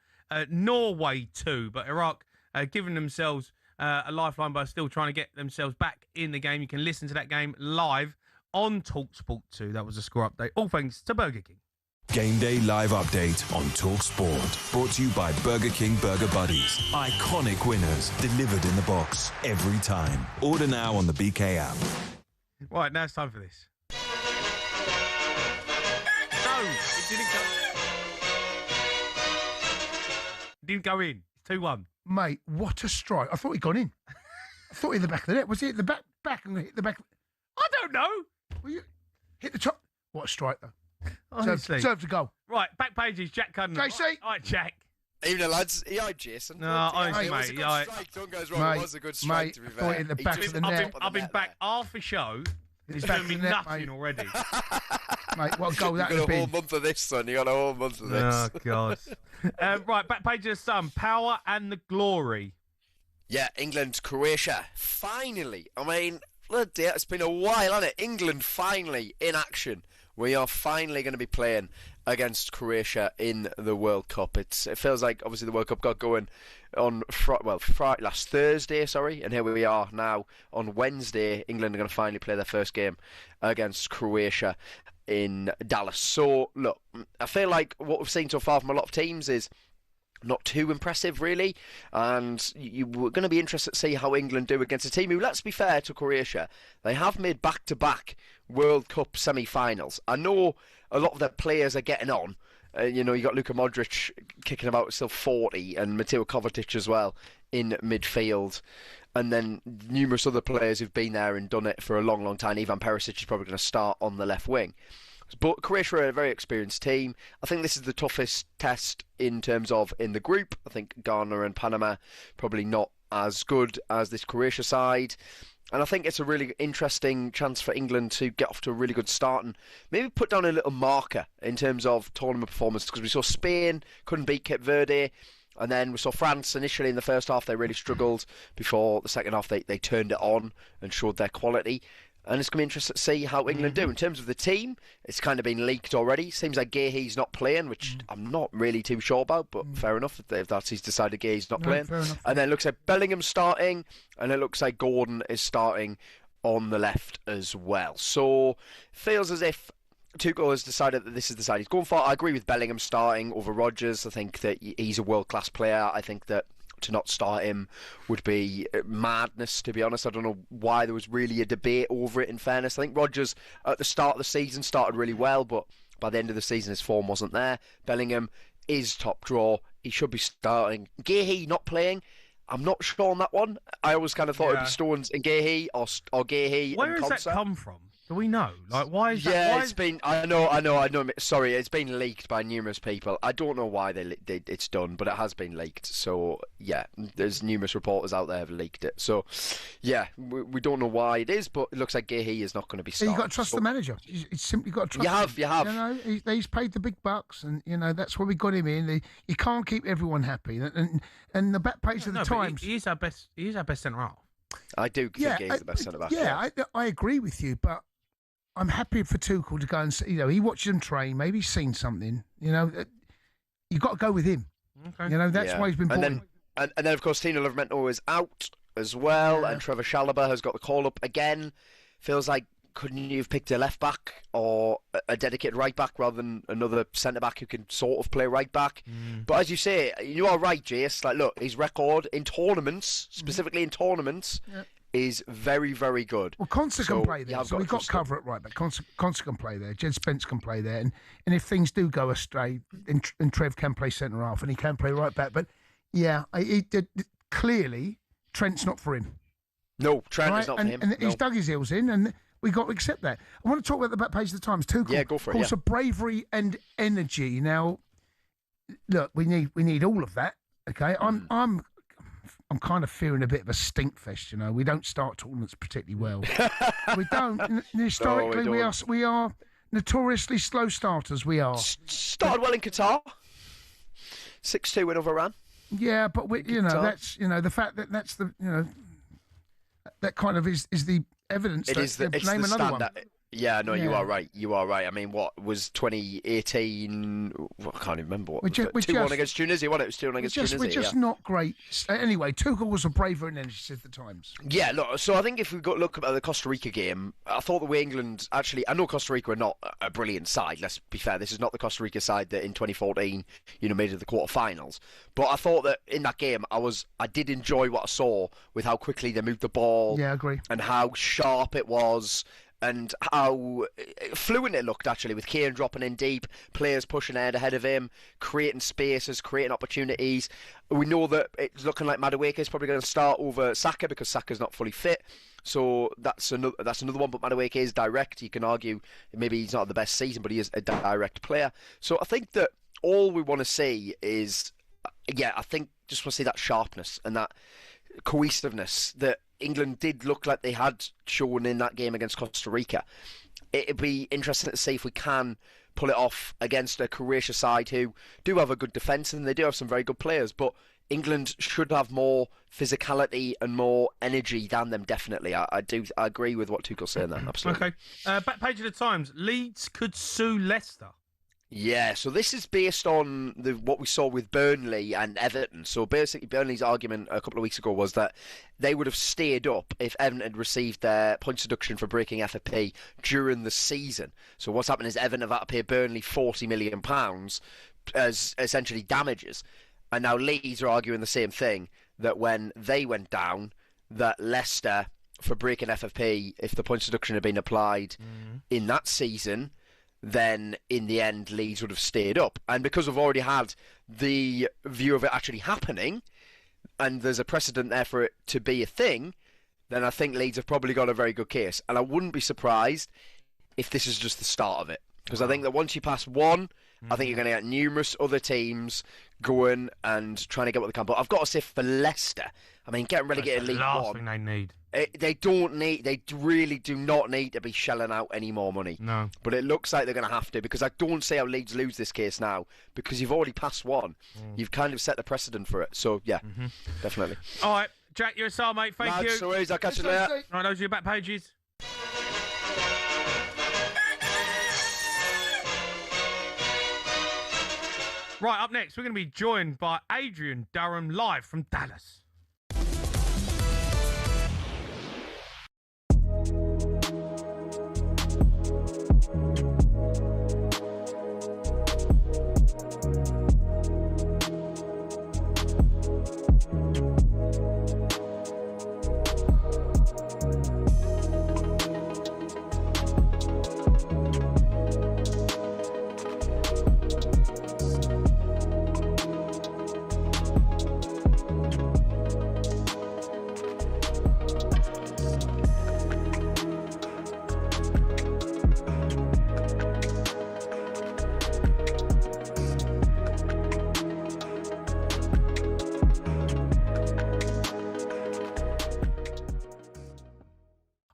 Norway 2, but Iraq giving themselves a lifeline by still trying to get themselves back in the game. You can listen to that game live on talkSPORT 2. That was a score update. All thanks to Burger King. Game Day live update on talkSPORT. Brought to you by Burger King Burger Buddies. Iconic winners delivered in the box every time. Order now on the BK app. Right, now it's time for this. No, it didn't go. It didn't go in. It's 2-1. Mate, what a strike. I thought he'd gone in. I thought he hit the back of the net. Was he at the back and hit the back? I don't know. Well, you hit the top. What a strike, though. Honestly. Deserves a goal. Right, back pages, Jack Cunningham. JC. All right, Jack. Evening, lads. Eyed Jason. No, honestly, it was a mate. good strike. Don't get us wrong. It was a good strike, to be fair. Hit the back of the net. I've been back half a show. It's doing me nothing already. Mate, what a goal that would have been. You got a been. whole month of this, son. You got a whole month of this. Oh, God. Right, back page of the Sun. Power and the glory. Yeah, England, Croatia. Finally. I mean, bloody hell, it's been a while, hasn't it? England finally in action. We are finally going to be playing against Croatia in the World Cup. It feels like, obviously, the World Cup got going on last Thursday, and here we are now on Wednesday. England are going to finally play their first game against Croatia in Dallas. So, look, I feel like what we've seen so far from a lot of teams is not too impressive, really, and we're going to be interested to see how England do against a team who, let's be fair to Croatia, they have made back-to-back World Cup semi-finals. I know a lot of their players are getting on. You got Luka Modric kicking about still 40, and Mateo Kovacic as well in midfield, and then numerous other players who've been there and done it for a long, long time. Ivan Perisic is probably going to start on the left wing. But Croatia are a very experienced team. I think this is the toughest test in terms of in the group. I think Ghana and Panama probably not as good as this Croatia side. And I think it's a really interesting chance for England to get off to a really good start and maybe put down a little marker in terms of tournament performance, because we saw Spain couldn't beat Cape Verde, and then we saw France initially in the first half. They really struggled. Before the second half, they turned it on and showed their quality. and it's going to be interesting to see how England do. In terms of the team, it's kind of been leaked already. Seems like Gahey's not playing, which I'm not really too sure about, but fair enough if that's he's decided Gahey's not playing. And then it looks like Bellingham starting, and it looks like Gordon is starting on the left as well. So feels as if Tuchel has decided that this is the side he's going for. I agree with Bellingham starting over Rodgers. I think that he's a world-class player. I think that to not start him would be madness, to be honest. I don't know why there was really a debate over it, in fairness. I think Rodgers, at the start of the season, started really well, but by the end of the season, his form wasn't there. Bellingham is top draw. He should be starting. Gahey not playing. I'm not sure on that one. I always kind of thought it'd be Stones and Gahey, or Gahey Where and has Konsa. that come from? Do we know? Like, why is that? Yeah, Why it's been. I know. Sorry, it's been leaked by numerous people. I don't know why it's done, but it has been leaked. So yeah, there's numerous reporters out there have leaked it. So yeah, we don't know why it is, but it looks like Gahey is not going to be starting. You've got to trust the manager. You've simply got to trust him. You have. You know, he's paid the big bucks, and you know that's why we got him in. You can't keep everyone happy, and the back page of the Times. He is our best. He is our best centre half. I do think he's the best centre back. Yeah, I agree with you, but I'm happy for Tuchel to go and see. You know, he watches them train. Maybe he's seen something. You know, you've got to go with him. Okay. You know, that's why he's been brought in. And then, of course, Tino Livramento is out as well, and Trevor Chalobah has got the call-up again. Feels like, couldn't you have picked a left-back or a dedicated right-back rather than another centre-back who can sort of play right-back? But as you say, you are right, Jace. Like, look, his record in tournaments, specifically in tournaments, is very, very good. Well, Konsa can play there, so we've got cover at right back. Konsa can play there. Jed Spence can play there. And if things do go astray, and Trev can play centre-half and he can play right back. But, yeah, clearly, Trent's not for him. No, Trent is not for him. And he's dug his heels in, and we've got to accept that. I want to talk about the back page of the Times. Tuchel. Yeah, go for it. Also, bravery and energy. Now, look, we need all of that. Okay, I'm kind of fearing a bit of a stink fest. You know, we don't start tournaments particularly well. We don't. Historically, No, we are notoriously slow starters. We are. Started well in Qatar. 6-2 win over Iran. Yeah, but that's the fact that that's the that kind of is the evidence. It's the name another standard. one. Yeah, no, you are right. You are right. I mean, what was 2018? I can't even remember what. 2-1 against Tunisia. What it was 2-1 against Tunisia. We're just not great. Anyway, Tuchel was a braver and energy, says the Times. Yeah, look. So I think if we look at the Costa Rica game, I thought the way England actually. I know Costa Rica are not a brilliant side. Let's be fair. This is not the Costa Rica side that in 2014, made it to the quarterfinals. But I thought that in that game, I did enjoy what I saw with how quickly they moved the ball. Yeah, I agree. And how sharp it was. And how fluent it looked, actually, with Kane dropping in deep, players pushing ahead of him, creating spaces, creating opportunities. We know that it's looking like Madueke is probably going to start over Saka because Saka's not fully fit. So that's another one, but Madueke is direct. You can argue maybe he's not the best season, but he is a direct player. So I think that all we want to see is, I think just want to see that sharpness and that cohesiveness that England did look like they had shown in that game against Costa Rica. It'd be interesting to see if we can pull it off against a Croatia side who do have a good defence and they do have some very good players, but England should have more physicality and more energy than them, definitely. I agree with what Tuchel's saying there, absolutely. Okay. Back page of the Times. Leeds could sue Leicester. Yeah, so this is based on what we saw with Burnley and Everton. So basically, Burnley's argument a couple of weeks ago was that they would have stayed up if Everton had received their points deduction for breaking FFP during the season. So what's happened is Everton have had to pay Burnley £40 million as essentially damages. And now Leeds are arguing the same thing, that when they went down, that Leicester, for breaking FFP, if the points deduction had been applied in that season, then in the end Leeds would have stayed up. And because we've already had the view of it actually happening, and there's a precedent there for it to be a thing, then I think Leeds have probably got a very good case. And I wouldn't be surprised if this is just the start of it. Because I think that once you pass one, I think you're going to get numerous other teams going and trying to get what they can. But I've got to say, for Leicester, I mean, getting relegated League One. One, thing they need. They really do not need to be shelling out any more money. No. But it looks like they're going to have to, because I don't see how Leeds lose this case now, because you've already passed one. You've kind of set the precedent for it. So, yeah, definitely. All right, Jack, you're a star, mate. Thank you. So I'll catch you later. Right, those are your back pages. Right, up next, we're going to be joined by Adrian Durham live from Dallas.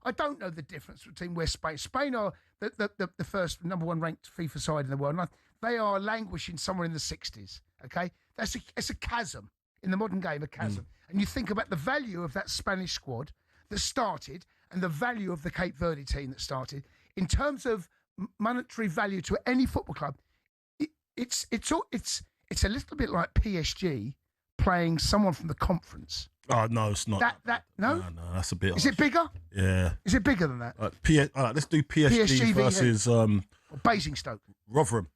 I don't know the difference between where Spain are the first number one ranked FIFA side in the world. And they are languishing somewhere in the 60s. Okay, it's a chasm in the modern game, a chasm. And you think about the value of that Spanish squad that started and the value of the Cape Verde team that started in terms of monetary value to any football club. It's a little bit like PSG playing someone from the conference. Oh, no, it's not. No, no, that's a bit. Is it bigger? Yeah. Is it bigger than that? Let's do PSG versus Basingstoke. Rotherham.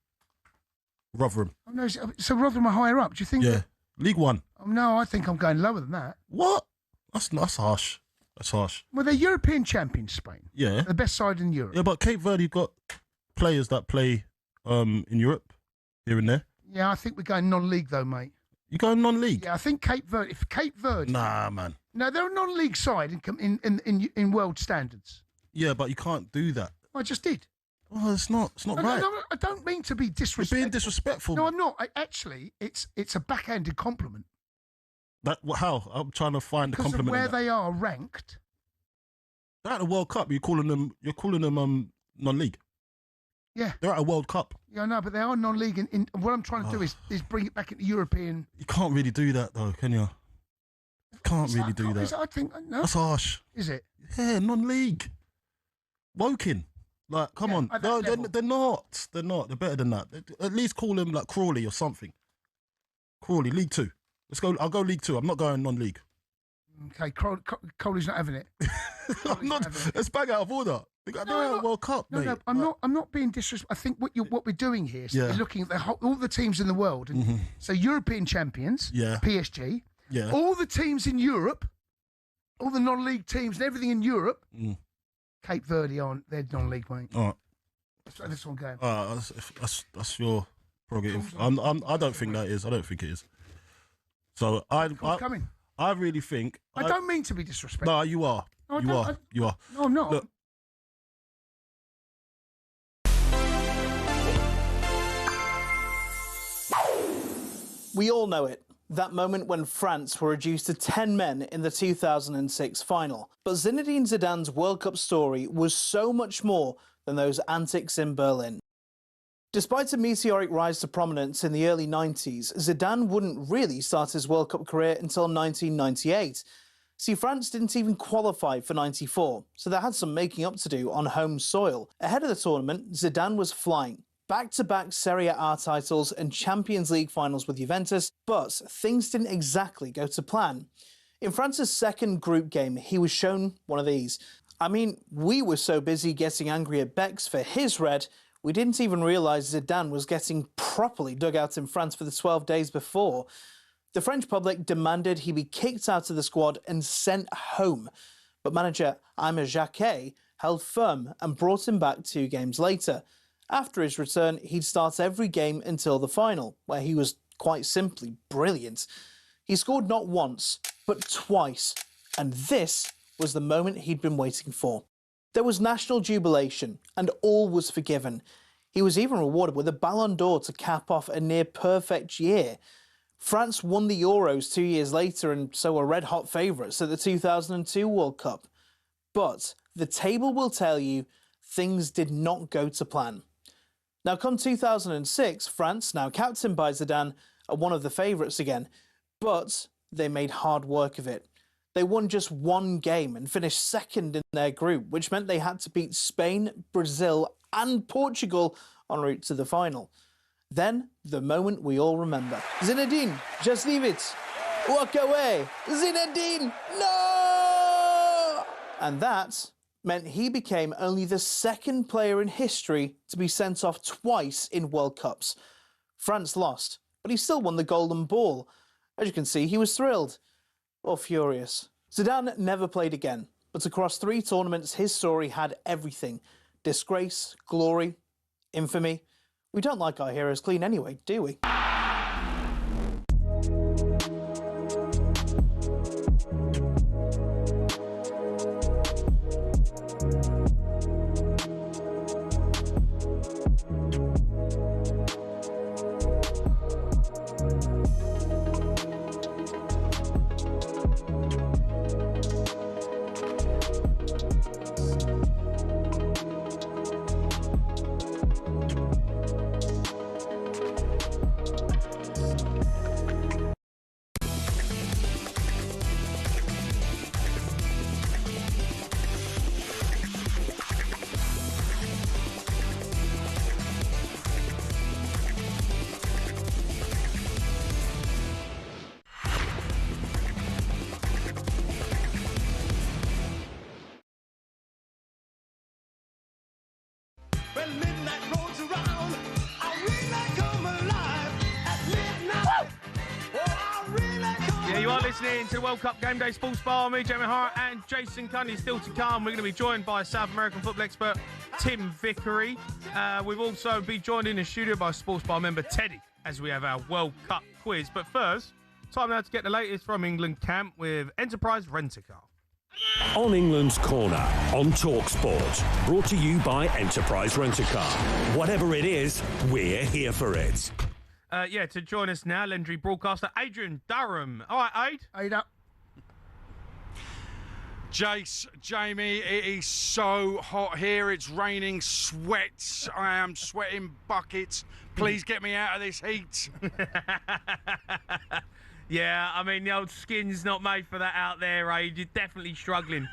Oh, no, so Rotherham are higher up. Do you think? Yeah, League One. Oh, no, I think I'm going lower than that. What? That's harsh. That's harsh. Well, they're European champions, Spain. Yeah. The best side in Europe. Yeah, but Cape Verde got players that play in Europe, here and there. Yeah, I think we're going non-league though, mate. You going non-league? Yeah, I think Cape Verde. If Cape Verde. Nah, man. No, they're a non-league side in world standards. Yeah, but you can't do that. I just did. Oh, it's not right. No, I don't mean to be disrespectful. You're being disrespectful. No, I'm not. Actually, it's a backhanded compliment. How? I'm trying to find the compliment. Because of where they are ranked. They're at the World Cup. You're calling them non-league. Yeah. They're at a World Cup. Yeah, I know, but they are non-league. In what I'm trying to do is bring it back into European. You can't really do that, though, can you? You can't really do that. I think no. That's harsh. Is it? Yeah, non-league. Woking. Like, come on. No, they're not. They're not. They're better than that. At least call them like Crawley or something. Crawley, League Two. Let's go. I'll go League Two. I'm not going non-league. Okay, Crawley's not having it. I'm not. Let's bag out of order. They're at a World Cup, mate. No, I'm not being disrespectful. I think what we're doing here is we're looking at all the teams in the world. And so European champions, PSG, all the teams in Europe, all the non-league teams and everything in Europe. Cape Verde they're non-league, mate. All right. That's what I'm going. That's your prerogative. I don't think that is. I don't think it is. So coming. I really think. I don't mean to be disrespectful. No, you are. You are. No, I'm not. Look, we all know it. That moment when France were reduced to 10 men in the 2006 final. But Zinedine Zidane's World Cup story was so much more than those antics in Berlin. Despite a meteoric rise to prominence in the early 90s, Zidane wouldn't really start his World Cup career until 1998. See, France didn't even qualify for 94, so they had some making up to do on home soil. Ahead of the tournament, Zidane was flying. Back-to-back Serie A titles and Champions League finals with Juventus, but things didn't exactly go to plan. In France's second group game, he was shown one of these. I mean, we were so busy getting angry at Bex for his red, we didn't even realise Zidane was getting properly dug out in France for the 12 days before. The French public demanded he be kicked out of the squad and sent home. But manager Aimé Jacquet held firm and brought him back 2 games later. After his return, he'd start every game until the final, where he was quite simply brilliant. He scored not once, but twice. And this was the moment he'd been waiting for. There was national jubilation, and all was forgiven. He was even rewarded with a Ballon d'Or to cap off a near-perfect year. France won the Euros 2 years later and so were red-hot favourites at the 2002 World Cup. But the table will tell you things did not go to plan. Now, come 2006, France, now captained by Zidane, are one of the favourites again, but they made hard work of it. They won just 1 game and finished second in their group, which meant they had to beat Spain, Brazil and Portugal en route to the final. Then, the moment we all remember. Zinedine, just leave it. Walk away. Zinedine, no! And that meant he became only the second player in history to be sent off twice in World Cups. France lost, but he still won the Golden Ball. As you can see, he was thrilled. Or furious. Zidane never played again, but across 3 tournaments, his story had everything. Disgrace, glory, infamy. We don't like our heroes clean anyway, do we? Listening to the World Cup Game Day Sports Bar, me, Jamie O'Hara, and Jason Cundy still to come. We're going to be joined by South American football expert Tim Vickery. We've also been joined in the studio by Sports Bar member Teddy as we have our World Cup quiz. But first, time now to get the latest from England camp with Enterprise Rent-A-Car. On England's Corner on talkSPORT, brought to you by Enterprise Rent-A-Car. Whatever it is, we're here for it. To join us now, legendary broadcaster Adrian Durham. All right, Aid up. Jace, Jamie, it is so hot here. It's raining sweats. I am sweating buckets. Please get me out of this heat. Yeah, I mean, the old skin's not made for that out there, Aid. You're definitely struggling.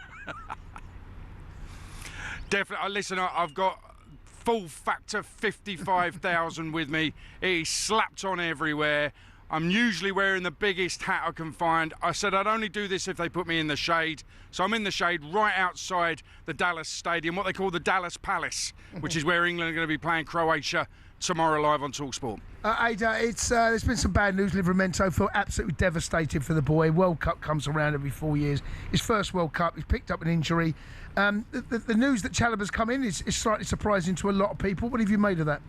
Definitely. Listen, I've got full factor 55,000 with me. He's slapped on everywhere. I'm usually wearing the biggest hat I can find. I said I'd only do this if they put me in the shade. So I'm in the shade right outside the Dallas Stadium, what they call the Dallas Palace, which is where England are going to be playing Croatia tomorrow live on talkSPORT. Ada, there's been some bad news. Livramento feel absolutely devastated for the boy. World Cup comes around every 4 years. His first World Cup, he's picked up an injury. The news that Chalobah's come in is slightly surprising to a lot of people. What have you made of that?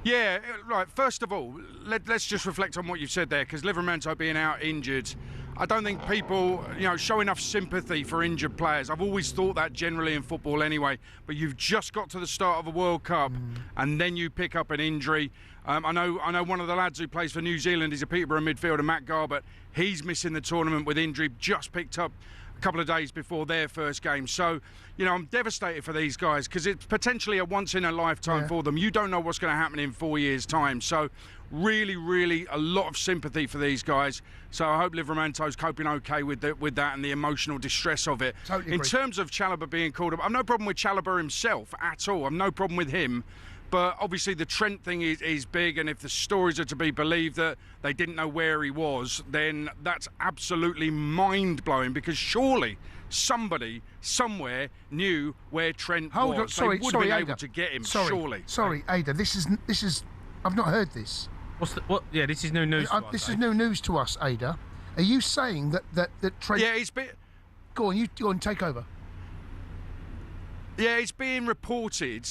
Yeah, right. First of all, let's just reflect on what you've said there, because Livramento being out injured, I don't think people, show enough sympathy for injured players. I've always thought that generally in football anyway, but you've just got to the start of a World Cup and then you pick up an injury. I know one of the lads who plays for New Zealand is a Peterborough midfielder, Matt Garbett. He's missing the tournament with injury, just picked up a couple of days before their first game. So, I'm devastated for these guys because it's potentially a once-in-a-lifetime for them. You don't know what's going to happen in 4 years' time. So, really, really a lot of sympathy for these guys. So I hope Livramento's coping okay with that and the emotional distress of it. Totally in agree. terms of Chalobah being called up, I've no problem with Chalobah himself at all. I've no problem with him. But obviously the Trent thing is big, and if the stories are to be believed that they didn't know where he was, then that's absolutely mind-blowing, because surely somebody somewhere knew where Trent was. Hold on, sorry, they would have been Ada. able to get him, sorry, surely. Sorry, Ada, this is I've not heard this. Yeah, this is new news to us. This is new news to us, Ada. Are you saying that Trent... Yeah, he's been... Go on, take over. Yeah, it's being reported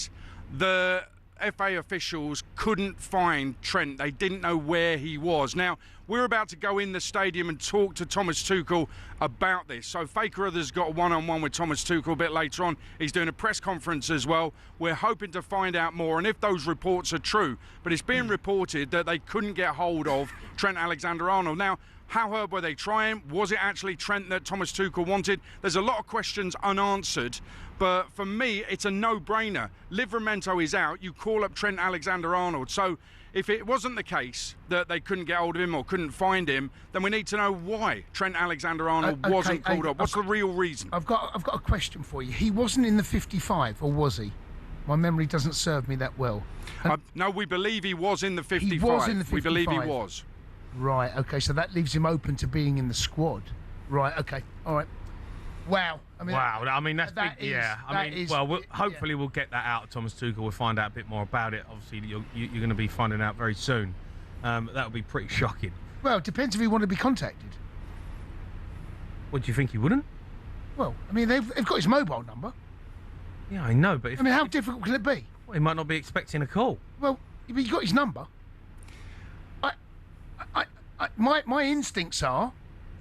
that FA officials couldn't find Trent. They didn't know where he was. Now, we're about to go in the stadium and talk to Thomas Tuchel about this. So Faker has got a one-on-one with Thomas Tuchel a bit later on. He's doing a press conference as well. We're hoping to find out more, and if those reports are true. But it's being reported that they couldn't get hold of Trent Alexander-Arnold. Now, how hard were they trying? Was it actually Trent that Thomas Tuchel wanted? There's a lot of questions unanswered, but for me, it's a no-brainer. Livramento is out. You call up Trent Alexander-Arnold. So if it wasn't the case that they couldn't get hold of him or couldn't find him, then we need to know why Trent Alexander-Arnold wasn't called up. What's the real reason? I've got a question for you. He wasn't in the 55, or was he? My memory doesn't serve me that well. No, we believe he was in the 55. He was in the 55. We believe he was. Right, okay, so that leaves him open to being in the squad. Right, okay, all right. Wow. Wow, I mean, that's big, yeah. Hopefully we'll get that out of Thomas Tuchel. We'll find out a bit more about it. Obviously, you're going to be finding out very soon. That would be pretty shocking. Well, it depends if he wanted to be contacted. What, do you think he wouldn't? Well, I mean, they've got his mobile number. Yeah, I know, but... how difficult can it be? Well, he might not be expecting a call. Well, he got his number. My instincts are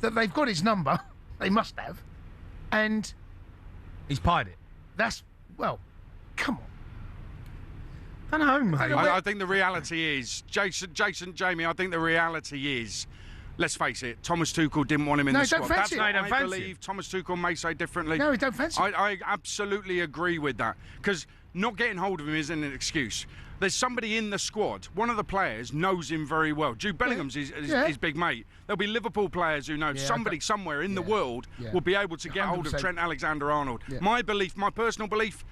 that they've got his number. They must have. And... he's pied it. That's... well, come on. I don't know, mate. I think the reality is... Jamie, I think the reality is... let's face it, Thomas Tuchel didn't want him in the squad. Fancy That's it. what I believe. Thomas Tuchel may say differently. No, he don't fancy it. I absolutely agree with that. Because not getting hold of him isn't an excuse. There's somebody in the squad. One of the players knows him very well. Jude Bellingham's his big mate. There'll be Liverpool players who know somebody somewhere in the world will be able to get hold of Trent Alexander-Arnold. Yeah. My belief, my personal belief,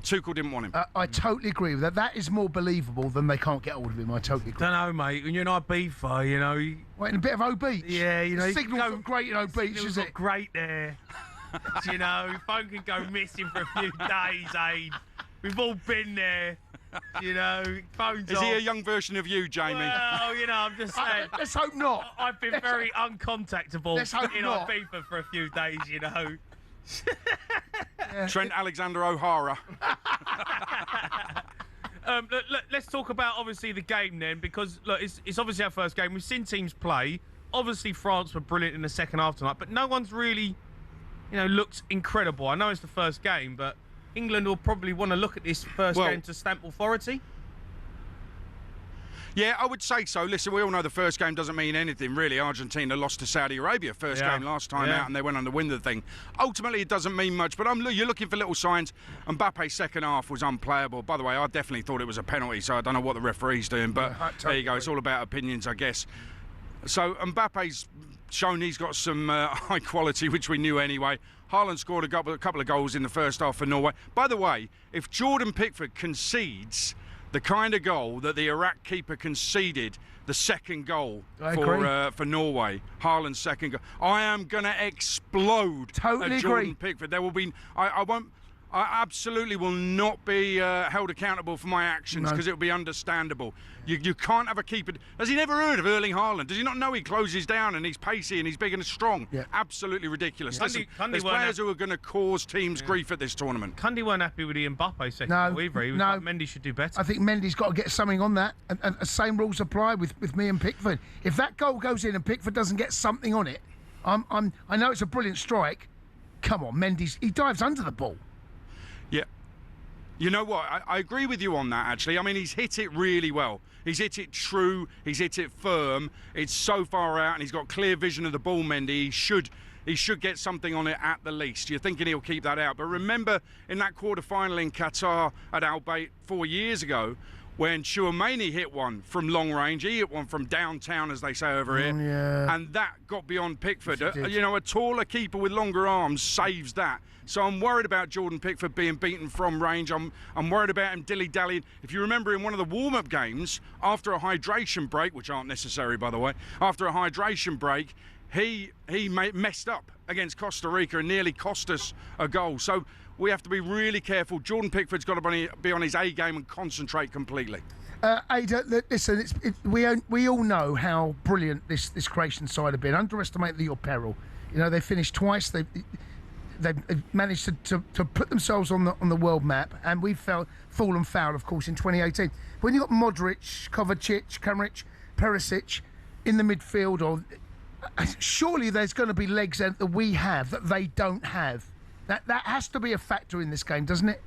Tuchel didn't want him. I totally agree with that. That is more believable than they can't get hold of him. I totally agree. Don't know, mate. When you're not beefer, you know... Wait, in a bit of O Beach? Yeah, you know... The signal's not great in O Beach, is it? Great there. You know, phone can go missing for a few days, Aid. We've all been there. You know, phone's Is he a young version of you, Jamie? Well, you know, I'm just saying. Let's hope not. I've been very uncontactable Let's hope in not. Ibiza for a few days, you know. Trent Alexander O'Hara. Let's talk about, obviously, the game then, because, look, it's obviously our first game. We've seen teams play. Obviously, France were brilliant in the second half tonight, but no one's really, you know, looked incredible. I know it's the first game, but England will probably want to look at this first game to stamp authority. Yeah, I would say so. Listen, we all know the first game doesn't mean anything, really. Argentina lost to Saudi Arabia first game last time out, and they went on to win the thing. Ultimately, it doesn't mean much, but you're looking for little signs. Mbappe's second half was unplayable. By the way, I definitely thought it was a penalty, so I don't know what the referee's doing, but there you go. It's all about opinions, I guess. So Mbappe's shown he's got some high quality, which we knew anyway. Haaland scored a couple of goals in the first half for Norway. By the way, if Jordan Pickford concedes the kind of goal that the Iraq keeper conceded, the second goal for Norway, Haaland's second goal, I am going to explode at Jordan Pickford. There will be, I absolutely will not be held accountable for my actions because it will be understandable. You can't have a keeper. Has he never heard of Erling Haaland? Does he not know he closes down and he's pacey and he's big and strong? Yeah. Absolutely ridiculous. Yeah. Listen, there's players who are going to cause teams grief at this tournament. Cundy weren't happy with the Mbappe second goal either. He was like, Mendy should do better. I think Mendy's got to get something on that, and the same rules apply with me and Pickford. If that goal goes in and Pickford doesn't get something on it, I know it's a brilliant strike. Come on, he dives under the ball. Yeah. You know what? I agree with you on that, actually. I mean, he's hit it really well. He's hit it true. He's hit it firm. It's so far out, and he's got clear vision of the ball, Mendy. He should get something on it at the least. You're thinking he'll keep that out. But remember, in that quarter-final in Qatar at Al Bayt 4 years ago, when Chouameni hit one from long range, he hit one from downtown, as they say over here, and that got beyond Pickford. You know, a taller keeper with longer arms saves that. So I'm worried about Jordan Pickford being beaten from range. I'm worried about him dilly-dallying. If you remember in one of the warm-up games, after a hydration break, which aren't necessary, by the way, after a hydration break, he messed up against Costa Rica and nearly cost us a goal. So we have to be really careful. Jordan Pickford's got to be on his A game and concentrate completely. Ada, listen, we all know how brilliant this Croatian side have been. Underestimate your peril. You know, they finished twice. They've managed to put themselves on the world map, and we've fallen foul, of course, in 2018. When you've got Modric, Kovacic, Kamaric, Perisic in the midfield, surely there's going to be legs that we have that they don't have. That has to be a factor in this game, doesn't it?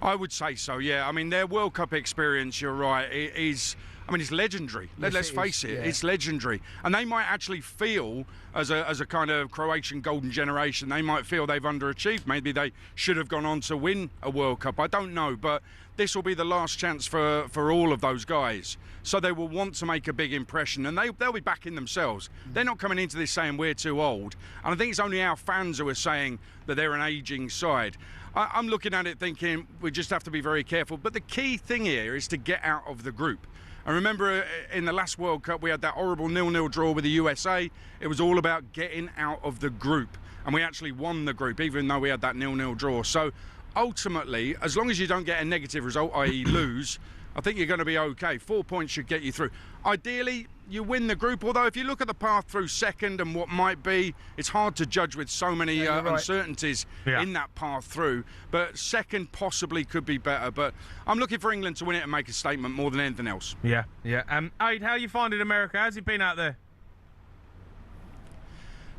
I would say so, yeah. I mean, their World Cup experience, you're right, is... I mean, it's legendary. Yes, Let's face it, yeah. it's legendary. And they might actually feel, as a kind of Croatian golden generation, they might feel they've underachieved. Maybe they should have gone on to win a World Cup. I don't know, but this will be the last chance for all of those guys. So they will want to make a big impression, and they'll be backing themselves. They're not coming into this saying we're too old. And I think it's only our fans who are saying that they're an ageing side. I'm looking at it thinking we just have to be very careful. But the key thing here is to get out of the group. And remember, in the last World Cup, we had that horrible 0-0 draw with the USA. It was all about getting out of the group. And we actually won the group, even though we had that 0-0 draw. So ultimately, as long as you don't get a negative result, i.e. lose, I think you're going to be okay. 4 points should get you through. Ideally, you win the group, although if you look at the path through second and what might be, it's hard to judge with so many uncertainties in that path through. But second possibly could be better. But I'm looking for England to win it and make a statement more than anything else. Yeah. Aid, how are you finding America? How's it been out there?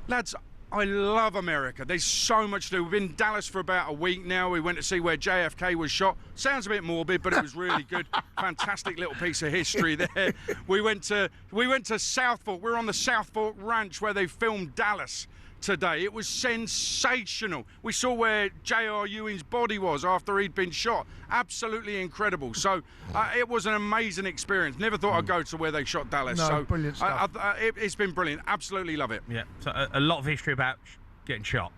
Lads, I love America. There's so much to do. We've been in Dallas for about a week now. We went to see where JFK was shot. Sounds a bit morbid, but it was really good. Fantastic little piece of history there. We went to South Fork. We're on the South Fork Ranch where they filmed Dallas today. It was sensational. We saw where J.R. Ewing's body was after he'd been shot. Absolutely incredible. So it was an amazing experience. Never thought I'd go to where they shot Dallas. No, so brilliant stuff. It's been brilliant. Absolutely love it. Yeah. So a lot of history about getting shot.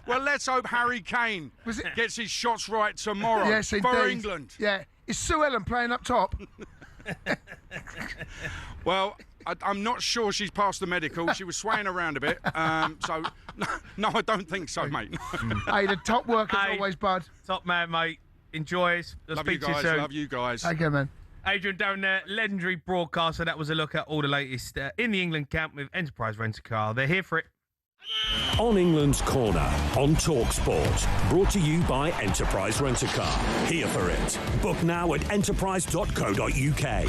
Well, let's hope Harry Kane gets his shots right tomorrow Yes, for indeed. England. Yeah. Is Sue Ellen playing up top? Well, I'm not sure she's passed the medical. She was swaying around a bit. So, no, I don't think so, mate. Hey, the top work as always, bud. Top man, mate. Enjoy us. Love you guys. Love you guys. Okay, man. Adrian down there, legendary broadcaster. That was a look at all the latest in the England camp with Enterprise Rent-A-Car. They're here for it. On England's Corner on talkSPORT. Brought to you by Enterprise Rent-A-Car. Here for it. Book now at enterprise.co.uk.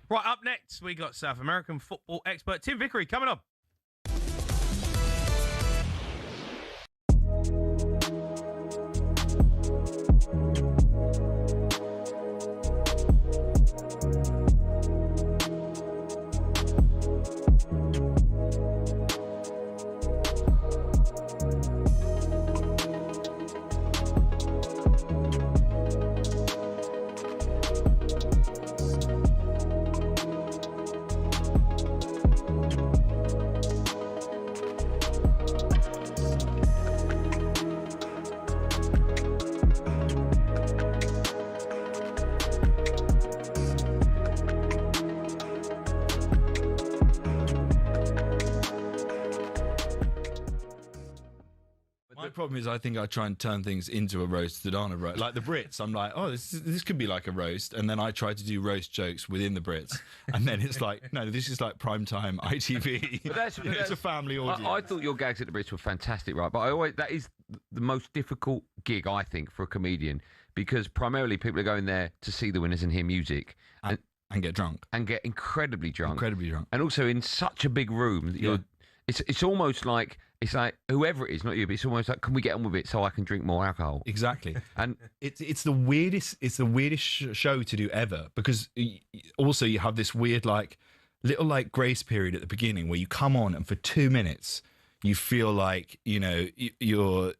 Right, up next, we got South American football expert Tim Vickery coming up. The problem is, I think I try and turn things into a roast that aren't a roast. Like the Brits, I'm like, oh, this could be like a roast, and then I try to do roast jokes within the Brits, and then it's like, no, this is like primetime ITV. But it's a family audience. I thought your gags at the Brits were fantastic, right? But that is the most difficult gig, I think, for a comedian, because primarily people are going there to see the winners and hear music. And get drunk. And get incredibly drunk. Incredibly drunk. And also in such a big room that it's almost like, it's like whoever it is, not you, but it's almost like, can we get on with it so I can drink more alcohol? Exactly. And it's the weirdest show to do ever, because also you have this weird little grace period at the beginning where you come on and for 2 minutes you feel like, you know, you're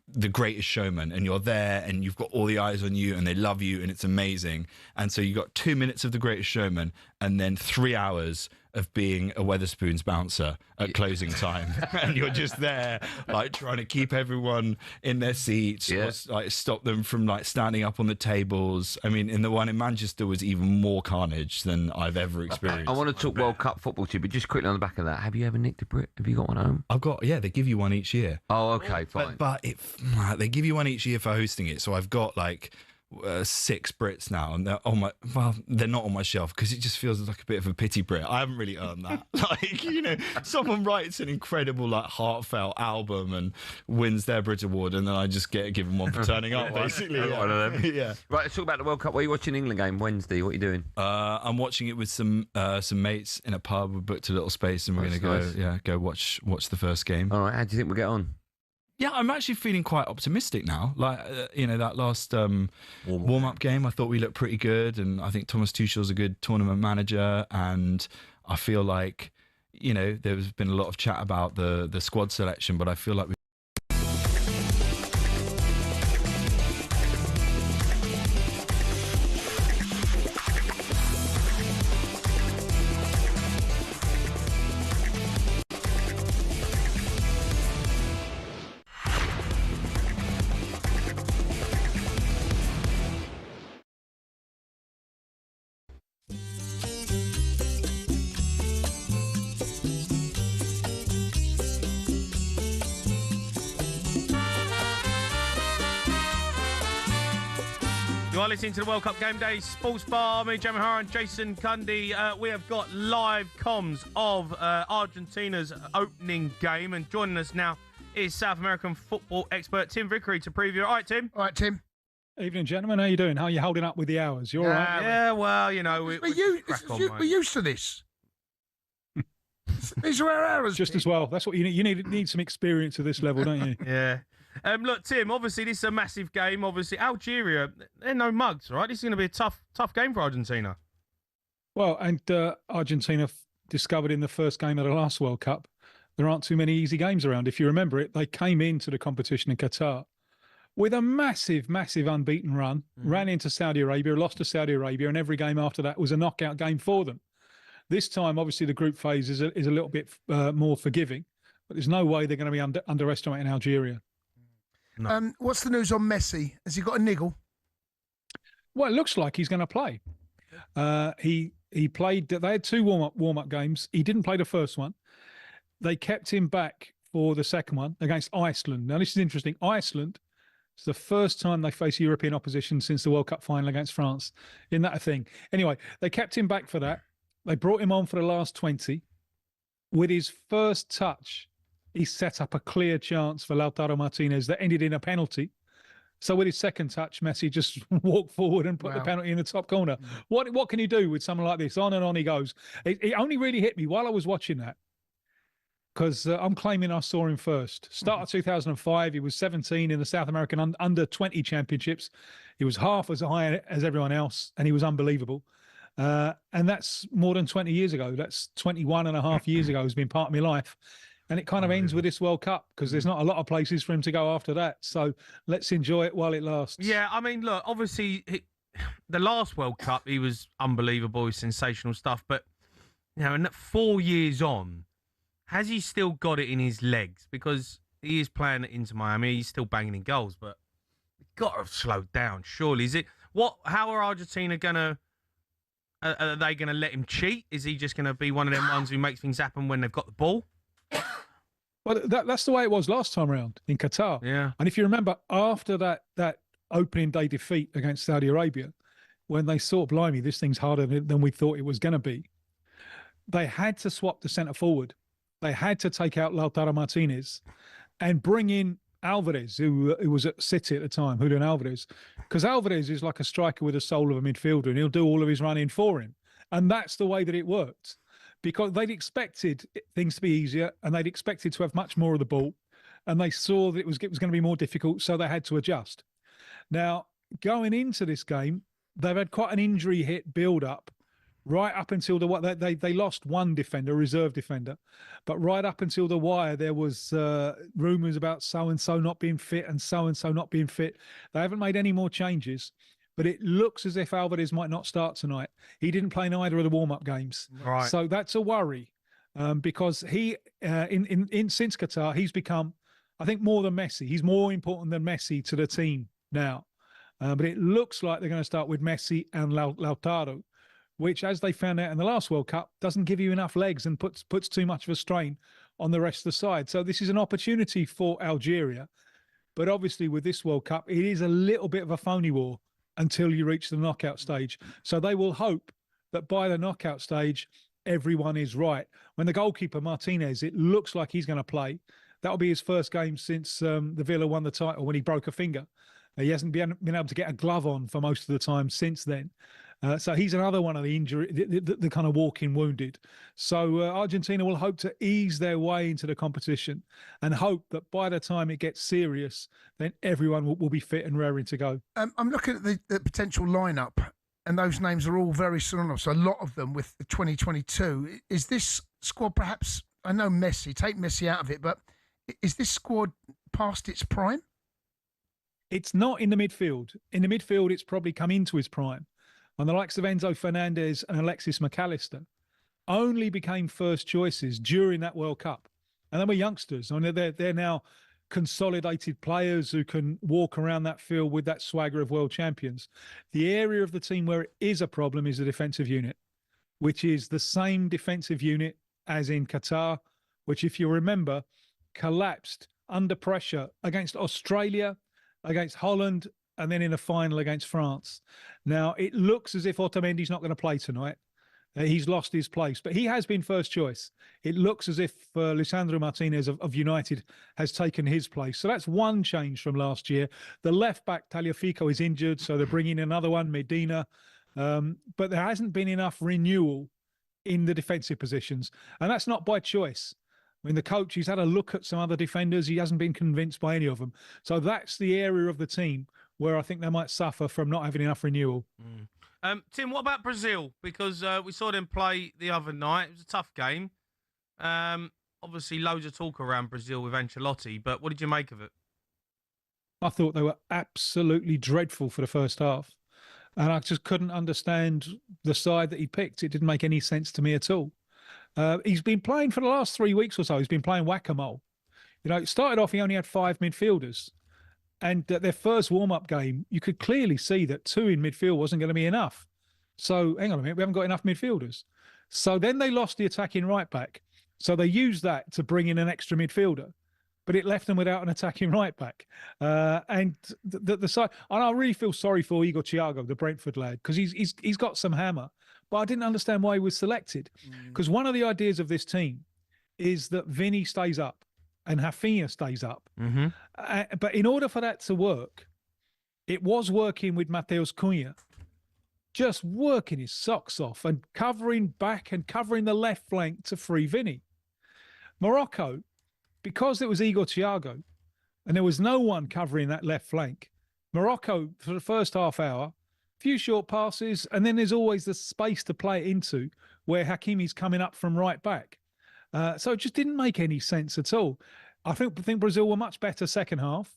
the greatest showman and you're there and you've got all the eyes on you and they love you and it's amazing. And so you got 2 minutes of the greatest showman and then 3 hours of being a Wetherspoons bouncer at closing time. And you're just there, trying to keep everyone in their seats, or, stop them from, standing up on the tables. I mean, in the one in Manchester was even more carnage than I've ever experienced. I want to talk World Cup football to you, but just quickly on the back of that, have you ever nicked a Brit? Have you got one at home? I've got, they give you one each year. Oh, okay, fine. But they give you one each year for hosting it. So I've got 6 Brits now, and they're not on my shelf because it just feels like a bit of a pity Brit. I haven't really earned that. Someone writes an incredible heartfelt album and wins their Brit Award, and then I just get given one for turning up, basically. One of them. Yeah. Right, let's talk about the World Cup. What are you watching England game Wednesday? What are you doing? I'm watching it with some mates in a pub. We booked a little space, and we're going to go watch the first game. All right, how do you think we'll get on? Yeah, I'm actually feeling quite optimistic now. Like, that last warm-up game, I thought we looked pretty good, and I think Thomas Tuchel's a good tournament manager, and I feel like, there's been a lot of chat about the squad selection, but I feel like You are listening to the World Cup Game Day Sports Bar. Me, Jamie O'Hara and Jason Cundy. We have got live comms of Argentina's opening game. And joining us now is South American football expert Tim Vickery to preview. All right, Tim? All right, Tim. Evening, gentlemen. How you doing? How are you holding up with the hours? You all right? Yeah, well, we're used to this. These are our hours. Just as well. That's what you need. You need some experience at this level, don't you? Yeah. Look, Tim, obviously this is a massive game. Obviously, Algeria, they're no mugs, right? This is going to be a tough game for Argentina. Well, and Argentina discovered in the first game of the last World Cup, there aren't too many easy games around. If you remember it, they came into the competition in Qatar with a massive, massive unbeaten run, ran into Saudi Arabia, lost to Saudi Arabia, and every game after that was a knockout game for them. This time, obviously, the group phase is a little bit more forgiving, but there's no way they're going to be underestimating Algeria. No. What's the news on Messi? Has he got a niggle? Well, it looks like he's going to play. He played. They had two warm up games. He didn't play the first one. They kept him back for the second one against Iceland. Now, this is interesting. Iceland is the first time they face European opposition since the World Cup final against France. Isn't that a thing? Anyway, they kept him back for that. They brought him on for the last 20. With his first touch, he set up a clear chance for Lautaro Martinez that ended in a penalty. So with his second touch, Messi just walked forward and put the penalty in the top corner. What can you do with someone like this? On and on he goes. It only really hit me while I was watching that, because I'm claiming I saw him first. Start of 2005, he was 17 in the South American Under-20 Championships. He was half as high as everyone else, and he was unbelievable. And that's more than 20 years ago. That's 21 and a half years ago. It's been part of my life. And it kind of ends with this World Cup, because there's not a lot of places for him to go after that. So let's enjoy it while it lasts. Yeah, I mean, look, obviously, the last World Cup, he was unbelievable. He was sensational stuff. But, and 4 years on, has he still got it in his legs? Because he is playing it into Miami. He's still banging in goals, but got to have slowed down, surely. How are Argentina going to... Are they going to let him cheat? Is he just going to be one of them ones who makes things happen when they've got the ball? Well, that's the way it was last time around in Qatar. Yeah. And if you remember, after that opening day defeat against Saudi Arabia, when they thought, blimey, this thing's harder than we thought it was going to be, they had to swap the centre forward. They had to take out Lautaro Martinez and bring in Alvarez, who was at City at the time, Julian Alvarez, because Alvarez is like a striker with the soul of a midfielder, and he'll do all of his running for him. And that's the way that it worked, because they'd expected things to be easier, and they'd expected to have much more of the ball, and they saw that it was going to be more difficult, so they had to adjust. Now, going into this game, they've had quite an injury hit build-up, right up until they lost one defender, reserve defender, but right up until the wire, there was rumours about so-and-so not being fit and so-and-so not being fit. They haven't made any more changes, but it looks as if Alvarez might not start tonight. He didn't play in either of the warm-up games. Right. So that's a worry, because he, since Qatar, he's become, I think, more than Messi. He's more important than Messi to the team now. But it looks like they're going to start with Messi and Lautaro, which, as they found out in the last World Cup, doesn't give you enough legs and puts too much of a strain on the rest of the side. So this is an opportunity for Algeria. But obviously with this World Cup, it is a little bit of a phony war until you reach the knockout stage. So they will hope that by the knockout stage, everyone is right. When the goalkeeper, Martinez, it looks like he's going to play. That'll be his first game since the Villa won the title when he broke a finger. He hasn't been able to get a glove on for most of the time since then. So he's another one of the injury, the kind of walking wounded. So Argentina will hope to ease their way into the competition and hope that by the time it gets serious, then everyone will be fit and raring to go. I'm looking at the potential lineup, and those names are all very synonymous. A lot of them with the 2022. Is this squad perhaps? I know Messi. Take Messi out of it, but is this squad past its prime? It's not in the midfield. In the midfield, it's probably come into his prime. And the likes of Enzo Fernandez and Alexis McAllister only became first choices during that World Cup. And they were youngsters. I mean, they're now consolidated players who can walk around that field with that swagger of world champions. The area of the team where it is a problem is the defensive unit, which is the same defensive unit as in Qatar, which, if you remember, collapsed under pressure against Australia, against Holland, and then in a final against France. Now, it looks as if Otamendi's not going to play tonight. He's lost his place, but he has been first choice. It looks as if Lisandro Martinez of United has taken his place. So that's one change from last year. The left-back, Tagliafico, is injured, so they're bringing another one, Medina. But there hasn't been enough renewal in the defensive positions, and that's not by choice. I mean, the coach, he's had a look at some other defenders. He hasn't been convinced by any of them. So that's the area of the team where I think they might suffer from not having enough renewal. Tim, what about Brazil? Because we saw them play the other night. It was a tough game. Obviously, loads of talk around Brazil with Ancelotti, but what did you make of it? I thought they were absolutely dreadful for the first half. And I just couldn't understand the side that he picked. It didn't make any sense to me at all. He's been playing for the last 3 weeks or so. He's been playing whack-a-mole. You know, it started off, he only had 5 midfielders. And their first warm-up game, you could clearly see that 2 in midfield wasn't going to be enough. So, hang on a minute, we haven't got enough midfielders. So then they lost the attacking right-back. So they used that to bring in an extra midfielder. But it left them without an attacking right-back. And the side, and I really feel sorry for Igor Thiago, the Brentford lad, because he's got some hammer. But I didn't understand why he was selected. Because one of the ideas of this team is that Vinny stays up and Rafinha stays up. But in order for that to work, it was working with Matheus Cunha, just working his socks off and covering back and covering the left flank to free Vinny. Morocco, because it was Igor Thiago and there was no one covering that left flank, Morocco, for the first half hour, few short passes, and then there's always the space to play it into where Hakimi's coming up from right back. So it just didn't make any sense at all. I think Brazil were much better second half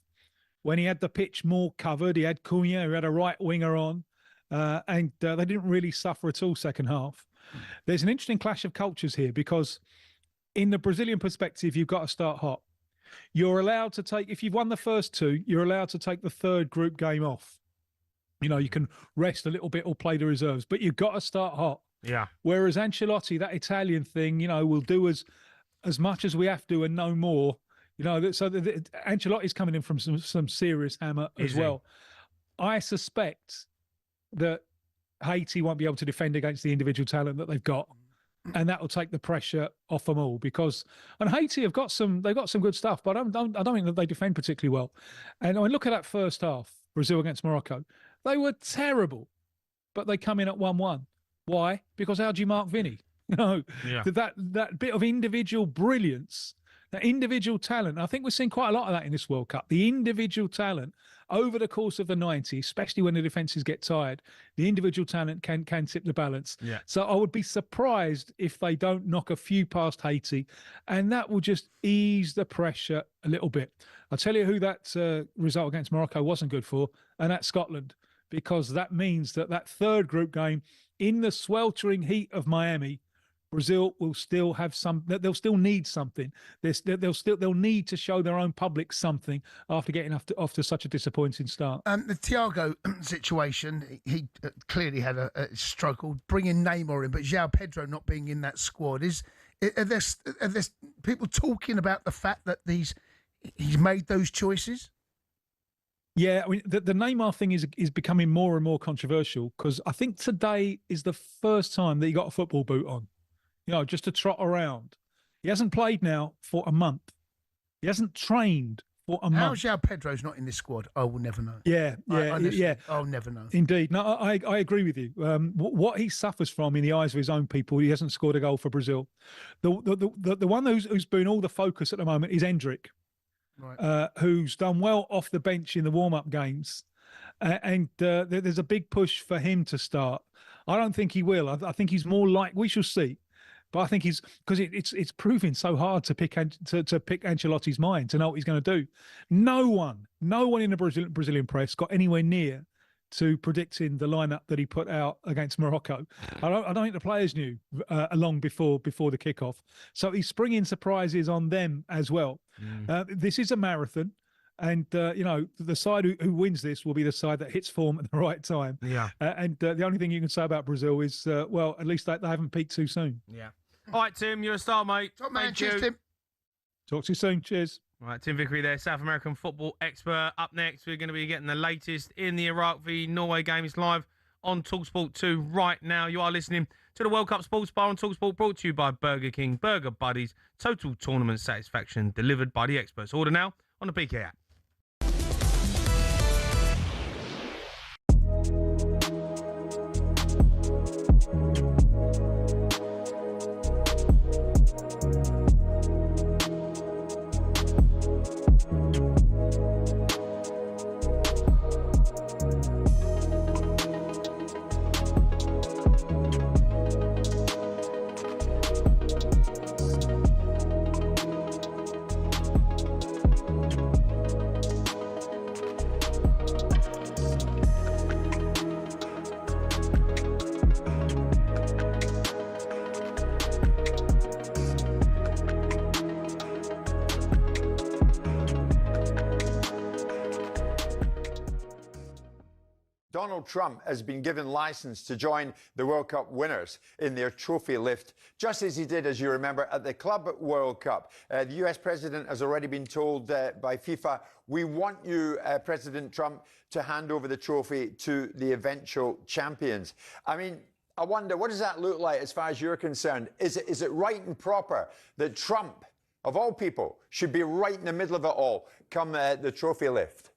when he had the pitch more covered. He had Cunha, who had a right winger on, and they didn't really suffer at all second half. There's an interesting clash of cultures here because in the Brazilian perspective, you've got to start hot. You're allowed to take, if you've won the first 2, you're allowed to take the third group game off. You know, you can rest a little bit or play the reserves, but you've got to start hot. Yeah. Whereas Ancelotti, that Italian thing, you know, will do as much as we have to and no more. You know, so Ancelotti's coming in from some serious hammer as well. I suspect that Haiti won't be able to defend against the individual talent that they've got, and that will take the pressure off them all. Because and Haiti they've got some good stuff, but I don't think that they defend particularly well. And I mean, look at that first half, Brazil against Morocco. They were terrible, but they come in at 1-1. Why? Because how do you mark Vinny? You know, that bit of individual brilliance, that individual talent. I think we're seeing quite a lot of that in this World Cup. The individual talent over the course of the 90, especially when the defences get tired, the individual talent can tip the balance. Yeah. So I would be surprised if they don't knock a few past Haiti, and that will just ease the pressure a little bit. I'll tell you who that result against Morocco wasn't good for, and that's Scotland, because that means that third group game in the sweltering heat of Miami, Brazil will still have they'll still need something. They'll need to show their own public something after getting off to such a disappointing start. The Thiago situation, he clearly had a struggle bringing Neymar in, but João Pedro not being in that squad. Are there people talking about the fact that he's made those choices? Yeah, I mean, the Neymar thing is becoming more and more controversial because I think today is the first time that he got a football boot on. You know, just to trot around. He hasn't played now for a month. He hasn't trained a month. How's João Pedro's not in this squad? I will never know. Yeah. I'll never know. Indeed. No, I agree with you. What he suffers from in the eyes of his own people, he hasn't scored a goal for Brazil. The one who's been all the focus at the moment is Endrick, right. Who's done well off the bench in the warm-up games. And there's a big push for him to start. I don't think he will. I think he's more like, we shall see. But I think he's, because it's proving so hard to pick Ancelotti's mind, to know what he's going to do. No one in the Brazilian press got anywhere near to predicting the lineup that he put out against Morocco. I don't think the players knew long before the kickoff. So he's springing surprises on them as well. This is a marathon. And, the side who wins this will be the side that hits form at the right time. Yeah. And the only thing you can say about Brazil is, at least they haven't peaked too soon. Yeah. All right, Tim, you're a star, mate. Top man. Thank Cheers, you. Tim. Talk to you soon. Cheers. All right, Tim Vickery there, South American football expert. Up next, we're going to be getting the latest in the Iraq v Norway game. It's live on talkSPORT 2 right now. You are listening to the World Cup Sports Bar on talkSPORT, brought to you by Burger King Burger Buddies. Total tournament satisfaction delivered by the experts. Order now on the BK app. Donald Trump has been given license to join the World Cup winners in their trophy lift, just as he did, as you remember, at the Club World Cup. The US president has already been told by FIFA, we want you, President Trump, to hand over the trophy to the eventual champions. I mean, I wonder, what does that look like as far as you're concerned? Is it right and proper that Trump, of all people, should be right in the middle of it all come the trophy lift?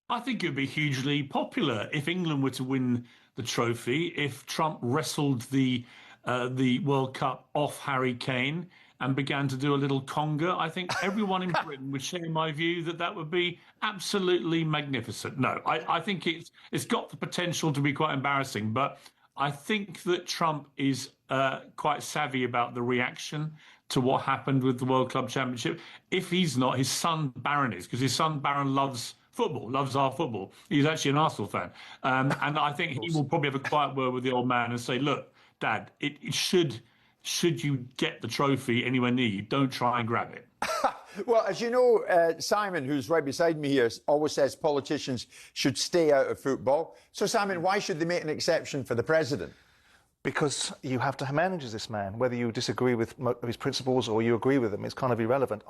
I think it would be hugely popular if England were to win the trophy, if Trump wrestled the World Cup off Harry Kane and began to do a little conga. I think everyone in Britain would share my view that would be absolutely magnificent. No, I think it's got the potential to be quite embarrassing, but I think that Trump is quite savvy about the reaction to what happened with the World Club Championship. If he's not, his son Barron is, because his son Barron loves football, loves our football. He's actually an Arsenal fan. And I think he will probably have a quiet word with the old man and say, look, Dad, it should you get the trophy anywhere near you, don't try and grab it. Well, as you know, Simon, who's right beside me here, always says politicians should stay out of football. So, Simon, why should they make an exception for the president? Because you have to manage this man. Whether you disagree with his principles or you agree with them, it's kind of irrelevant.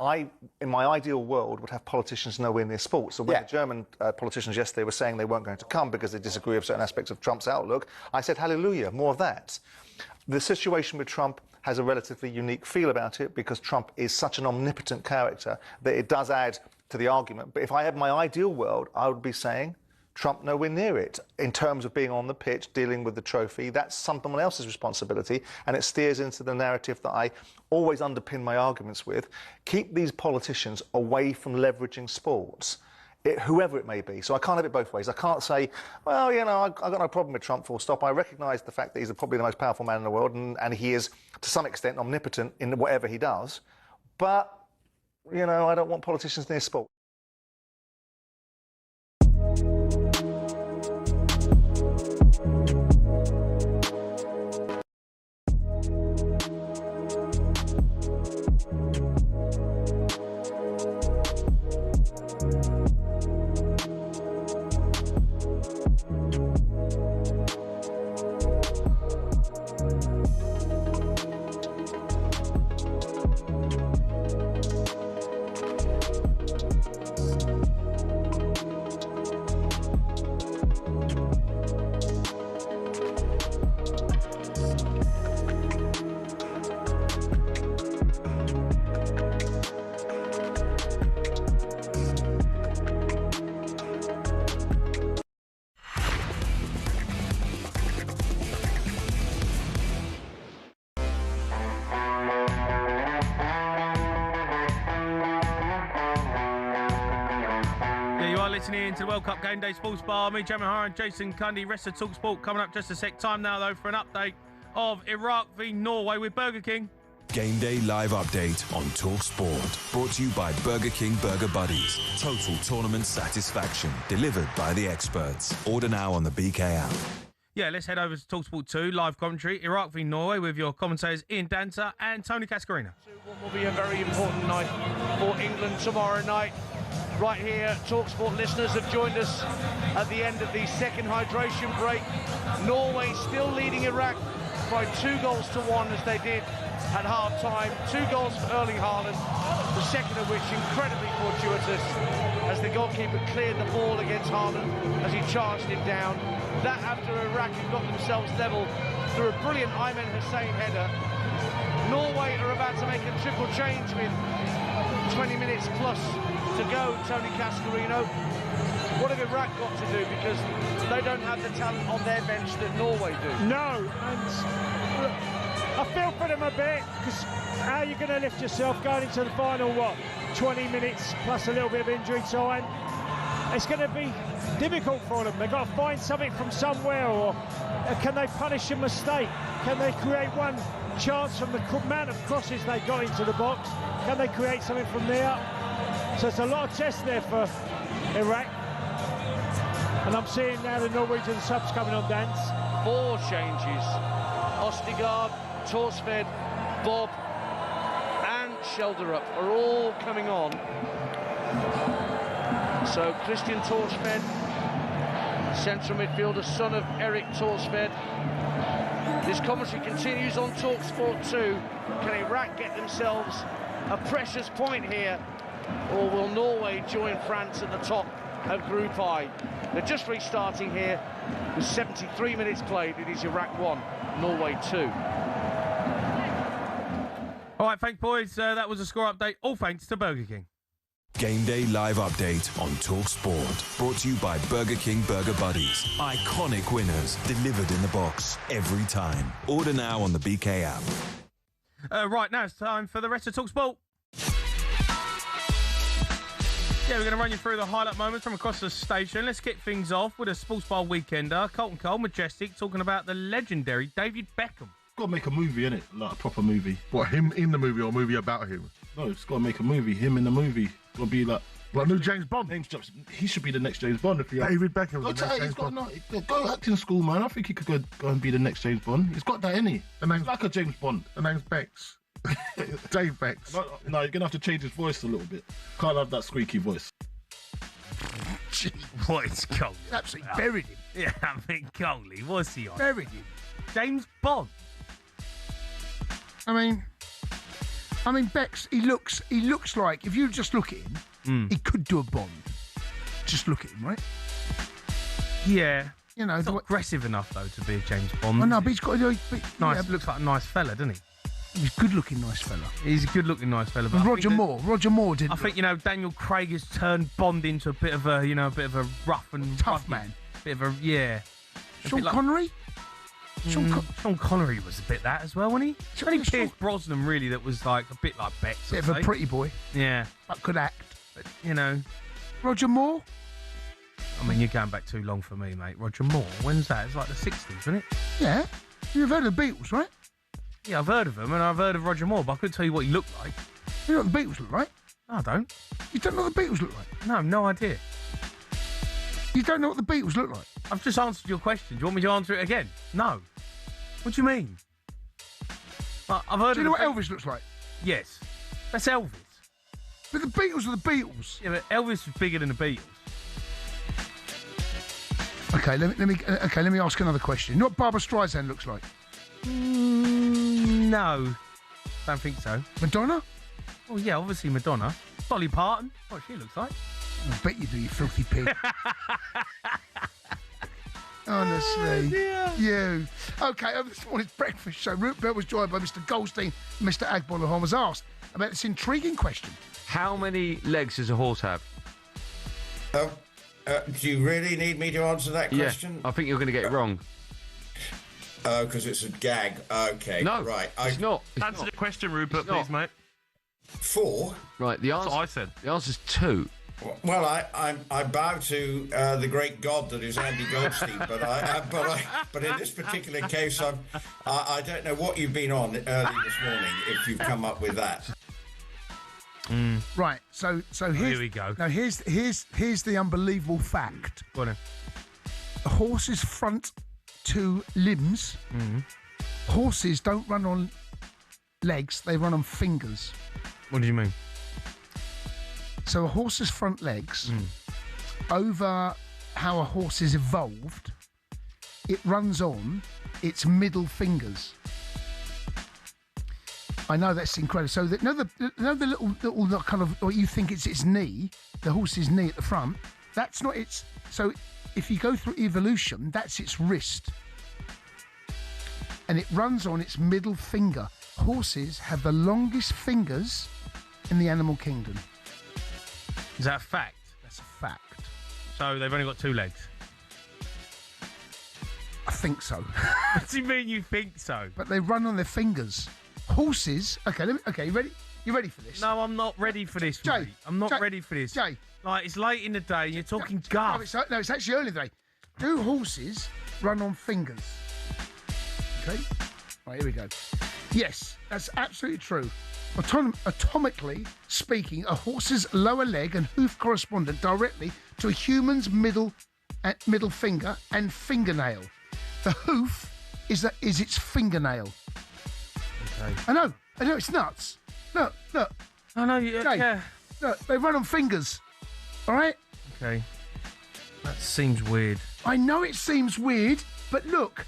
In my ideal world, would have politicians nowhere near sports. So when the German politicians yesterday were saying they weren't going to come because they disagree with certain aspects of Trump's outlook, I said, hallelujah, more of that. The situation with Trump has a relatively unique feel about it because Trump is such an omnipotent character that it does add to the argument. But if I had my ideal world, I would be saying, Trump nowhere near it. In terms of being on the pitch, dealing with the trophy, that's someone else's responsibility, and it steers into the narrative that I always underpin my arguments with. Keep these politicians away from leveraging sports, whoever it may be. So I can't have it both ways. I can't say, well, you know, I've got no problem with Trump, full stop. I recognise the fact that he's probably the most powerful man in the world, and he is, to some extent, omnipotent in whatever he does. But, you know, I don't want politicians near sport. listening to the World Cup Game Day Sports Bar. Me, Jamie O'Hara and Jason Cundy. Rest of talkSPORT coming up just a sec. Time now, though, for an update of Iraq v Norway with Burger King. Game Day live update on talkSPORT. Brought to you by Burger King Burger Buddies. Total tournament satisfaction delivered by the experts. Order now on the BK app. Yeah, let's head over to talkSPORT 2, live commentary. Iraq v Norway with your commentators Ian Dancer and Tony Cascarino. What will be a very important night for England tomorrow night. Right here, talkSPORT listeners have joined us at the end of the second hydration break. Norway still leading Iraq by 2-1 as they did at half-time. 2 goals for Erling Haaland, the second of which incredibly fortuitous as the goalkeeper cleared the ball against Haaland as he charged him down. That after Iraq had got themselves level through a brilliant Ayman Hussein header. Norway are about to make a triple change with 20 minutes plus to go, Tony Cascarino. What have Iraq got to do? Because they don't have the talent on their bench that Norway do. No, and look, I feel for them a bit, because how are you going to lift yourself going into the final, 20 minutes plus a little bit of injury time? It's going to be difficult for them. They've got to find something from somewhere, or can they punish a mistake? Can they create one chance from the amount of crosses they got into the box? Can they create something from there? So it's a lot of tests there for Iraq. And I'm seeing now the Norwegian subs coming on, Dance. 4 changes. Ostigard, Torsved, Bob and Shelderup are all coming on. So Christian Torsved, central midfielder, son of Eric Torsved. This commentary continues on talkSPORT 2. Can Iraq get themselves a precious point here, or will Norway join France at the top of Group I? They're just restarting here with 73 minutes played. It is Iraq 1, Norway 2. All right, thanks, boys. That was a score update, all thanks to Burger King. Game Day live update on talkSPORT. Brought to you by Burger King Burger Buddies. Iconic winners delivered in the box every time. Order now on the BK app. Right, now it's time for the rest of talkSPORT. Yeah, we're going to run you through the highlight moments from across the station. Let's kick things off with a Sports Bar Weekender. Colton Cole, Majestic, talking about the legendary David Beckham. Got to make a movie, innit? Like a proper movie. What, him in the movie or a movie about him? No, it's got to make a movie. Him in the movie. Got to be like new James Bond. He should be the next James Bond. If he David Beckham. Go acting school, man. I think he could go and be the next James Bond. He's got that, innit? He's like a James Bond. The name's Bex. Dave Bex. No, you're gonna have to change his voice a little bit. Can't have that squeaky voice. What is Coley? Absolutely buried him. Yeah, I mean, Coley, what's he on? Buried him. James Bond. I mean, Bex. He looks like, if you just look at him, he could do a Bond. Just look at him, right? Yeah. You know, he's not aggressive enough though to be a James Bond. Oh no, but he's got nice. Yeah, looks like a nice fella, doesn't he? He's a good-looking nice fella. He's a good-looking nice fella. But Roger Moore didn't. I think Daniel Craig has turned Bond into a bit of a rough and tough man. Bit of a Sean Connery. Sean Connery was a bit that as well, wasn't he? It's only Pierce Brosnan really that was like a bit like Bex. Bit of a pretty boy. Yeah, but could act. But Roger Moore. I mean, you're going back too long for me, mate. Roger Moore. When's that? It's like the 60s, wasn't it? Yeah. You've heard of the Beatles, right? Yeah, I've heard of him, and I've heard of Roger Moore, but I couldn't tell you what he looked like. You know what the Beatles look like? No, I don't. You don't know what the Beatles look like? No, no idea. You don't know what the Beatles look like? I've just answered your question. Do you want me to answer it again? No. What do you mean? I've heard. Do you know what Elvis looks like? Yes. That's Elvis. But the Beatles are the Beatles. Yeah, but Elvis was bigger than the Beatles. Okay, let me ask another question. You know what Barbra Streisand looks like? No, don't think so. Madonna? Oh yeah, obviously Madonna. Dolly Parton. What she looks like? I bet you do, you filthy pig. Honestly, you. Okay, over this morning's breakfast show, Rupert Bell was joined by Mr. Goldstein and Mr. Agbonlahon was asked about this intriguing question. How many legs does a horse have? Do you really need me to answer that question? Yeah, I think you're going to get it wrong. Oh, because it's a gag. Okay, no, right. It's not. Answer the question, Rupert, please, mate. 4? Right, the answer. That's what I said. The answer's 2. Well, I bow to the great God that is Andy Goldstein, but in this particular case, I don't know what you've been on early this morning if you've come up with that. Right. So here's, here we go. Now here's the unbelievable fact. Go on then. A horse's front two limbs. Horses don't run on legs; they run on fingers. What do you mean? So a horse's front legs, over how a horse is evolved, it runs on its middle fingers. I know that's incredible. So the little kind of, what you think it's its knee, the horse's knee at the front, that's not its. So if you go through evolution, that's its wrist. And it runs on its middle finger. Horses have the longest fingers in the animal kingdom. Is that a fact? That's a fact. So they've only got 2 legs? I think so. What do you mean you think so? But they run on their fingers. Horses. Okay, you ready? You ready for this? No, I'm not ready for this, Jay, mate. I'm not ready for this. Jay. Like, it's late in the day and you're talking guff. No, it's actually early in the day. Do horses run on fingers? Okay. Right, here we go. Yes, that's absolutely true. Atomically speaking, a horse's lower leg and hoof correspond directly to a human's middle finger and fingernail. The hoof is its fingernail. Okay. I know, it's nuts. Look. I know, Jay, yeah. Look, they run on fingers. All right? Okay. That seems weird. I know it seems weird, but look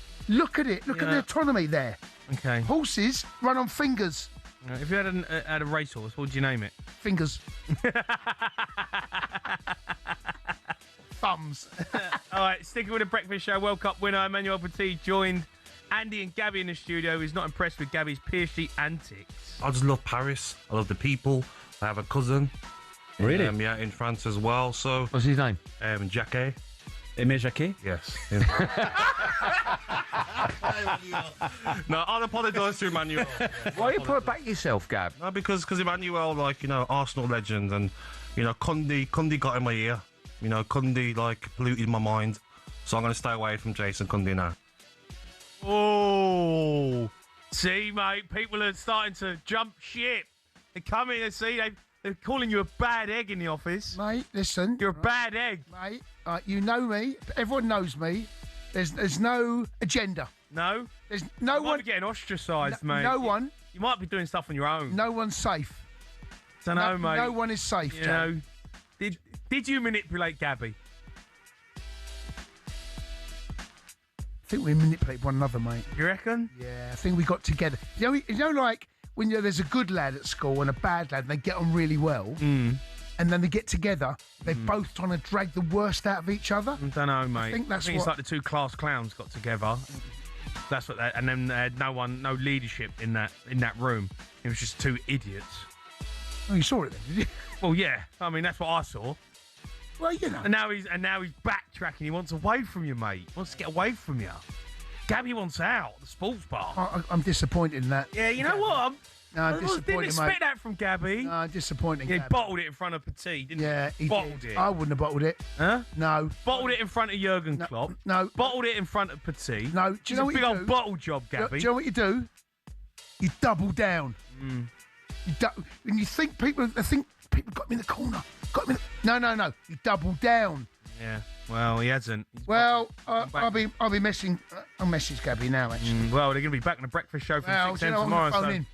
at it. Look at the autonomy there. Okay. Horses run on fingers. If you had a racehorse, what would you name it? Fingers. Thumbs. All right, sticking with the breakfast show, World Cup winner Emmanuel Petit joined Andy and Gabby in the studio. He's not impressed with Gabby's PSG antics. I just love Paris. I love the people. I have a cousin. Really? Yeah, in France as well. So what's his name? Jacquet. Aimé Jacquet? Yes. No, I'll apologise to Emmanuel. Why you put it back yourself, Gab? No, because Emmanuel, Arsenal legend, and Cundy got in my ear. Cundy polluted my mind, so I'm going to stay away from Jason Cundy now. Oh, see, mate, people are starting to jump ship. They're coming to see. They're calling you a bad egg in the office. Mate, listen. You're a bad egg. Mate, you know me. Everyone knows me. There's no agenda. No? There's no you one. might be getting ostracised, mate. No one. You might be doing stuff on your own. No one's safe. Don't know, mate. No one is safe, Jay. Did you manipulate Gabby? I think we manipulate one another, mate. You reckon? Yeah, I think we got together. You know, like when there's a good lad at school and a bad lad, and they get on really well, and then they get together, they're both trying to drag the worst out of each other. I don't know, mate. I think that's it's like the 2 class clowns got together. That's what and then they had no leadership in that room. It was just 2 idiots. Oh, you saw it then, did you? Well, yeah. I mean, that's what I saw. Well, you know. And now he's backtracking. He wants away from you, mate. He wants to get away from you. Gabby wants out, the sports bar. I'm disappointed in that. Yeah, you know what? I'm I disappointed, didn't expect mate. that from Gabby. No, disappointing. He Gabby. bottled it in front of Petit, didn't he? Yeah, he bottled did. it. I wouldn't have bottled it. Huh? No. Bottled it in front of Jurgen Klopp. No. Bottled it in front of Petit. No. Do you know a what big you old do? bottle job, Gabby. Do you know what you do? You double down. When you think people got me in the corner. No. You double down. Yeah. Well, he hasn't. Well, I'll be messing. I'll message Gabby now. Actually. Well, they're going to be back on the breakfast show from 6 I'm tomorrow. gonna phone So in.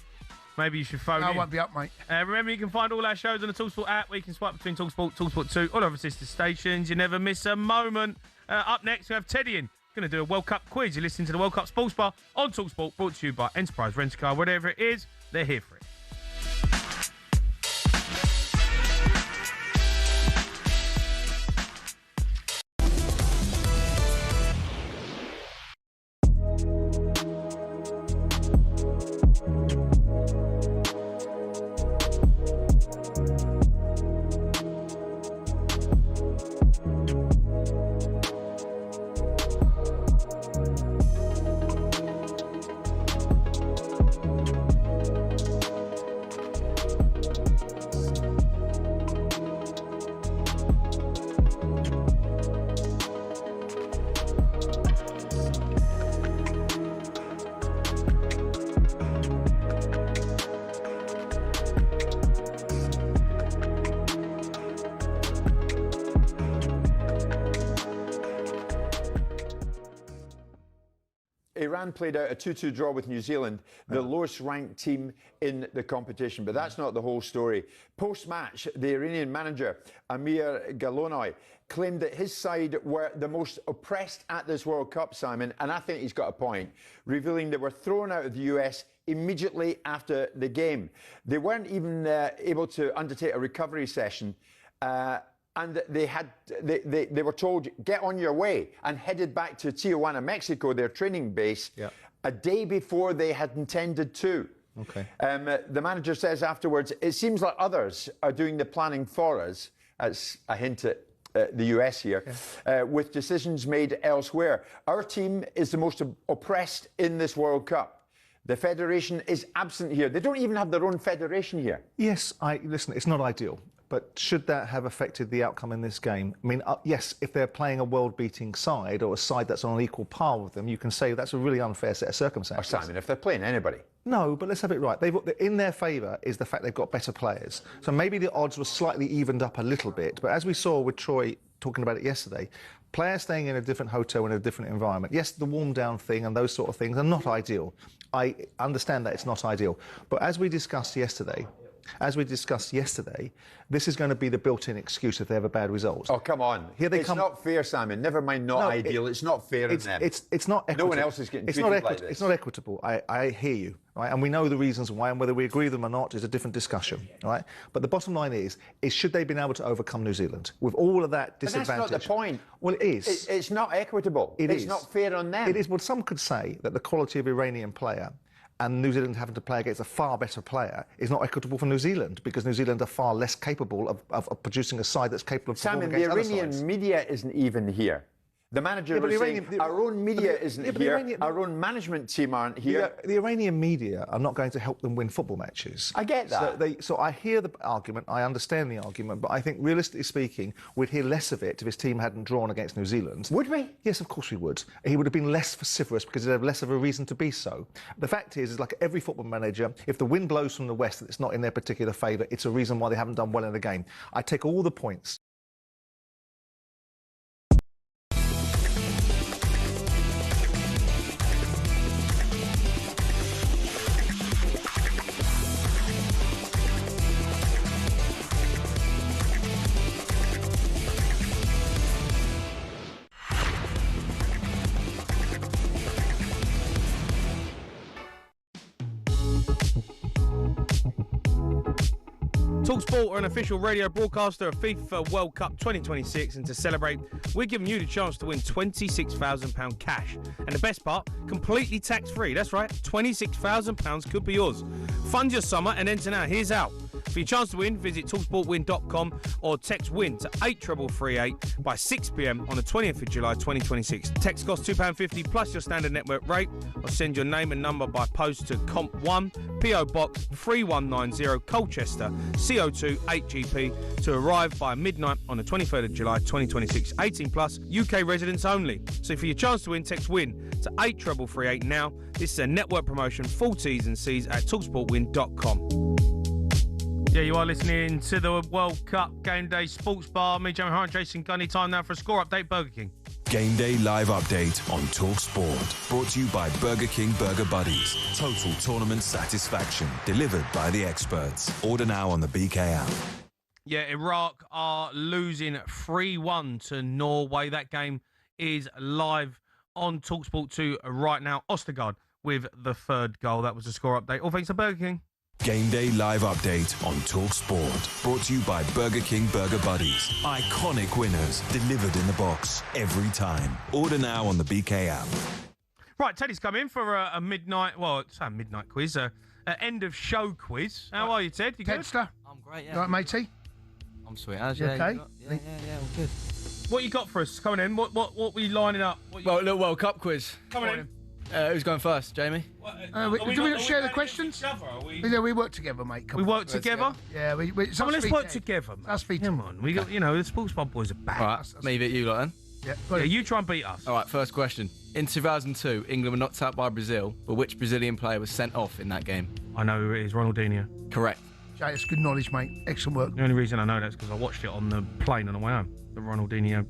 maybe you should phone No, in. I won't be up, mate. Remember, you can find all our shows on the talkSPORT app, where you can swipe between talkSPORT, talkSPORT 2, all over sister stations. You never miss a moment. Up next, we have Teddy in. Going to do a World Cup quiz. You're listening to the World Cup Sports Bar on talkSPORT, brought to you by Enterprise Rent-A-Car. Whatever it is, they're here for it. Iran played out a 2-2 draw with New Zealand, the lowest ranked team in the competition. But that's not the whole story. Post-match, the Iranian manager, Amir Galonoi, claimed that his side were the most oppressed at this World Cup, Simon, and I think he's got a point, revealing they were thrown out of the US immediately after the game. They weren't even able to undertake a recovery session. And they were told, get on your way, and headed back to Tijuana, Mexico, their training base, a day before they had intended to. Okay. The manager says afterwards, it seems like others are doing the planning for us. That's a hint at the US here, with decisions made elsewhere. Our team is the most oppressed in this World Cup. The federation is absent here. They don't even have their own federation here. Yes, listen, it's not ideal. But should that have affected the outcome in this game? I mean, yes, if they're playing a world-beating side or a side that's on an equal par with them, you can say that's a really unfair set of circumstances. Or Simon, if they're playing anybody. No, but let's have it right. In their favour is the fact they've got better players. So maybe the odds were slightly evened up a little bit. But as we saw with Troy talking about it yesterday, players staying in a different hotel in a different environment. Yes, the warm-down thing and those sort of things are not ideal. I understand that it's not ideal. But as we discussed yesterday, this is going to be the built-in excuse if they have a bad result. Oh, come on. It's not fair, Simon. Never mind not ideal. It's not fair in them. It's not equitable. No one else is getting treated like this. It's not equitable. I hear you, right? And we know the reasons why, and whether we agree with them or not is a different discussion, right? But the bottom line is should they have been able to overcome New Zealand with all of that disadvantage? But that's not the point. Well, it is. It's not equitable. It's not fair on them. It is. Well, some could say that the quality of Iranian player and New Zealand having to play against a far better player is not equitable for New Zealand because New Zealand are far less capable of producing a side that's capable of performing against other sides. Simon, the Iranian media isn't even here. The manager was saying, our own media isn't here, our own management team aren't here. The Iranian media are not going to help them win football matches. I get that. So I hear the argument, I understand the argument, but I think realistically speaking, we'd hear less of it if his team hadn't drawn against New Zealand. Would we? Yes, of course we would. He would have been less vociferous because he'd have less of a reason to be so. The fact is like every football manager, if the wind blows from the west and it's not in their particular favour, it's a reason why they haven't done well in the game. I take all the points. talkSPORT are an official radio broadcaster of FIFA World Cup 2026, and to celebrate, we're giving you the chance to win £26,000 cash. And the best part, completely tax-free. That's right, £26,000 could be yours. Fund your summer and enter now. Here's out. For your chance to win, visit talksportwin.com or text WIN to 83338 by 6 p.m. on the 20th of July 2026. Text costs £2.50 plus your standard network rate, or send your name and number by post to Comp1, PO Box 3190, Colchester, CO2 8GP, to arrive by midnight on the 23rd of July 2026. 18 plus, UK residents only. So for your chance to win, text WIN to 83338 now. This is a network promotion. Full T's and C's at talksportwin.com. Yeah, you are listening to the World Cup Game Day Sports Bar. Me, Jamie O'Hara, Jason Cundy. Time now for a score update. Burger King. Game Day live update on talkSPORT. Brought to you by Burger King Burger Buddies. Total tournament satisfaction. Delivered by the experts. Order now on the BK app. Yeah, Iraq are losing 3-1 to Norway. That game is live on talkSPORT 2 right now. Ostergaard with the third goal. That was the score update. All thanks to Burger King. Game Day live update on talkSPORT. Brought to you by Burger King Burger Buddies. Iconic winners delivered in the box every time. Order now on the BK app. Right, Teddy's come in for a midnight, well, it's a midnight quiz, an end of show quiz. How are you, Ted? You good? Tedster? I'm great, yeah. You all right, matey? I'm sweet as, You yeah. okay? Yeah, all good. What you got for us? Coming in. What were you lining up? Well, a little World Cup quiz. Coming in. Who's going first, Jamie? Do we not share the questions? Yeah, we work together, mate. Come We on. work together? Yeah, Come on, let's work together, mate. That's feet. Come on, we got, the Sports Bar boys are back. All right, leave it you lot then. Yeah, you try and beat us. All right, first question. In 2002, England were knocked out by Brazil, but which Brazilian player was sent off in that game? I know who it is, Ronaldinho. Correct. Jay, it's good knowledge, mate. Excellent work. The only reason I know that is because I watched it on the plane on the way home. The Ronaldinho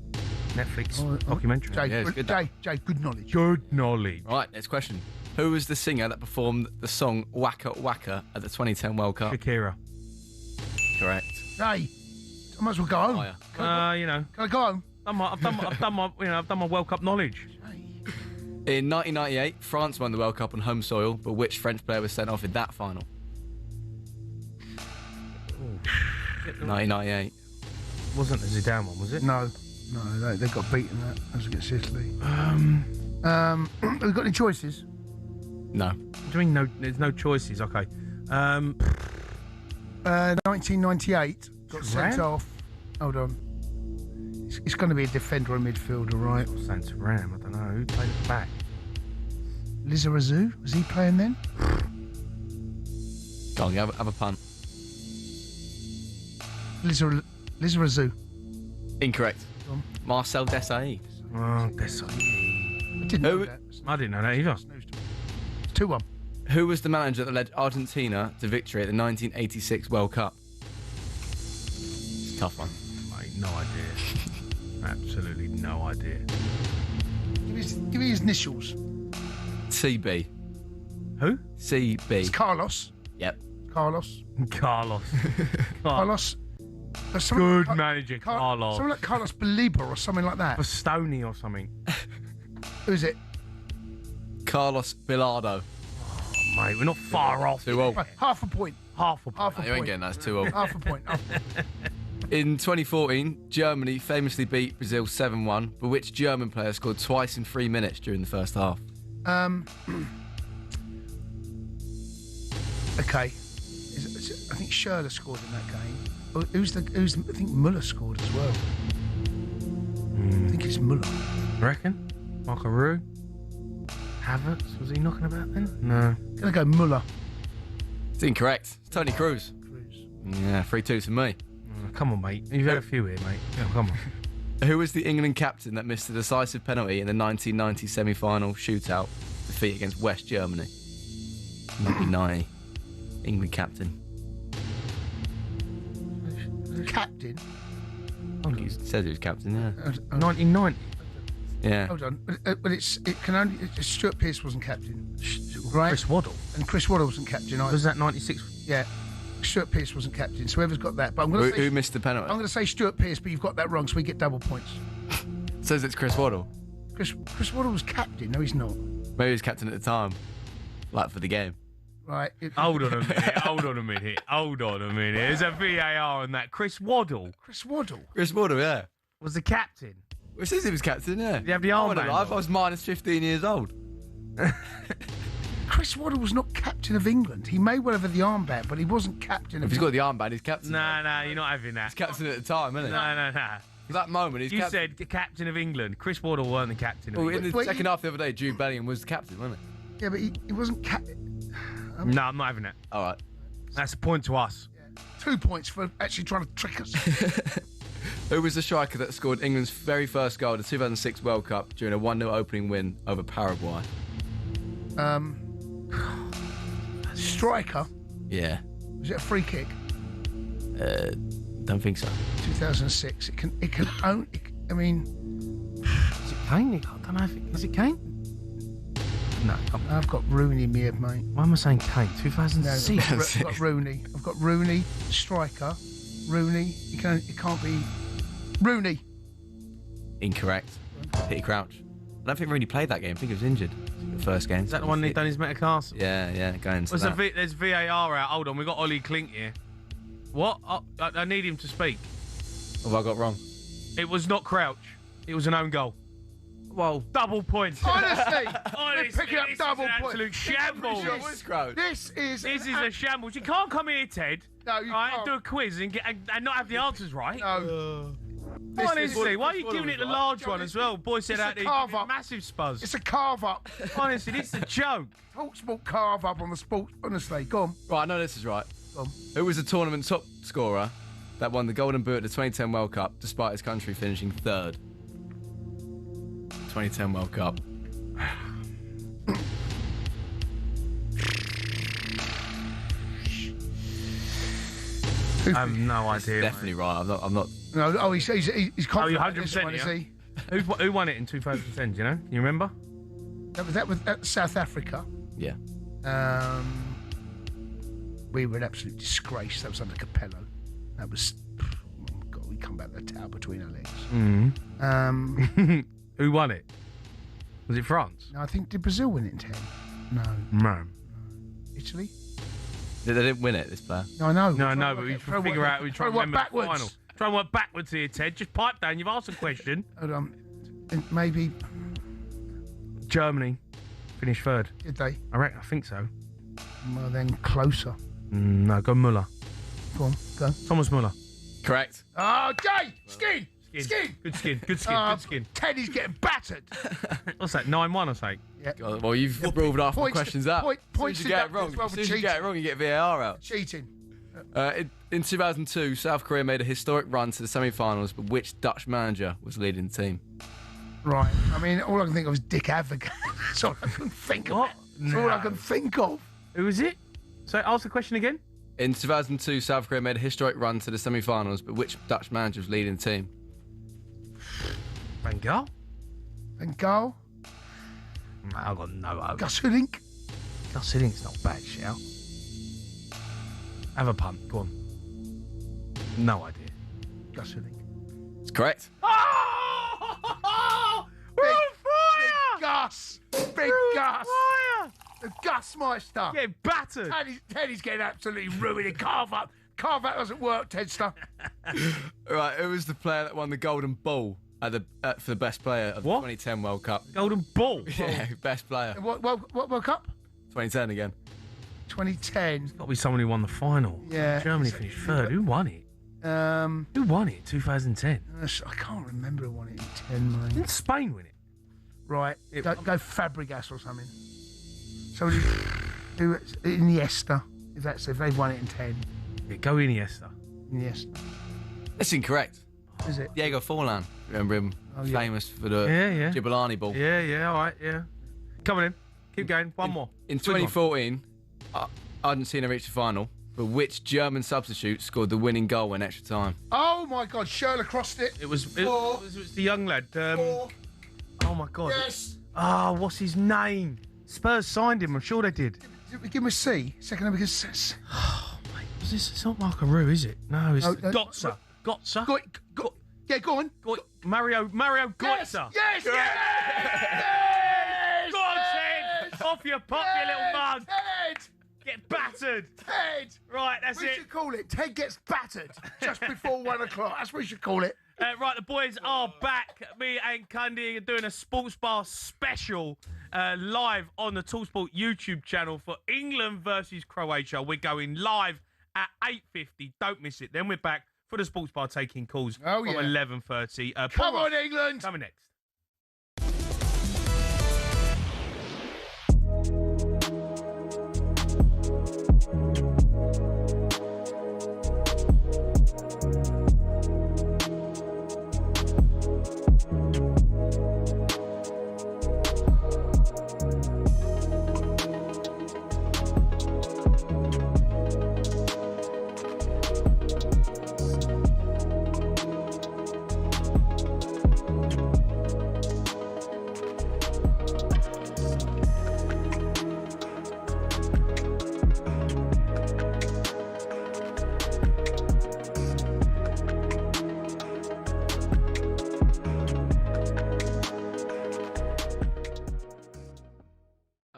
Netflix documentary. Jay, Yeah, it's good, that. Jay, good knowledge. Good knowledge. Right, next question. Who was the singer that performed the song Waka Waka at the 2010 World Cup? Shakira. Correct. Jay, I might as well go home. Oh, yeah. You know. Can I go home? I've done my World Cup knowledge. In 1998, France won the World Cup on home soil, but which French player was sent off in that final? 1998. Wasn't the Zidane one, was it? No, they got beaten that. That was against Italy. Have we got any choices? No. What do you mean no? There's no choices. Okay. 1998 got sent Thuram? off. Hold on. It's going to be a defender or a midfielder, right? Sent Ram. I don't know who played at the back. Lizarazu, was he playing then? Go on, have a punt. Lizarazu. Incorrect. Marcel Desailly. Oh, Desailly. I didn't know that. I didn't know that either. It's 2-1. Who was the manager that led Argentina to victory at the 1986 World Cup? It's a tough one. Mate, no idea. Absolutely no idea. Give me his initials. CB. Who? CB. It's Carlos. Yep. Carlos. Carlos. Carlos. Good manager, Carlos. Something like Carlos Baliba or something like that. Bastoni or something. Who's it? Carlos Bilardo. Oh, mate, we're not far off. 2-0. Right, half a point. Half a point. Half a You point. ain't getting that, it's 2-0. Half a point. In 2014, Germany famously beat Brazil 7-1, but which German player scored twice in 3 minutes during the first half? Okay. I think Schürrle scored in that game. Who's I think Muller scored as well. I think it's Muller. Reckon? Macaroon? Havertz? Was he knocking about then? No. Gonna go Muller. It's incorrect. It's Tony Cruz. Yeah, 3-2 to me. Come on, mate. You've had a few here, mate. Yeah, come on. Who was the England captain that missed the decisive penalty in the 1990 semi-final shootout defeat against West Germany? 1990. England captain. Captain? He says he was captain, yeah. 1990. Yeah. Hold on. But Stuart Pearce wasn't captain. Right? Chris Waddle. And Chris Waddle wasn't captain either. Was that 96? Yeah. Stuart Pearce wasn't captain, so whoever's got that. But I'm going to say Who missed the penalty? I'm going to say Stuart Pearce, but you've got that wrong, so we get double points. Says it's Chris Waddle. Chris Waddle was captain. No, he's not. Maybe he was captain at the time, like for the game. Right. Hold on a minute. Hold on a minute. There's a VAR on that. Chris Waddle. Chris Waddle, yeah. Was the captain. Well, it says he was captain, yeah. Did you have the I armband? I was minus 15 years old. Chris Waddle was not captain of England. He may well have had the armband, but he wasn't captain of If he's got the armband, he's captain. Nah, you're not having that. He's captain at the time, isn't he? No. For that moment, he's You captain. said the captain of England. Chris Waddle weren't the captain of Well, in England. the second half the other day, Jude Bellingham was the captain, wasn't Yeah, but he wasn't captain. No, I'm not having that. All right. That's a point to us. 2 points for actually trying to trick us. Who was the striker that scored England's very first goal in the 2006 World Cup during a 1-0 opening win over Paraguay? Striker. Yeah. Was it a free kick? Don't think so. 2006. It can only. I mean, Is it Kane? I don't know if is it Kane? No, I've got Rooney in my head, mate. why am I saying Kane? No, 2006. I've got Rooney. I've got Rooney, striker. Rooney. It can't be Rooney. Incorrect. Peter Crouch. I don't think Rooney played that game. I think he was injured. The first game. Is that the one he done his metacastle? Yeah, going to that. There's VAR out. Hold on, we got Ollie Klink here. What? I need him to speak. What have I got wrong? It was not Crouch. It was an own goal. Well, double points. Honestly, Honestly, picking up this double is an points. absolute shambles. This is a shambles. You can't come here, Ted. No, you can't. Do a quiz and not have the answers right. No. Honestly, why are you giving it the large one as well? Boy said It's out a there, carve up. massive spuzz. It's a carve up. Honestly, this is a joke. talkSPORT carve up on the sports. Honestly, go on. Right, I know this is right. Go on. Who was the tournament top scorer that won the Golden Boot at the 2010 World Cup despite his country finishing third? 2010 World Cup. I have no idea. Definitely right. I'm not. No, he's Oh, you're confident. 100%, Is yeah? he? Who won it in 2010? Do you know? You remember? That was South Africa. Yeah. We were an absolute disgrace. That was under Capello. That was. Oh God, we come back the towel between our legs. Who won it? Was it France? No, I think did Brazil win it in 10? No. No. Italy? They didn't win it, this player. No, I know. No, but we try to figure out. We try to remember backwards. the final. Try and work backwards here, Ted. Just pipe down. You've asked a question. Hold on. Maybe. Germany finished third. Did they? I think so. Well, then closer. No, go Muller. Go on, go. Thomas Muller. Correct. Oh, Jay! Skin! Good skin. Good skin. Teddy's getting battered. What's that? 9-1, I say. Yeah. God, well, you've ruled half the questions out. Points as soon as you get it wrong, you get VAR out. Cheating. In 2002, South Korea made a historic run to the semi-finals, but which Dutch manager was leading the team? Right. I mean, all I can think of is Dick Advocaat. That's all I can think of. That's all I can think of. Who is it? So ask the question again. In 2002, South Korea made a historic run to the semi-finals, but which Dutch manager was leading the team? Van Gaal? Van Gaal? I've got no hope. Gus Hiddink? Gus Hiddink's not bad, shout. Have a punt. Go on. No idea. Gus Hiddink. It's correct. Oh! We're on fire! Big Gus! Big Gus! The Gusmeister! Getting battered! Teddy's getting absolutely ruined. Carve up doesn't work, Tedster. Right, who was the player that won the Golden Ball for the best player of the 2010 World Cup? Golden Ball? Yeah, best player. What World Cup? 2010 again. 2010. It's got to be someone who won the final. Yeah. Germany finished third. Who won it? Who won it in 2010? I can't remember who won it in 10, mate. Didn't Spain win it? Right. Go Fabregas or something. Somebody who Iniesta. If they've won it in 10. Yeah, go Iniesta. Iniesta. That's incorrect. Is it? Diego Forlan. Remember him? Oh, yeah. Famous for the Gibellani ball. Yeah, all right, yeah. Coming in. Keep going. One more. In 2014, Argentina reached the final, but which German substitute scored the winning goal in extra time? Oh my God, Schürrle crossed it. It was the young lad. Oh my God. Yes. What's his name? Spurs signed him. I'm sure they did. Give him a C. Second number because. Oh mate, it's not Markaroo, is it? No, it's Götze. Götze. Yeah, go on. Mario Götze. Yes. Go on, Ted. Off your pop, you little mug. Ted. Get battered. Ted. Right, that's we it. We should call it Ted Gets Battered just before 1 o'clock. That's what we should call it. Right, the boys are back. Me and Cundy are doing a Sports Bar special live on the talkSPORT YouTube channel for England versus Croatia. We're going live at 8:50. Don't miss it. Then we're back for the Sports Bar taking calls from 11:30. Come on, England. Coming next.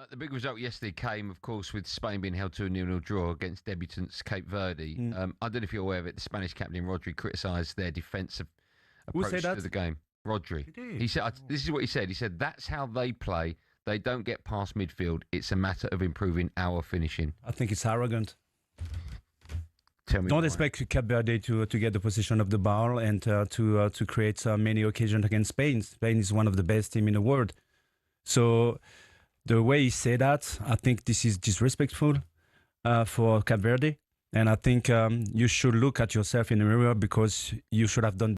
The big result yesterday came, of course, with Spain being held to a 0-0 draw against debutants Cape Verde. I don't know if you're aware of it. The Spanish captain Rodri criticised their defensive approach to the game. Rodri. He said, "This is what he said. He said that's how they play. They don't get past midfield. It's a matter of improving our finishing." I think it's arrogant. Tell me. Don't expect Cape Verde to get the position of the ball and to create many occasions against Spain. Spain is one of the best teams in the world. So the way he said that, I think this is disrespectful for Cape Verde. And I think you should look at yourself in the mirror because you should have done